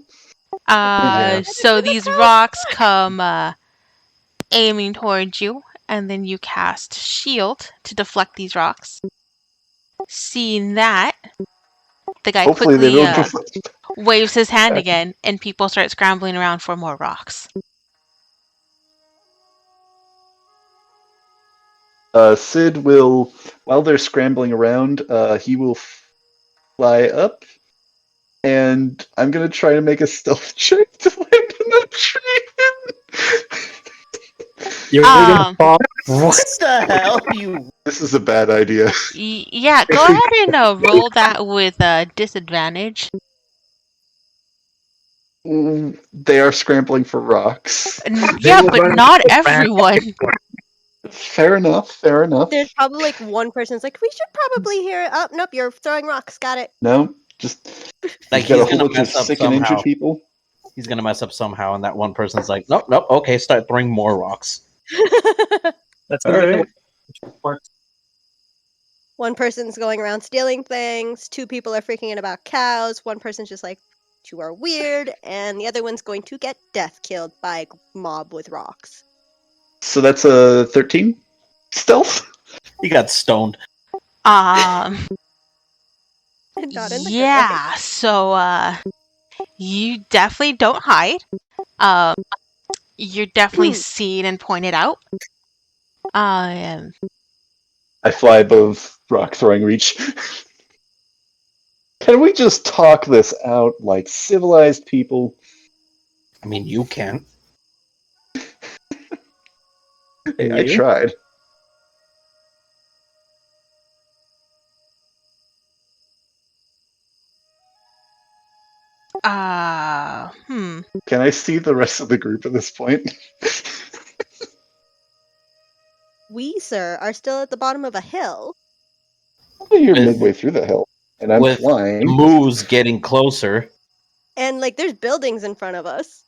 Yeah. So these rocks come aiming towards you, and then you cast shield to deflect these rocks. Seeing that, the guy Hopefully they quickly don't deflect. waves his hand again, and people start scrambling around for more rocks. Sid will, while they're scrambling around, he will fly up, and I'm gonna try to make a stealth check to land in that tree. You're gonna Um, fall. What What? the hell, you? This is a bad idea. yeah, go ahead and roll that with disadvantage. They are scrambling for rocks. They Yeah, will but run not into the everyone. Fair enough, fair enough. There's probably like one person's like, we should probably hear. Oh, nope, you're throwing rocks. Got it. No, just Like you've got a he's whole gonna bunch of mess up sick and injured somehow. people. He's gonna mess up somehow, and that one person's like, nope, nope, okay, start throwing more rocks. That's All gonna be right. the worst. One person's going around stealing things. Two people are freaking out about cows. One person's just like, you are weird. And the other one's going to get death killed by a mob with rocks. So that's a 13 stealth. He got stoned. Not in the good way. Yeah, so you definitely don't hide. You're definitely seen and pointed out. I fly above rock throwing reach. Can we just talk this out like civilized people? I mean, you can't. Hey, I You? tried. Can I see the rest of the group at this point? We, sir, are still at the bottom of a hill. You're With- midway through the hill, and I'm with flying. Moose getting closer. And like there's buildings in front of us.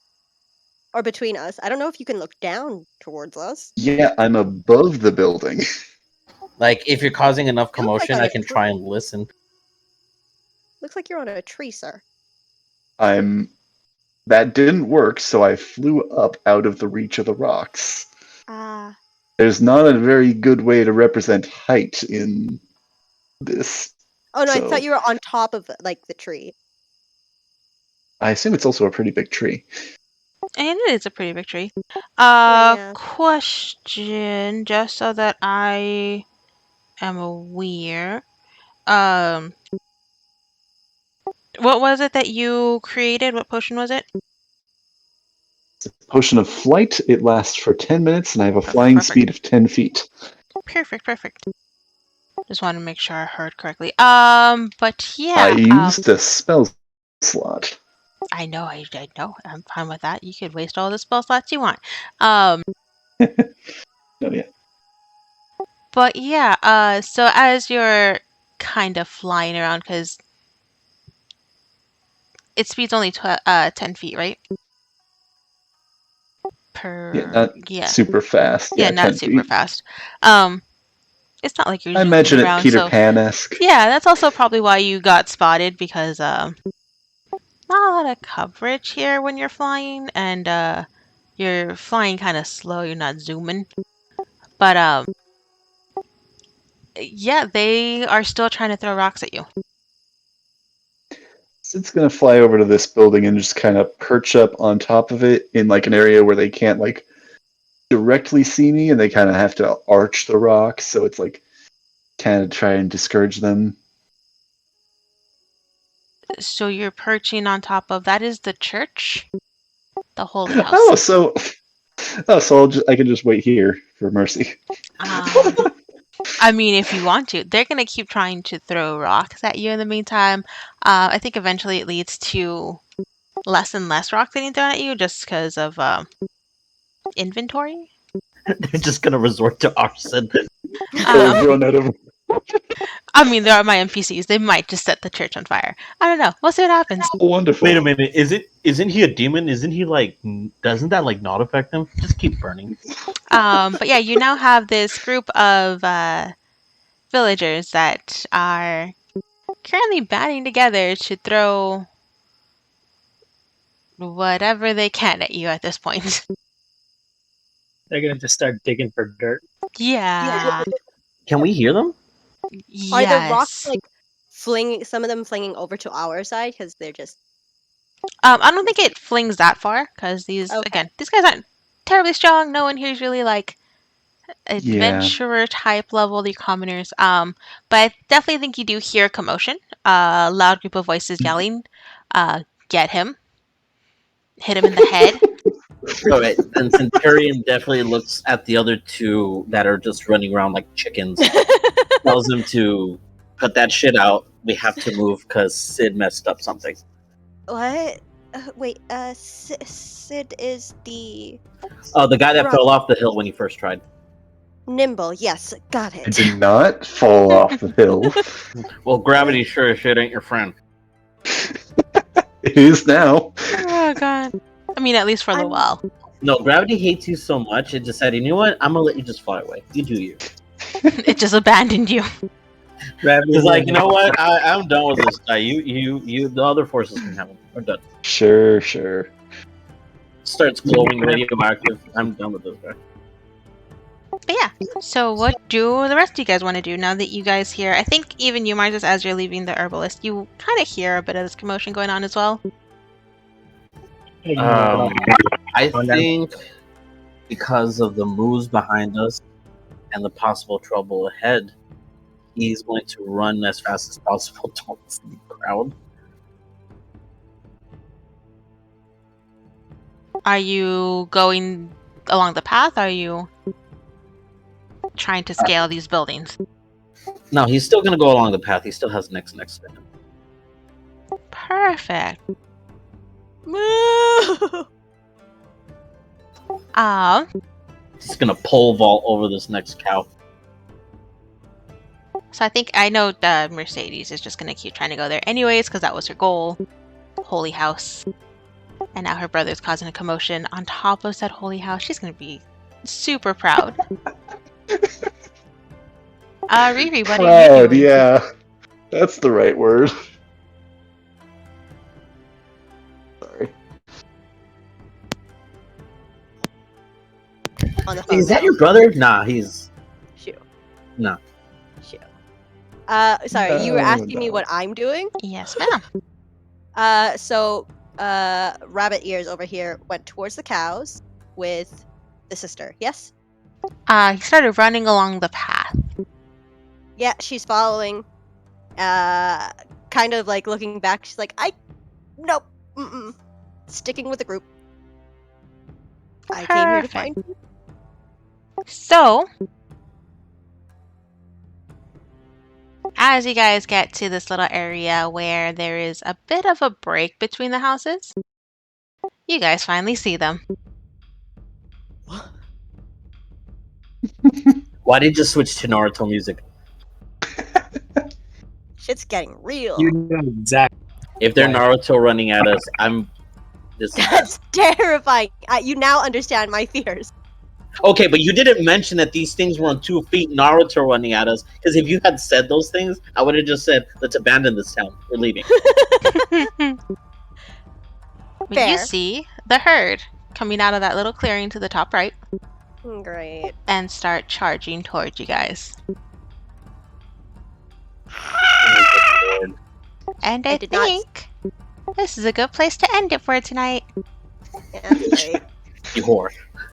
Or between us. I don't know if you can look down towards us. Yeah, I'm above the building. Like, if you're causing enough You look like commotion, on I a can tree. try and listen. Looks like you're on a tree, sir. That didn't work, so I flew up out of the reach of the rocks. Ah. There's not a very good way to represent height in this. Oh no, I So- thought you were on top of like the tree. I assume it's also a pretty big tree. And it is a pretty big tree. Yeah. Question, just so that I am aware. What was it that you created? What potion was it? It's a potion of flight. It lasts for 10 minutes, and I have a Perfect, flying perfect. speed of 10 feet. Perfect. Just want to make sure I heard correctly. But yeah, I used a spell slot. I know. I'm fine with that. You could waste all the spell slots you want. Oh, yeah. But yeah, so as you're kind of flying around, because its speed's only 10 feet, right? Yeah, not Yeah, super fast. yeah, Yeah, not 10 super feet. fast. It's not like you're I zooming imagine it around, Peter so Pan-esque. yeah, that's also probably why you got spotted, because not a lot of coverage here when you're flying, and you're flying kind of slow. You're not zooming, but yeah, they are still trying to throw rocks at you. It's gonna fly over to this building and just kind of perch up on top of it in like an area where they can't like directly see me, and they kind of have to arch the rock, so it's like kind of try and discourage them. So you're perching on top of that is the church, the holy house. So I can just wait here for mercy. I mean, if you want to, they're gonna keep trying to throw rocks at you in the meantime. I think eventually it leads to less and less rocks getting thrown at you just because of inventory. They're just gonna resort to arson. They've run out of I mean, there are my NPCs. They might just set the church on fire. I don't know. We'll see what happens. Wonderful. Wait a minute. Isn't he a demon? Isn't he like? Doesn't that like not affect him? Just keep burning. But yeah, you now have this group of villagers that are currently banding together to throw whatever they can at you at this point. They're gonna just start digging for dirt. Yeah. Can we hear them? Are the rocks Yes. like flinging? Some of them flinging over to our side because they're just I don't think it flings that far because these okay. these guys aren't terribly strong. No one here's really like Yeah. adventurer type level, the commoners. But I definitely think you do hear a commotion. A loud group of voices yelling, "Get him! Hit him in the head!" All right. Then Centurion definitely looks at the other two that are just running around like chickens. Tells them to put that shit out. We have to move because Sid messed up something. What? Wait. Sid is the The guy that Right. fell off the hill when he first tried. nimble. Yes, got I it. did not fall off the hill. Well, gravity sure as shit ain't your friend. It is now. Oh god. I mean, at least for a little while. No, gravity hates you so much it decided, you know what? I'm gonna let you just fly away. You do you. It just abandoned you. It's like, you know what? I'm done with this guy. You. The other forces can have him. We're done. Sure. Starts glowing radioactive. I'm done with this guy. But yeah. So what do the rest of you guys want to do now that you guys hear? I think even you, Marcus, as you're leaving the herbalist, you kind of hear a bit of this commotion going on as well. I think because of the moves behind us and the possible trouble ahead, he's going to run as fast as possible towards the crowd. Are you going along the path? Are you trying to scale these buildings? No, he's still going to go along the path. He still has next to him. Perfect. Moo! He's going to pole vault over this next cow. So I know Mercedes is just gonna keep trying to go there anyways because that was her goal. Holy house. And now her brother's causing a commotion on top of said holy house. She's gonna be super proud. Riri, what are you Proud, doing? yeah. That's the right word. Sorry. On the phone Is that now. your brother? Nah, he's... Shoot. No. Shoot. Sorry, you were No, asking me no. what I'm doing? Yes, ma'am. So, Rabbit Ears over here went towards the cows with the sister. Yes? He started running along the path. Yeah, she's following. Kind of like looking back. She's like, nope. Mm-mm. Sticking with the group. I came here to find you. So, as you guys get to this little area where there is a bit of a break between the houses, you guys finally see them. Why did you switch to Naruto music? Shit's getting real. You know exactly. If they're Right. Naruto running at us, I'm... This That's terrifying. You now understand my fears. Okay, but you didn't mention that these things were on 2 feet, Naruto running at us. Because if you had said those things, I would have just said, let's abandon this town. We're leaving. But you Fair. see the herd coming out of that little clearing to the top right Great. and start charging towards you guys. And I did not- think this is a good place to end it for tonight. Yeah, great. You whore.